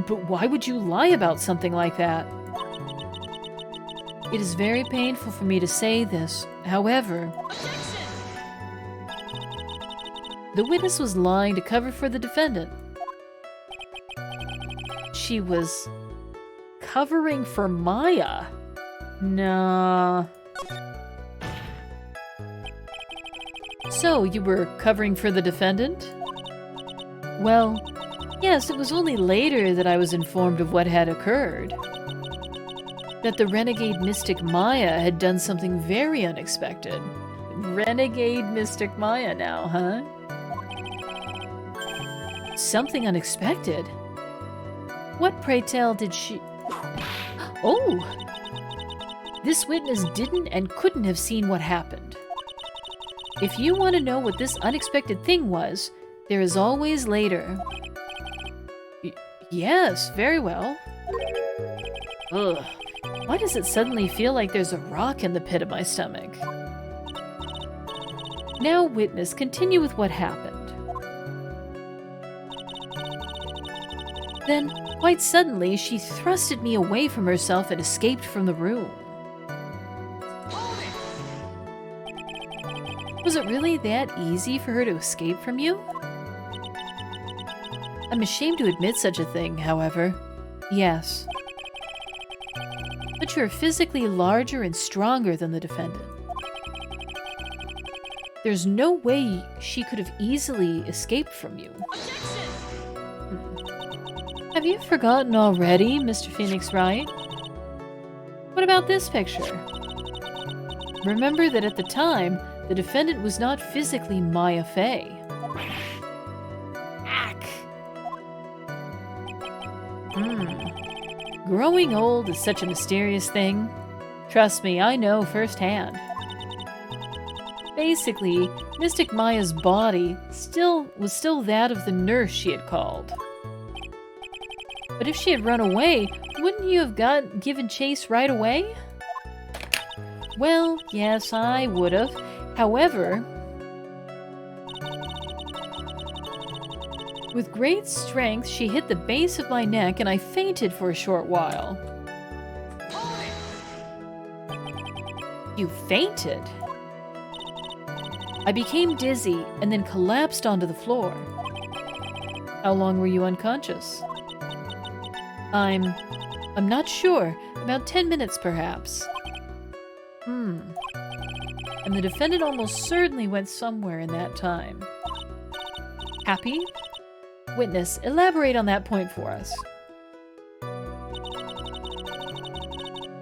But why would you lie about something like that? It is very painful for me to say this. However, the witness was lying to cover for the defendant. She was covering for Maya. Nah. So, you were covering for the defendant? Well, yes, it was only later that I was informed of what had occurred. That the renegade Mystic Maya had done something very unexpected. Renegade Mystic Maya now, huh? Something unexpected? What, pray tell, did she... Oh! This witness didn't and couldn't have seen what happened. If you want to know what this unexpected thing was, there is always later. Yes, very well. Ugh. Why does it suddenly feel like there's a rock in the pit of my stomach? Now, witness, continue with what happened. Then, quite suddenly, she thrusted me away from herself and escaped from the room. Was it really that easy for her to escape from you? I'm ashamed to admit such a thing, however. Yes. But you're physically larger and stronger than the defendant. There's no way she could have easily escaped from you. Have you forgotten already, Mr. Phoenix Wright? What about this picture? Remember that at the time, the defendant was not physically Maya Fey. Ack! Growing old is such a mysterious thing. Trust me, I know firsthand. Basically, Mystic Maya's body was still that of the nurse she had called. But if she had run away, wouldn't you have given chase right away? Well, yes, I would have. However, with great strength, she hit the base of my neck and I fainted for a short while. You fainted? I became dizzy and then collapsed onto the floor. How long were you unconscious? I'm not sure. About 10 minutes, perhaps. And the defendant almost certainly went somewhere in that time. Happy? Witness, elaborate on that point for us.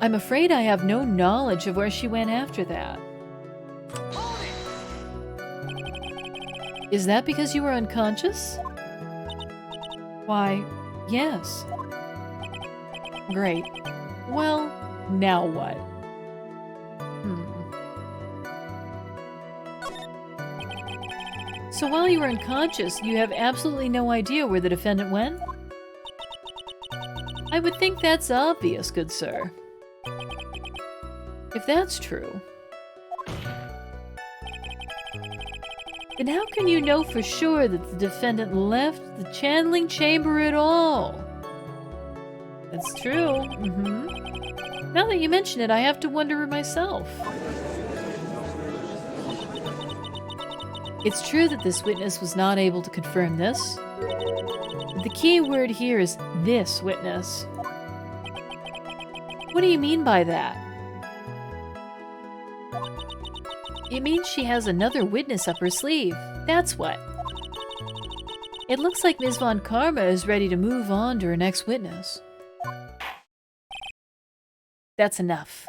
I'm afraid I have no knowledge of where she went after that. Is that because you were unconscious? Why, yes. Great. Well, now what? So while you were unconscious, you have absolutely no idea where the defendant went? I would think that's obvious, good sir. If that's true, then how can you know for sure that the defendant left the channeling chamber at all? That's true. Now that you mention it, I have to wonder myself. It's true that this witness was not able to confirm this. But the key word here is this witness. What do you mean by that? It means she has another witness up her sleeve. That's what. It looks like Ms. Von Karma is ready to move on to her next witness. That's enough.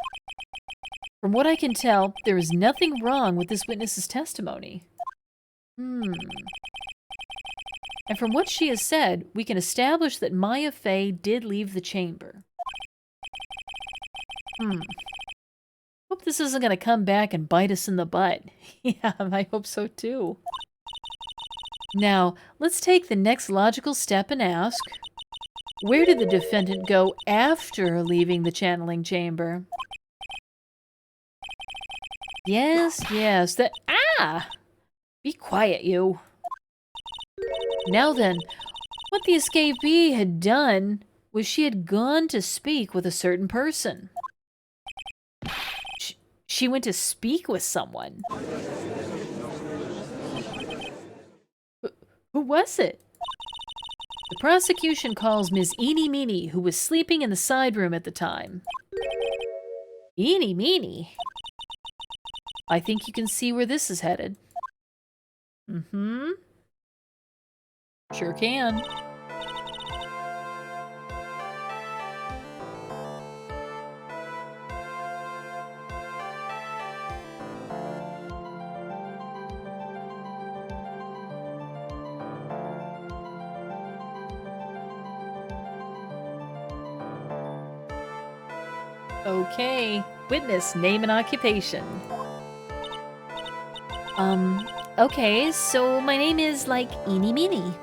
From what I can tell, there is nothing wrong with this witness's testimony. And from what she has said, we can establish that Maya Fey did leave the chamber. Hope this isn't going to come back and bite us in the butt. Yeah, I hope so too. Now, let's take the next logical step and ask, where did the defendant go after leaving the channeling chamber? Yes, Be quiet, you. Now then, what the escapee had done was she had gone to speak with a certain person. She went to speak with someone. Who was it? The prosecution calls Ms. Eeny Meeny, who was sleeping in the side room at the time. Eeny Meeny? I think you can see where this is headed. Sure can. Okay. Witness, name and occupation. Okay, so my name is, like, Eeny Meeny.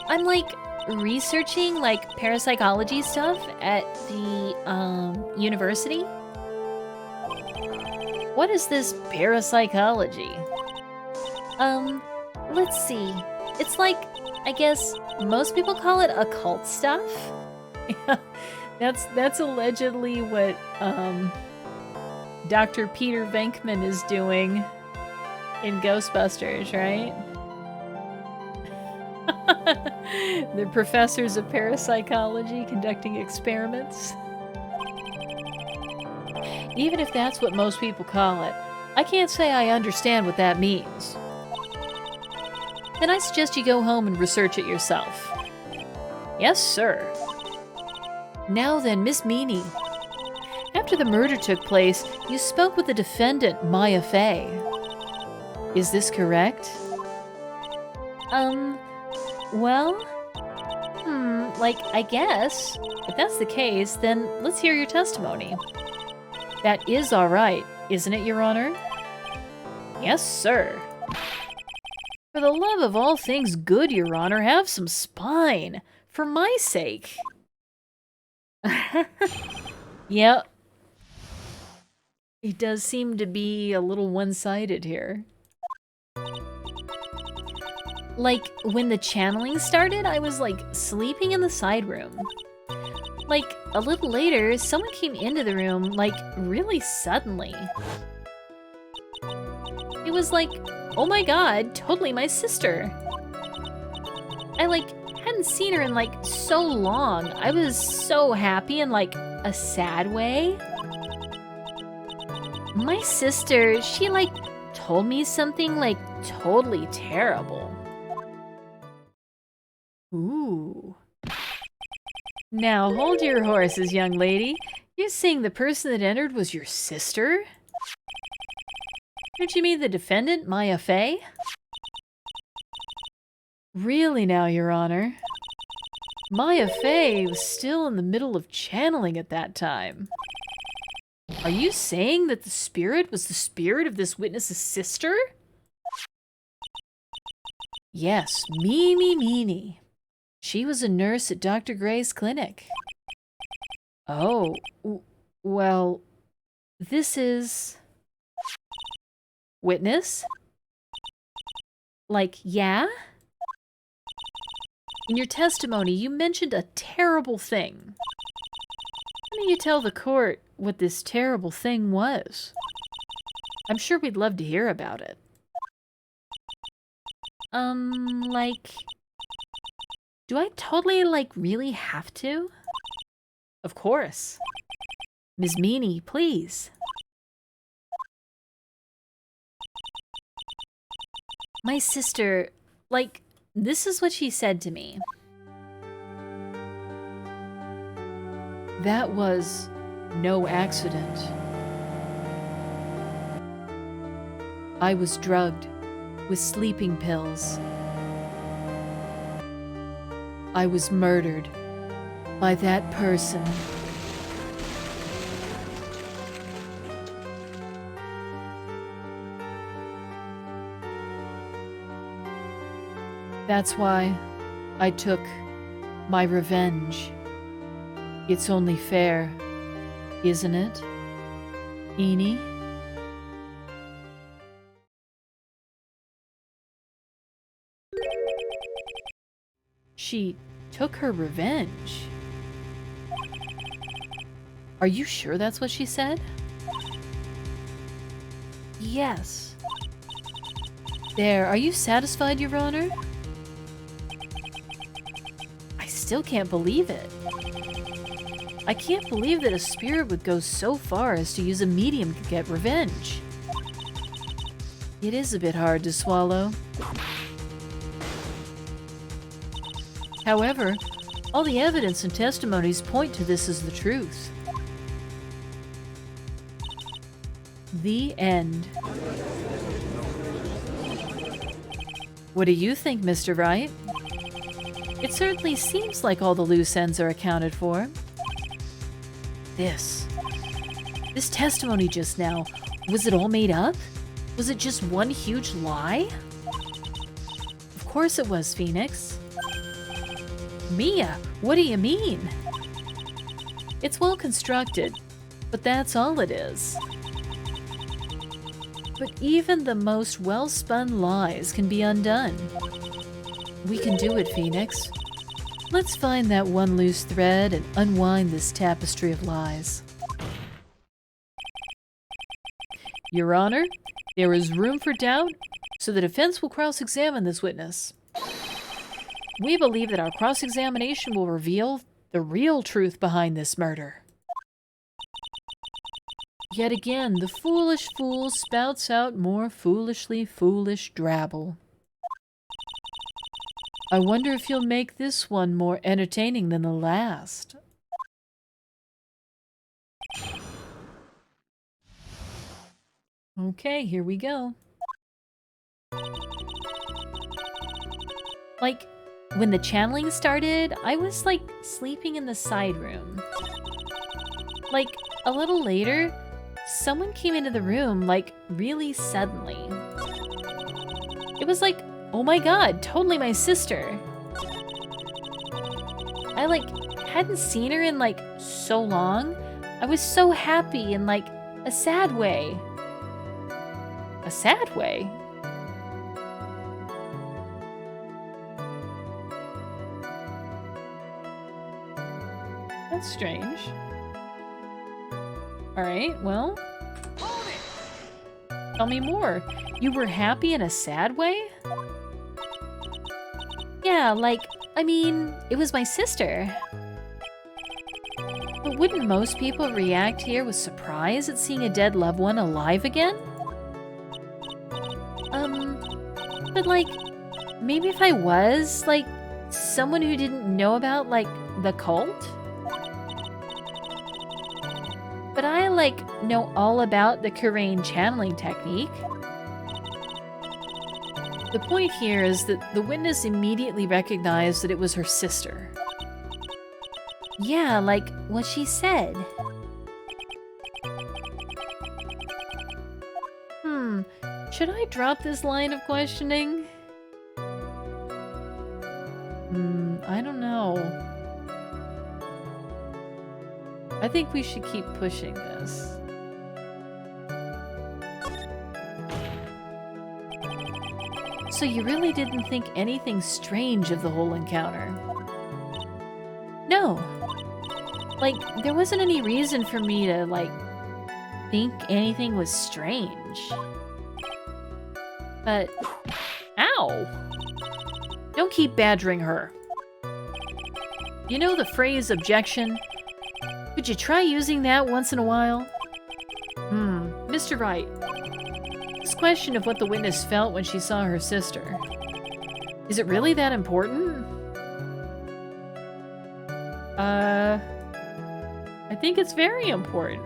I'm, like, researching, like, parapsychology stuff at the, university? What is this parapsychology? Let's see. It's like, I guess, most people call it occult stuff? Yeah, that's allegedly what, Dr. Peter Venkman is doing in Ghostbusters, right? They're professors of parapsychology conducting experiments. Even if that's what most people call it, I can't say I understand what that means. Then I suggest you go home and research it yourself. Yes, sir. Now then, Miss Meany. After the murder took place, you spoke with the defendant, Maya Fey. Is this correct? Well, like, I guess. If that's the case, then let's hear your testimony. That is all right, isn't it, Your Honor? Yes, sir. For the love of all things good, Your Honor, have some spine. For my sake. Yep. It does seem to be a little one-sided here. Like, when the channeling started, I was, like, sleeping in the side room. Like, a little later, someone came into the room, like, really suddenly. It was like, oh my god, totally my sister. I, like, hadn't seen her in, like, so long. I was so happy in, like, a sad way. My sister, she, like, told me something, like, totally terrible. Ooh. Now, hold your horses, young lady. You're saying the person that entered was your sister? Don't you mean the defendant, Maya Fey? Really now, Your Honor. Maya Fey was still in the middle of channeling at that time. Are you saying that the spirit was the spirit of this witness's sister? Yes, meanie. She was a nurse at Dr. Gray's clinic. Oh, well, this is... Witness? Like, yeah? In your testimony, you mentioned a terrible thing. Why don't you tell the court what this terrible thing was? I'm sure we'd love to hear about it. Like... Do I totally, like, really have to? Of course. Ms. Meany, please. My sister, like, this is what she said to me. That was no accident. I was drugged with sleeping pills. I was murdered by that person. That's why I took my revenge. It's only fair, isn't it, Eenie? She took her revenge. Are you sure that's what she said? Yes. There, are you satisfied, Your Honor? I still can't believe it. I can't believe that a spirit would go so far as to use a medium to get revenge. It is a bit hard to swallow. However, all the evidence and testimonies point to this as the truth. The end. What do you think, Mr. Wright? It certainly seems like all the loose ends are accounted for. This testimony just now, was it all made up? Was it just one huge lie? Of course it was, Phoenix. Mia, what do you mean? It's well constructed, but that's all it is. But even the most well-spun lies can be undone. We can do it, Phoenix. Let's find that one loose thread and unwind this tapestry of lies. Your Honor, there is room for doubt, so the defense will cross-examine this witness. We believe that our cross-examination will reveal the real truth behind this murder. Yet again, the foolish fool spouts out more foolishly foolish drabble. I wonder if you'll make this one more entertaining than the last. Okay, here we go. Like, when the channeling started, I was like sleeping in the side room. Like, a little later, someone came into the room, like, really suddenly. It was like, oh my god, totally my sister. I, like, hadn't seen her in, like, so long. I was so happy in, like, a sad way. A sad way? That's strange. Alright, well. Tell me more. You were happy in a sad way? Yeah, like, I mean, it was my sister. But wouldn't most people react here with surprise at seeing a dead loved one alive again? But like, maybe if I was, like, someone who didn't know about, like, the cult? But I, like, know all about the Kurain channeling technique. The point here is that the witness immediately recognized that it was her sister. Yeah, like what she said. Should I drop this line of questioning? I don't know. I think we should keep pushing this. So you really didn't think anything strange of the whole encounter? No. Like, there wasn't any reason for me to, like, think anything was strange. But, ow! Don't keep badgering her. You know the phrase objection? Could you try using that once in a while? Mr. Wright. This question of what the witness felt when she saw her sister. Is it really that important? I think it's very important.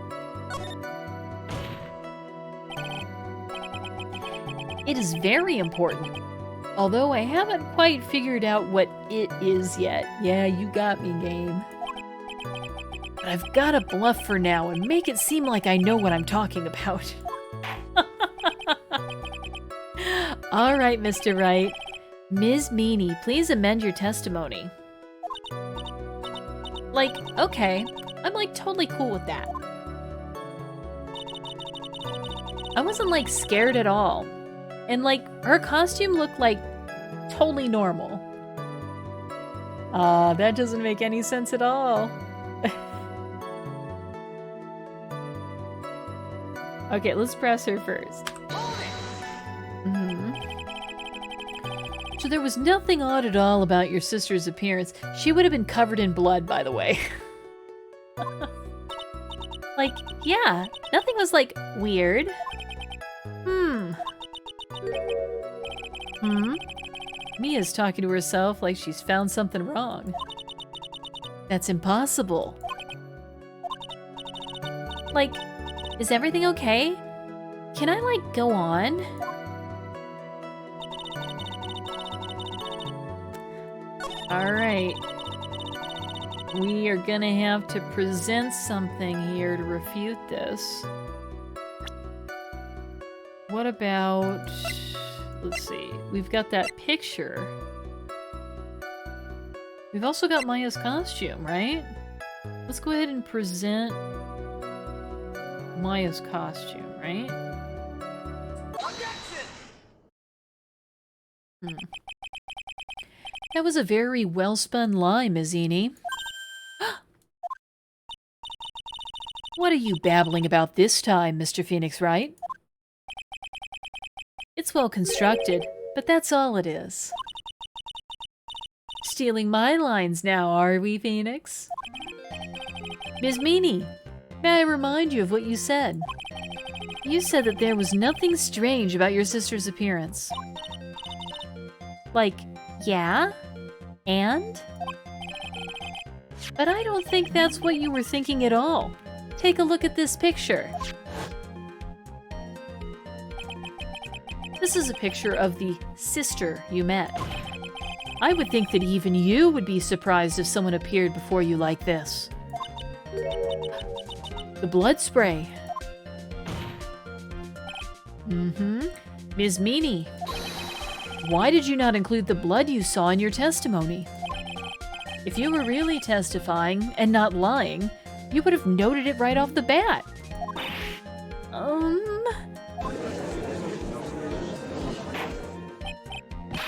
It is very important. Although I haven't quite figured out what it is yet. Yeah, you got me, game. But I've got to bluff for now and make it seem like I know what I'm talking about. Alright, Mr. Wright. Ms. Meanie, please amend your testimony. Like, okay. I'm like totally cool with that. I wasn't like scared at all. And like, her costume looked like totally normal. That doesn't make any sense at all. Okay, let's press her first. So there was nothing odd at all about your sister's appearance. She would have been covered in blood, by the way. Like, yeah, nothing was like weird. Mia's talking to herself like she's found something wrong. That's impossible. Like, is everything okay? Can I, like, go on? Alright. We are gonna have to present something here to refute this. What about... Let's see. We've got that picture. We've also got Maya's costume, right? Let's go ahead and present Maya's costume, right? That was a very well-spun lie, Mazzini. What are you babbling about this time, Mr. Phoenix Wright? It's well constructed, but that's all it is. Stealing my lines now, are we, Phoenix? Ms. Meanie, may I remind you of what you said? You said that there was nothing strange about your sister's appearance. Like, yeah? And? But I don't think that's what you were thinking at all. Take a look at this picture. This is a picture of the sister you met. I would think that even you would be surprised if someone appeared before you like this. The blood spray. Ms. Meanie, why did you not include the blood you saw in your testimony? If you were really testifying and not lying, you would have noted it right off the bat.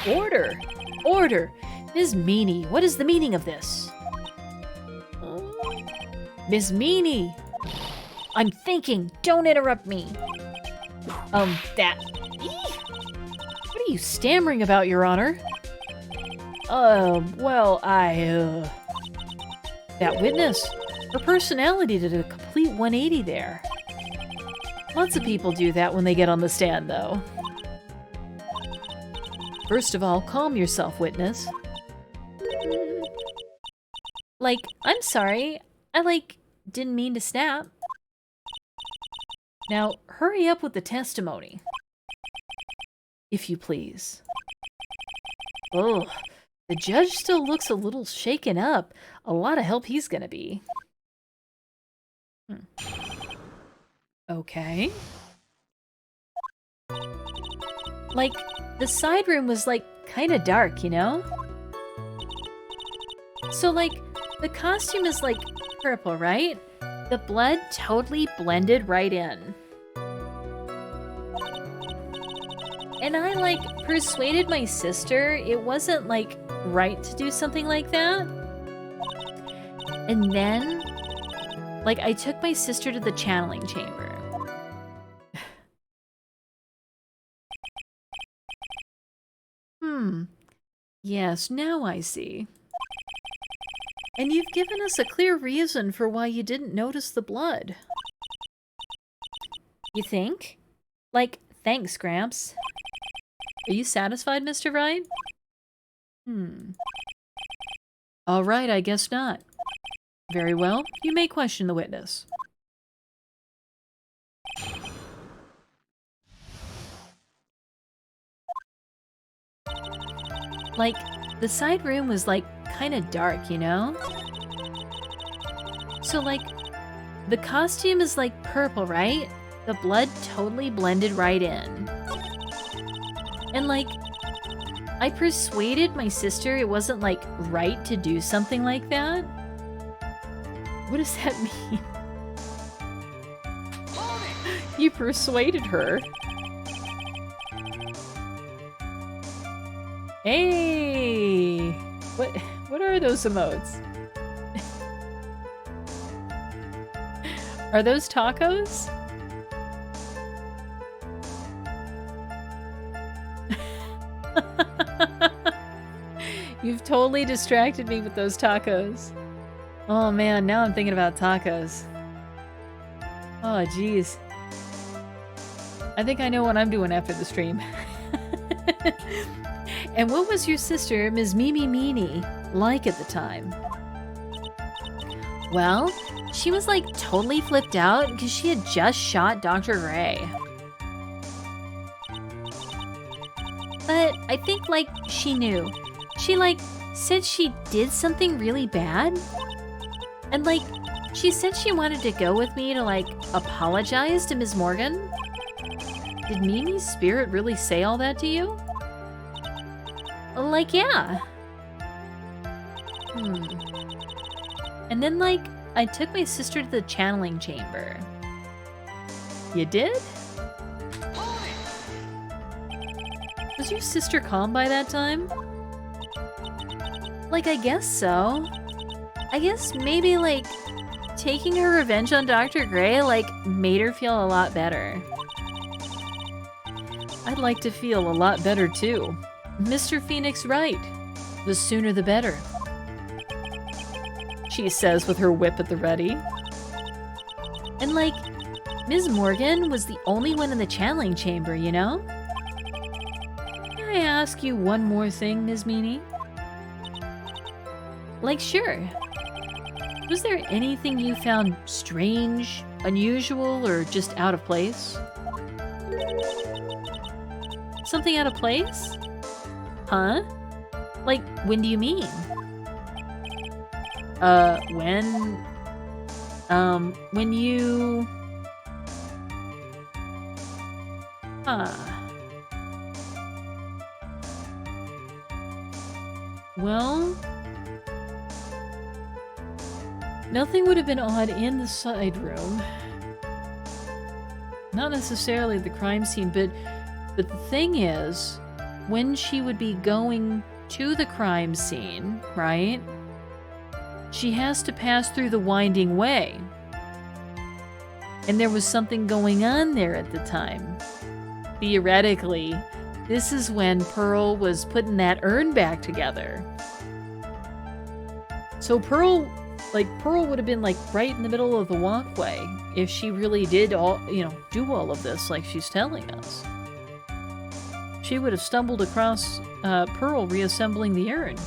Order! Order! Ms. Meanie, what is the meaning of this? Ms. Meanie! I'm thinking! Don't interrupt me! That... What are you stammering about, Your Honor? Well, That witness, her personality did a complete 180 there. Lots of people do that when they get on the stand, though. First of all, calm yourself, witness. I'm sorry. I, didn't mean to snap. Now, hurry up with the testimony. If you please. Ugh, the judge still looks a little shaken up. A lot of help he's gonna be. Okay. The side room was, kinda dark, you know? So, the costume is, purple, right? The blood totally blended right in. And I, persuaded my sister it wasn't, right to do something like that. And then, I took my sister to the channeling chamber. Yes, now I see. And you've given us a clear reason for why you didn't notice the blood. You think? Thanks, Gramps. Are you satisfied, Mr. Wright? All right, I guess not. Very well, you may question the witness. The side room was, kinda dark, you know? So, the costume is, purple, right? The blood totally blended right in. And, I persuaded my sister it wasn't, right to do something like that? What does that mean? You persuaded her? Hey! What are those emotes? Are those tacos? You've totally distracted me with those tacos. Oh man, now I'm thinking about tacos. Oh jeez. I think I know what I'm doing after the stream. And what was your sister, Ms. Mimi Meanie, like at the time? Well, she was totally flipped out because she had just shot Dr. Gray. But I think she knew. She said she did something really bad. And she said she wanted to go with me to apologize to Ms. Morgan. Did Mimi's spirit really say all that to you? Yeah. And then, like, I took my sister to the channeling chamber. You did? Was your sister calm by that time? Like, I guess so. I guess maybe, like, taking her revenge on Dr. Gray, like, made her feel a lot better. I'd like to feel a lot better, too. Mr. Phoenix Wright. The sooner the better. She says with her whip at the ready. And, like, Ms. Morgan was the only one in the channeling chamber, you know? Can I ask you one more thing, Ms. Meany? Like, sure. Was there anything you found strange, unusual, or just out of place? Something out of place? Huh? Like, when do you mean? When you... Huh. Well... Nothing would have been odd in the side room. Not necessarily the crime scene, but the thing is, when she would be going to the crime scene, right? She has to pass through the winding way. And there was something going on there at the time. Theoretically, this is when Pearl was putting that urn back together. So Pearl would have been like right in the middle of the walkway if she really did do all of this like she's telling us. She would have stumbled across Pearl reassembling the urn.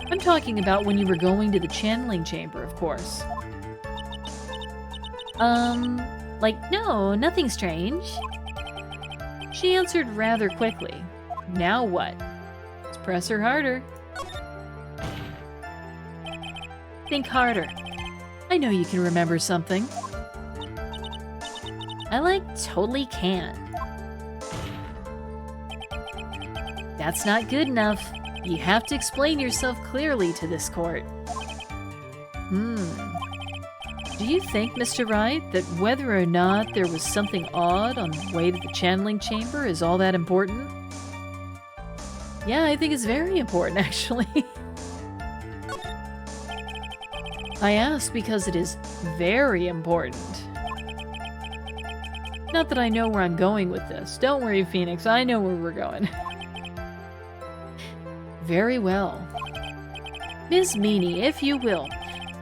I'm talking about when you were going to the channeling chamber, of course. No, nothing strange. She answered rather quickly. Now what? Let's press her harder. Think harder. I know you can remember something. I, totally can't. That's not good enough. You have to explain yourself clearly to this court. Do you think, Mr. Wright, that whether or not there was something odd on the way to the channeling chamber is all that important? Yeah, I think it's very important, actually. I ask because it is very important. Not that I know where I'm going with this. Don't worry, Phoenix. I know where we're going. Very well. Ms. Meany, if you will,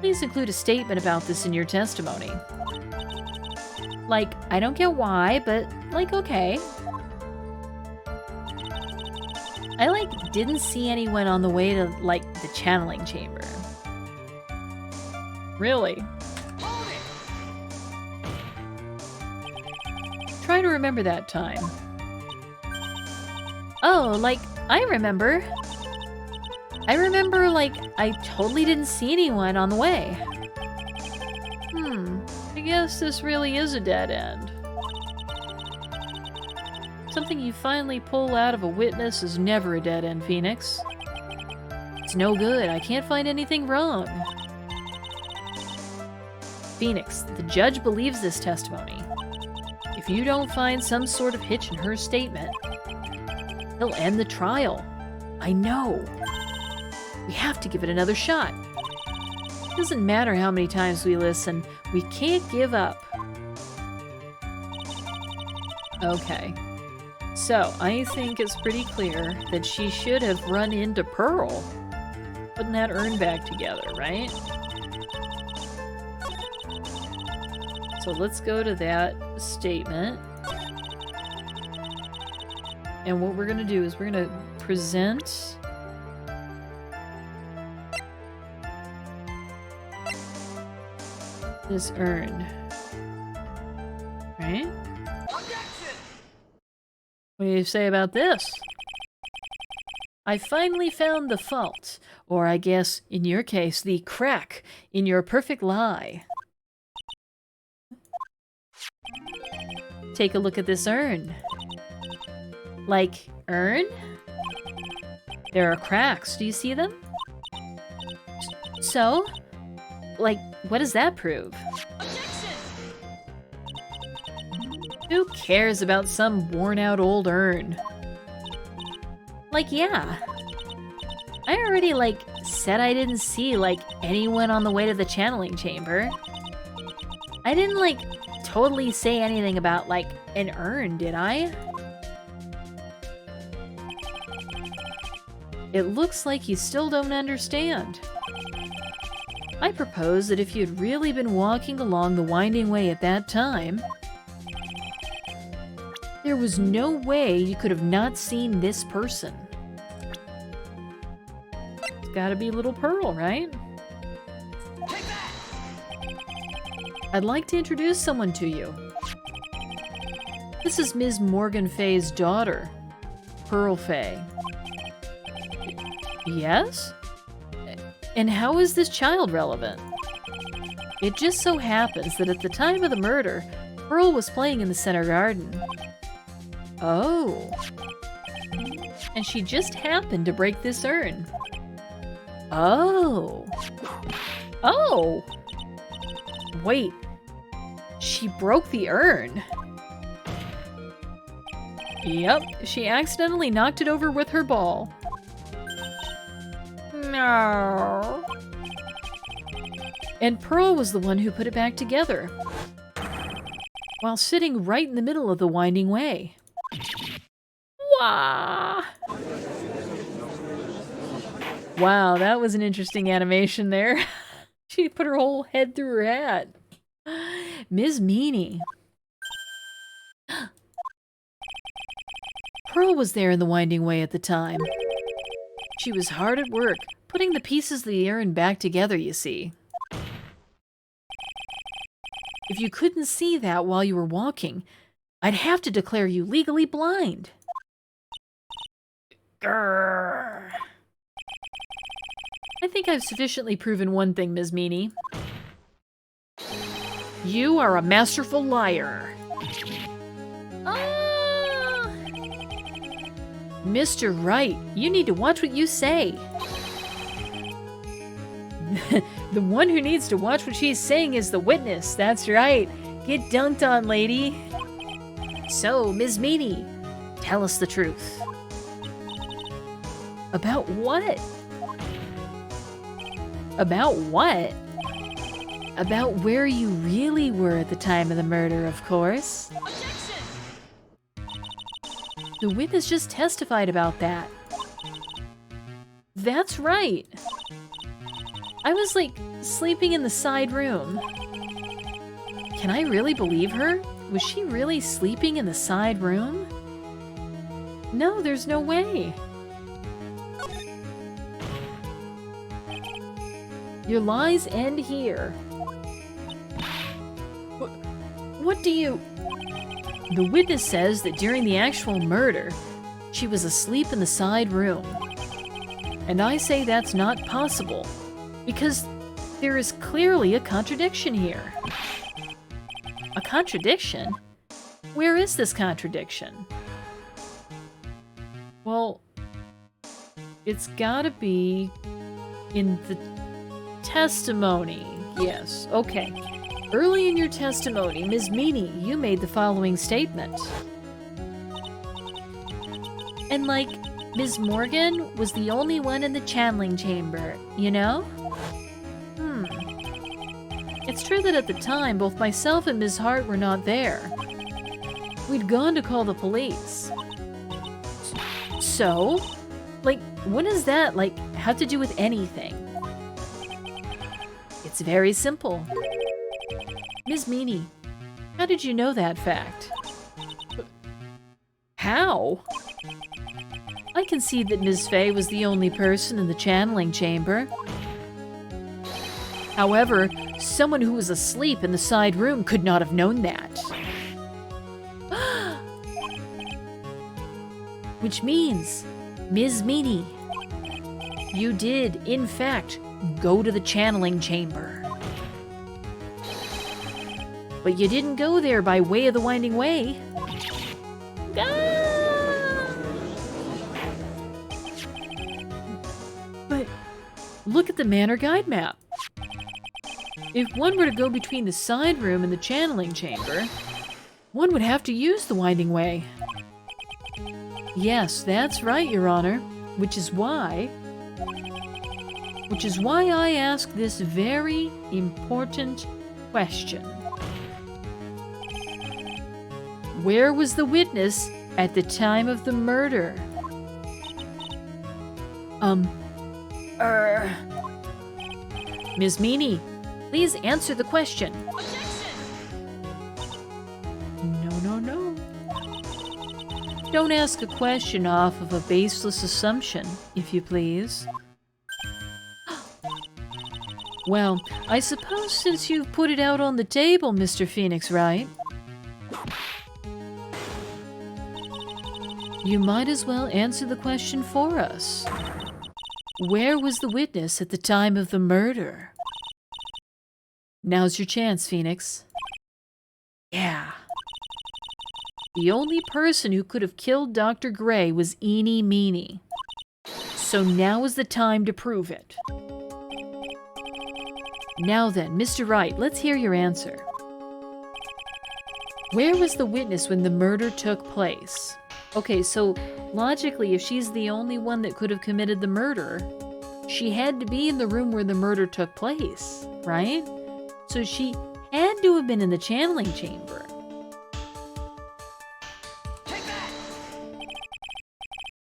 please include a statement about this in your testimony. I don't get why, but, okay. I, didn't see anyone on the way to, the channeling chamber. Really? Try to remember that time. Oh, I remember. I totally didn't see anyone on the way. I guess this really is a dead end. Something you finally pull out of a witness is never a dead end, Phoenix. It's no good. I can't find anything wrong. Phoenix, the judge believes this testimony. If you don't find some sort of hitch in her statement, he'll end the trial. I know. We have to give it another shot. It doesn't matter how many times we listen, we can't give up. Okay. So, I think it's pretty clear that she should have run into Pearl, putting that urn back together, right? So let's go to that statement. And what we're gonna do is we're gonna present this urn. Right? What do you say about this? I finally found the fault, or I guess, in your case, the crack in your perfect lie. Take a look at this urn. Urn? There are cracks. Do you see them? So? Like, what does that prove? Who cares about some worn-out old urn? Like, yeah. I already, like, said I didn't see, like, anyone on the way to the channeling chamber. I didn't, like, totally say anything about, like, an urn, did I? It looks like you still don't understand. I propose that if you'd really been walking along the winding way at that time, there was no way you could have not seen this person. It's gotta be little Pearl, right? I'd like to introduce someone to you. This is Ms. Morgan Fay's daughter, Pearl Fay. Yes? And how is this child relevant? It just so happens that at the time of the murder, Pearl was playing in the center garden. Oh. And she just happened to break this urn. Oh. Oh! Wait. She broke the urn. Yep, she accidentally knocked it over with her ball. No. And Pearl was the one who put it back together, while sitting right in the middle of the winding way. Wah! Wow, that was an interesting animation there. She put her whole head through her hat. Ms. Meanie. Pearl was there in the winding way at the time. She was hard at work, putting the pieces of the urn back together, you see. If you couldn't see that while you were walking, I'd have to declare you legally blind. Grrr. I think I've sufficiently proven one thing, Ms. Meanie. You are a masterful liar. Mr. Wright, you need to watch what you say. The one who needs to watch what she's saying is the witness. That's right. Get dunked on, lady. So, Ms. Meanie, tell us the truth. About what? About what? About where you really were at the time of the murder, of course. The witness just testified about that. That's right. I was, like, sleeping in the side room. Can I really believe her? Was she really sleeping in the side room? No, there's no way. Your lies end here. What do you... The witness says that during the actual murder, she was asleep in the side room. And I say that's not possible, because there is clearly a contradiction here. A contradiction? Where is this contradiction? Well, it's gotta be in the testimony. Yes, okay. Early in your testimony, Ms. Meanie, you made the following statement. And like, Ms. Morgan was the only one in the channeling chamber, you know? It's true that at the time, both myself and Ms. Hart were not there. We'd gone to call the police. So? Like, what does that, like, have to do with anything? It's very simple. Ms. Meanie, how did you know that fact? How? I can see that Ms. Fay was the only person in the channeling chamber. However, someone who was asleep in the side room could not have known that. Which means, Ms. Meanie, you did, in fact, go to the channeling chamber. But you didn't go there by way of the winding way. Look at the manor guide map. If one were to go between the side room and the channeling chamber, one would have to use the winding way. Yes, that's right, Your Honor. Which is why I ask this very important question. Where was the witness at the time of the murder? Ms. Meany, please answer the question. No. Don't ask a question off of a baseless assumption, if you please. Well, I suppose since you've put it out on the table, Mr. Phoenix Wright, you might as well answer the question for us. Where was the witness at the time of the murder? Now's your chance, Phoenix. Yeah. The only person who could have killed Dr. Gray was Eeny Meeny. So now is the time to prove it. Now then, Mr. Wright, let's hear your answer. Where was the witness when the murder took place? Okay, so logically, if she's the only one that could have committed the murder, she had to be in the room where the murder took place, right? So she had to have been in the channeling chamber.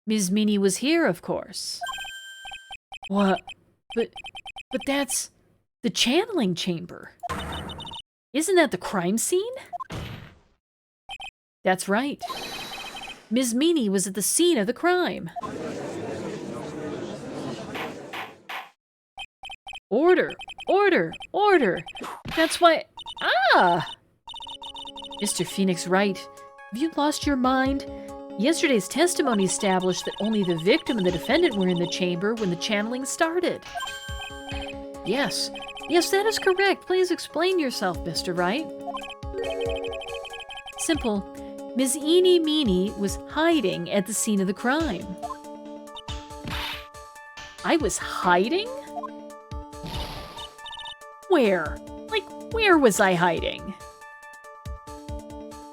Ms. Meany was here, of course. What? But that's the channeling chamber. Isn't that the crime scene? That's right. Ms. Meany was at the scene of the crime. Order! Order! Order! That's why... Ah! Mr. Phoenix Wright, have you lost your mind? Yesterday's testimony established that only the victim and the defendant were in the chamber when the channeling started. Yes, that is correct. Please explain yourself, Mr. Wright. Simple. Ms. Eeny Meeny was hiding at the scene of the crime. I was hiding? Where? Like, where was I hiding?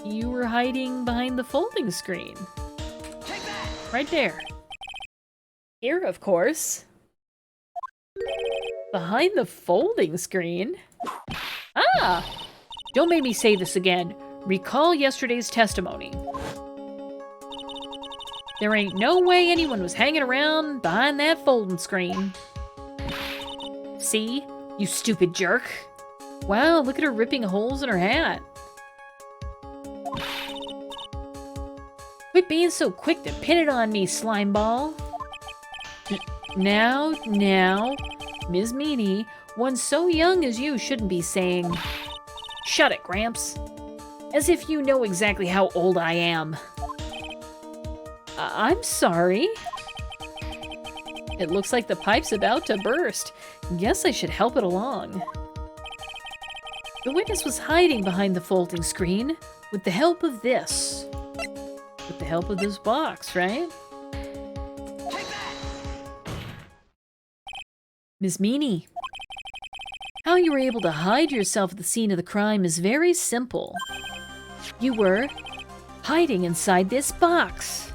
You were hiding behind the folding screen. Take that! Right there. Here, of course. Behind the folding screen? Ah! Don't make me say this again. Recall yesterday's testimony. There ain't no way anyone was hanging around behind that folding screen. See? You stupid jerk. Wow, look at her ripping holes in her hat. Quit being so quick to pin it on me, slimeball. Now, Ms. Meany, one so young as you shouldn't be saying, "Shut it, Gramps." As if you know exactly how old I am. I'm sorry. It looks like the pipe's about to burst. Guess I should help it along. The witness was hiding behind the folding screen with the help of this. With the help of this box, right? Ms. Meany, how you were able to hide yourself at the scene of the crime is very simple. You were hiding inside this box.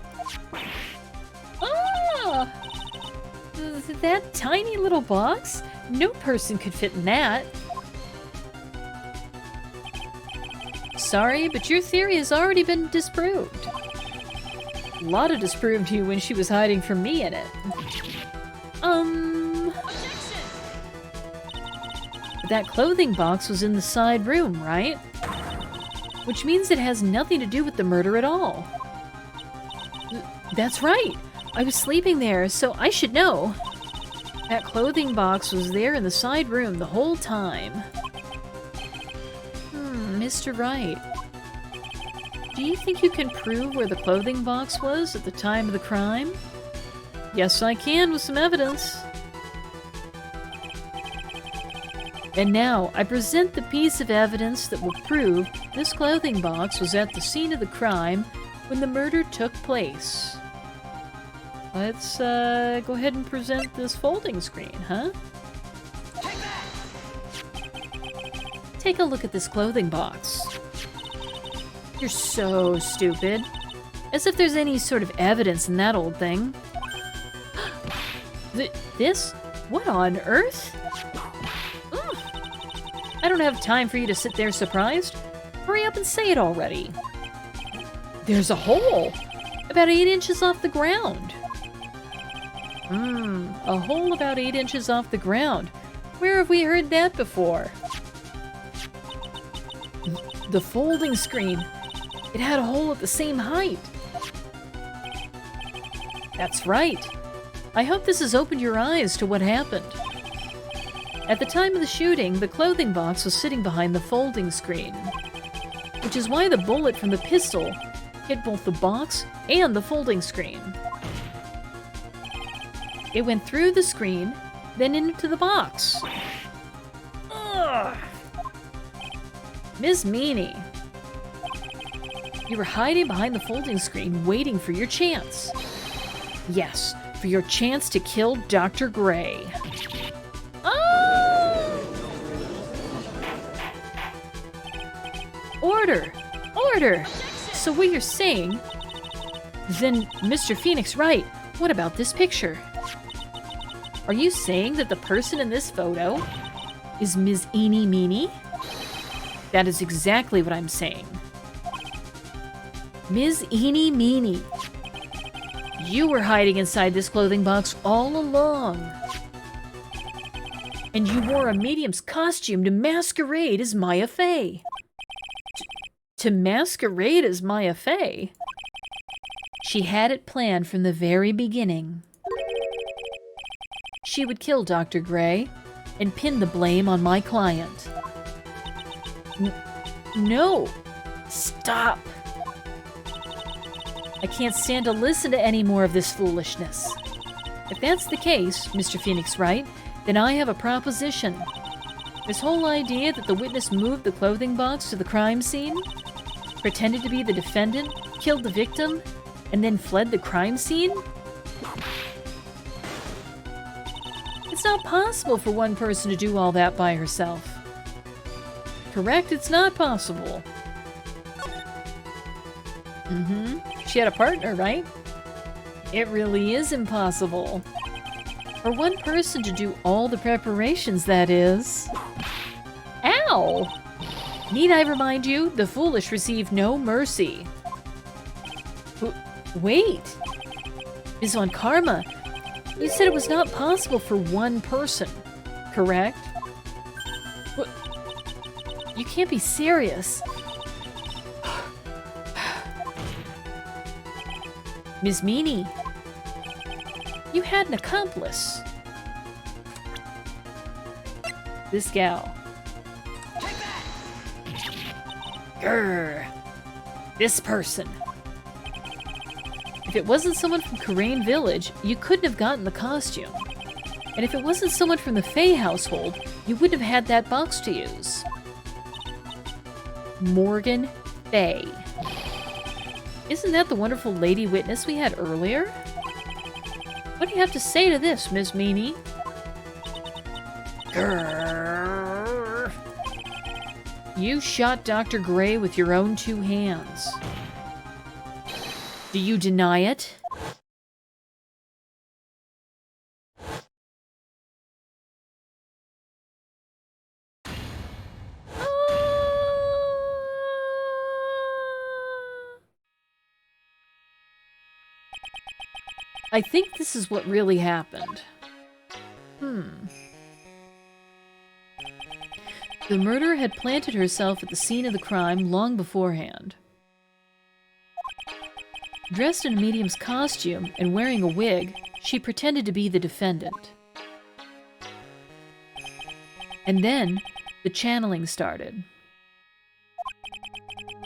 Ah! That tiny little box? No person could fit in that. Sorry, but your theory has already been disproved. Lotta disproved you when she was hiding from me in it. That clothing box was in the side room, right? Which means it has nothing to do with the murder at all. That's right. I was sleeping there, so I should know. That clothing box was there in the side room the whole time. Mr. Wright. Do you think you can prove where the clothing box was at the time of the crime? Yes, I can, with some evidence. And now, I present the piece of evidence that will prove this clothing box was at the scene of the crime when the murder took place. Let's go ahead and present this folding screen, huh? Take a look at this clothing box. You're so stupid. As if there's any sort of evidence in that old thing. This? What on earth? I don't have time for you to sit there surprised. Hurry up and say it already. There's a hole! About 8 inches off the ground. A hole about 8 inches off the ground. Where have we heard that before? The folding screen. It had a hole at the same height. That's right. I hope this has opened your eyes to what happened. At the time of the shooting, the clothing box was sitting behind the folding screen, which is why the bullet from the pistol hit both the box and the folding screen. It went through the screen, then into the box. Ugh. Ms. Meanie, you were hiding behind the folding screen waiting for your chance. Yes, for your chance to kill Dr. Gray. Oh! Order! Order! So what you're saying... Then, Mr. Phoenix Wright, what about this picture? Are you saying that the person in this photo is Ms. Eenie Meenie? That is exactly what I'm saying. Ms. Eenie Meenie, you were hiding inside this clothing box all along. And you wore a medium's costume to masquerade as Maya Fey. To masquerade as Maya Fey? She had it planned from the very beginning. She would kill Dr. Gray and pin the blame on my client. No! Stop! I can't stand to listen to any more of this foolishness. If that's the case, Mr. Phoenix Wright, then I have a proposition. This whole idea that the witness moved the clothing box to the crime scene, pretended to be the defendant, killed the victim, and then fled the crime scene? It's not possible for one person to do all that by herself. Correct, it's not possible. She had a partner, right? It really is impossible. For one person to do all the preparations, that is. Ow! Need I remind you, the foolish receive no mercy. Wait! Ms. Von Karma, you said it was not possible for one person, correct? What? You can't be serious. Ms. Meanie, you had an accomplice. This gal. Grr. This person. If it wasn't someone from Kurain Village, you couldn't have gotten the costume. And if it wasn't someone from the Fey household, you wouldn't have had that box to use. Morgan Fey. Isn't that the wonderful lady witness we had earlier? What do you have to say to this, Ms. Meanie? Grrr. You shot Dr. Gray with your own 2 hands. Do you deny it? I think this is what really happened. The murderer had planted herself at the scene of the crime long beforehand. Dressed in a medium's costume and wearing a wig, she pretended to be the defendant. And then, the channeling started.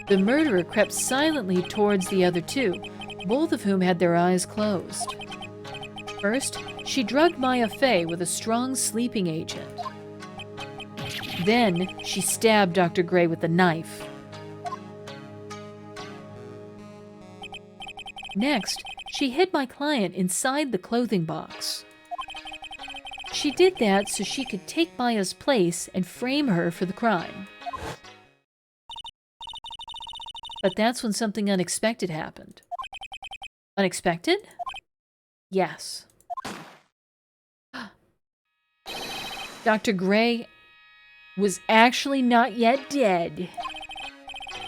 The murderer crept silently towards the other 2, both of whom had their eyes closed. First, she drugged Maya Fey with a strong sleeping agent. Then, she stabbed Dr. Gray with a knife. Next, she hid my client inside the clothing box. She did that so she could take Maya's place and frame her for the crime. But that's when something unexpected happened. Unexpected? Yes. Dr. Gray was actually not yet dead.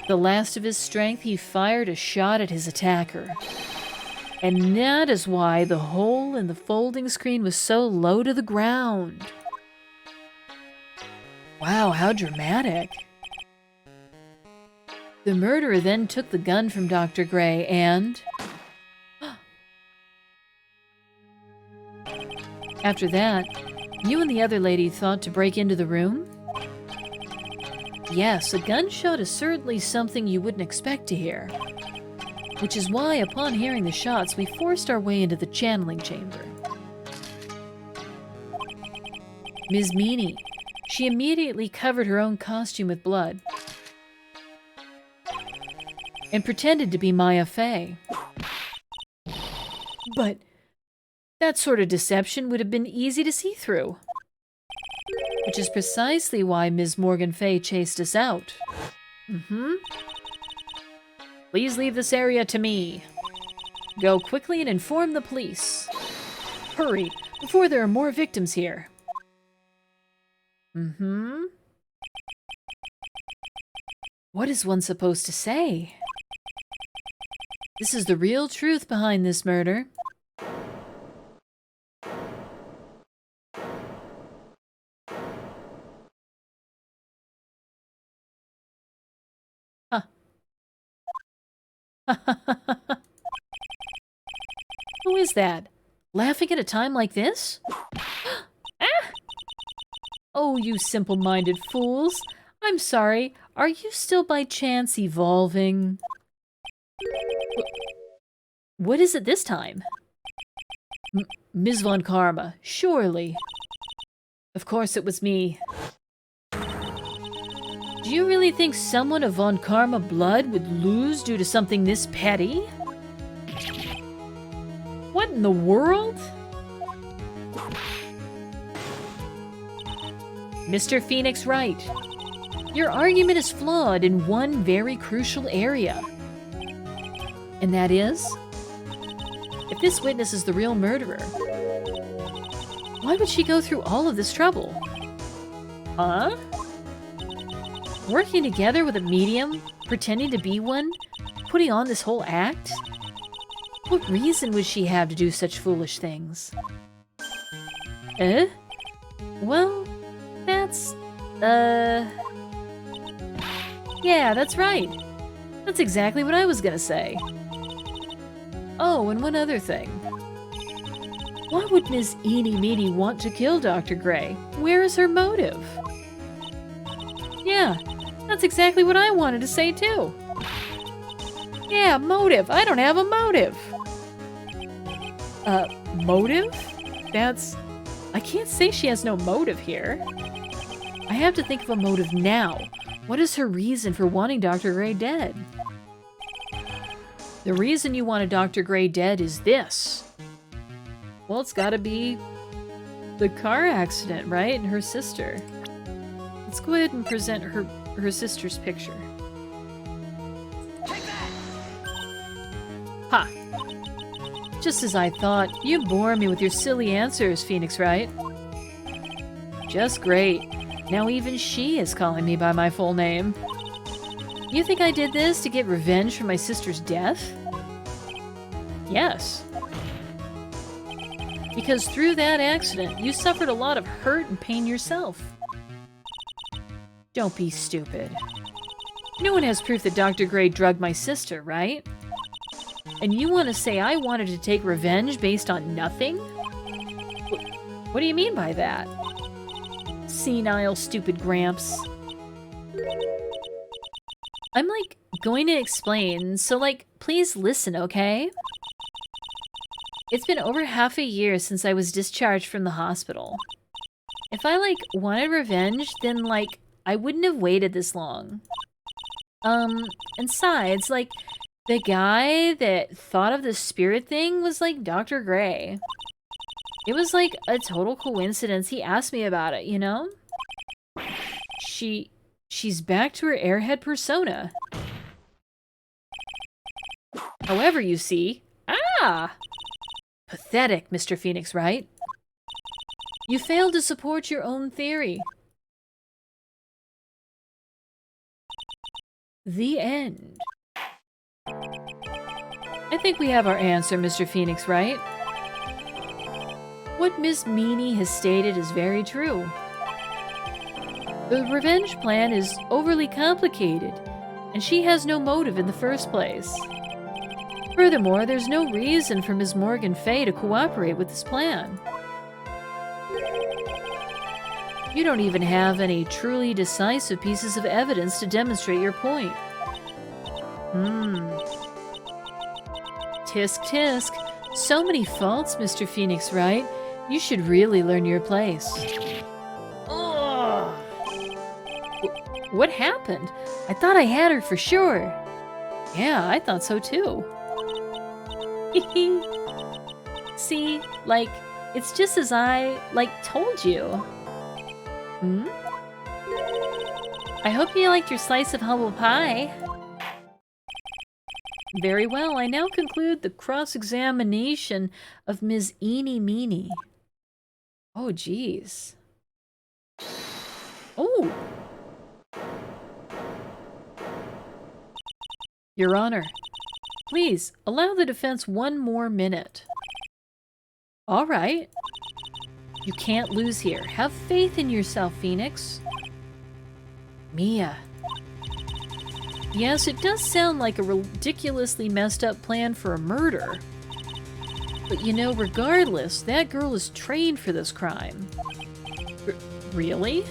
The last of his strength, he fired a shot at his attacker. And that is why the hole in the folding screen was so low to the ground. Wow, how dramatic. The murderer then took the gun from Dr. Gray and... After that, you and the other lady thought to break into the room? Yes, a gunshot is certainly something you wouldn't expect to hear. Which is why, upon hearing the shots, we forced our way into the channeling chamber. Ms. Meany, she immediately covered her own costume with blood and pretended to be Maya Fey. But that sort of deception would have been easy to see through. Which is precisely why Ms. Morgan Fay chased us out. Please leave this area to me. Go quickly and inform the police. Hurry, before there are more victims here. What is one supposed to say? This is the real truth behind this murder. Who is that? Laughing at a time like this? Ah! Oh, you simple-minded fools. I'm sorry. Are you still by chance evolving? What is it this time? Ms. Von Karma, surely. Of course it was me. Do you really think someone of Von Karma blood would lose due to something this petty? What in the world? Mr. Phoenix Wright, your argument is flawed in one very crucial area. And that is, if this witness is the real murderer, why would she go through all of this trouble? Huh? Working together with a medium, pretending to be one, putting on this whole act? What reason would she have to do such foolish things? Well, that's, yeah, that's right. That's exactly what I was gonna say. Oh, and one other thing. Why would Ms. Eeny Meeny want to kill Dr. Gray? Where is her motive? Yeah, that's exactly what I wanted to say too. Yeah, motive. I don't have a motive. Motive? That's... I can't say she has no motive here. I have to think of a motive now. What is her reason for wanting Dr. Gray dead? The reason you wanted Dr. Gray dead is this. Well, it's gotta be the car accident, right? And her sister. Let's go ahead and present her sister's picture. Ha! Just as I thought. You bore me with your silly answers, Phoenix Wright. Just great. Now even she is calling me by my full name. You think I did this to get revenge for my sister's death? Yes. Because through that accident, you suffered a lot of hurt and pain yourself. Don't be stupid. No one has proof that Dr. Gray drugged my sister, right? And you want to say I wanted to take revenge based on nothing? What do you mean by that? Senile, stupid Gramps. I'm, like, going to explain, so, like, please listen, okay? It's been over half a year since I was discharged from the hospital. If I, like, wanted revenge, then, like, I wouldn't have waited this long. And besides, like, The guy that thought of the spirit thing was like Dr. Gray. It was like a total coincidence. He asked me about it, you know? She's back to her airhead persona. However, you see... Ah! Pathetic, Mr. Phoenix, Wright. You failed to support your own theory. The end. I think we have our answer, Mr. Phoenix, Wright. What Miss Meanie has stated is very true. The revenge plan is overly complicated, and she has no motive in the first place. Furthermore, there's no reason for Ms. Morgan Fay to cooperate with this plan. You don't even have any truly decisive pieces of evidence to demonstrate your point. Tisk tisk. So many faults, Mr. Phoenix, Wright? You should really learn your place. Ugh. What happened? I thought I had her for sure. Yeah, I thought so too. See, like, it's just as I, told you. I hope you liked your slice of humble pie. Very well, I now conclude the cross-examination of Ms. Eenie Meenie. Oh, jeez. Oh! Your Honor, please, allow the defense 1 more minute. All right. You can't lose here. Have faith in yourself, Phoenix. Mia. Yes, it does sound like a ridiculously messed up plan for a murder. But you know, regardless, that girl is trained for this crime. Really?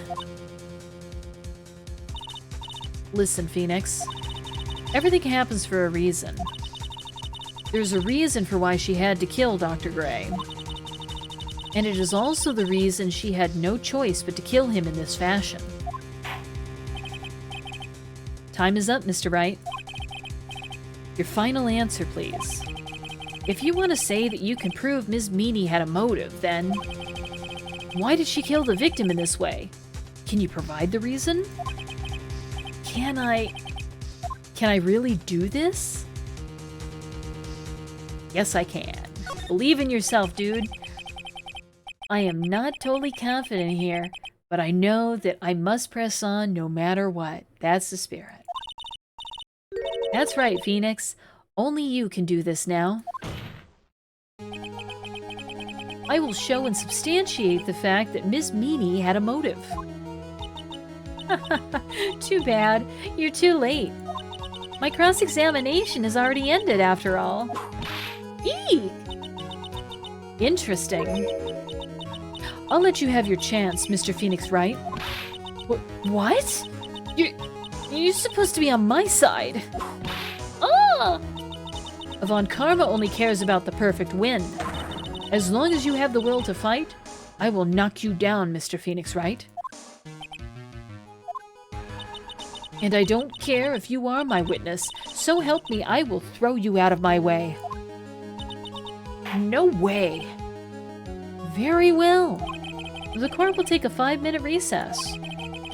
Listen, Phoenix. Everything happens for a reason. There's a reason for why she had to kill Dr. Gray. And it is also the reason she had no choice but to kill him in this fashion. Time is up, Mr. Wright. Your final answer, please. If you want to say that you can prove Ms. Meanie had a motive, then why did she kill the victim in this way? Can you provide the reason? Can I really do this? Yes, I can. Believe in yourself, dude. I am not totally confident here, but I know that I must press on no matter what. That's the spirit. That's right, Phoenix. Only you can do this now. I will show and substantiate the fact that Miss Meanie had a motive. Too bad. You're too late. My cross-examination has already ended, after all. Eek! Interesting. I'll let you have your chance, Mr. Phoenix Wright. What? You're supposed to be on my side. Ah! Von Karma only cares about the perfect win. As long as you have the will to fight, I will knock you down, Mr. Phoenix Wright. And I don't care if you are my witness. So help me, I will throw you out of my way. No way. Very well. The court will take a 5-minute recess.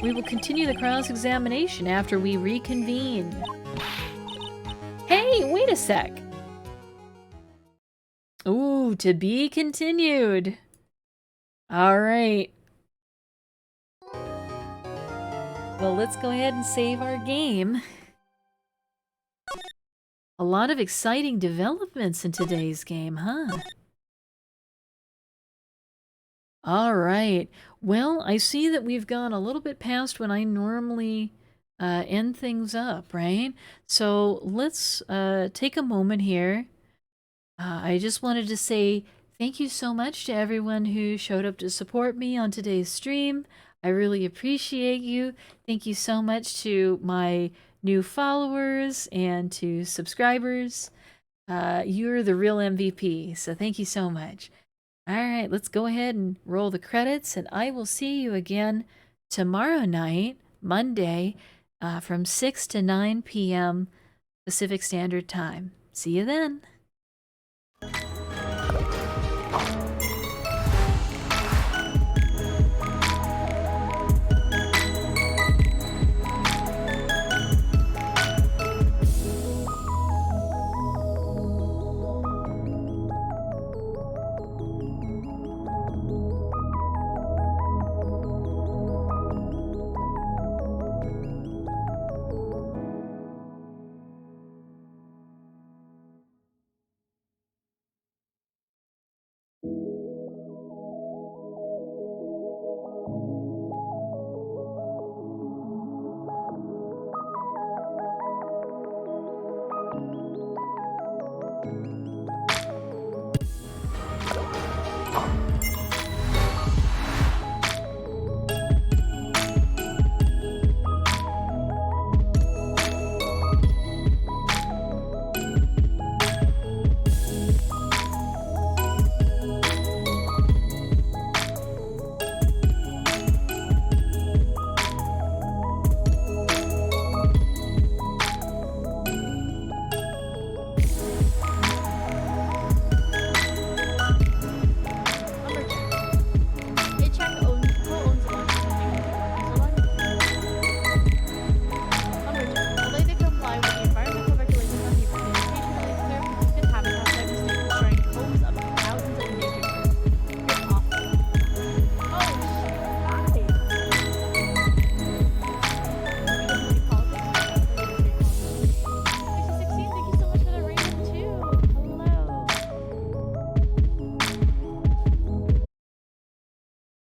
We will continue the cross-examination after we reconvene. Hey, wait a sec. Ooh, to be continued. All right. Well, let's go ahead and save our game. A lot of exciting developments in today's game, huh? All right. Well, I see that we've gone a little bit past when I normally end things up, right? So let's take a moment here. I just wanted to say thank you so much to everyone who showed up to support me on today's stream. I really appreciate you. Thank you so much to my new followers and to subscribers. You're the real MVP, so thank you so much. All right, let's go ahead and roll the credits, and I will see you again tomorrow night, Monday, from 6 to 9 p.m. Pacific Standard Time. See you then.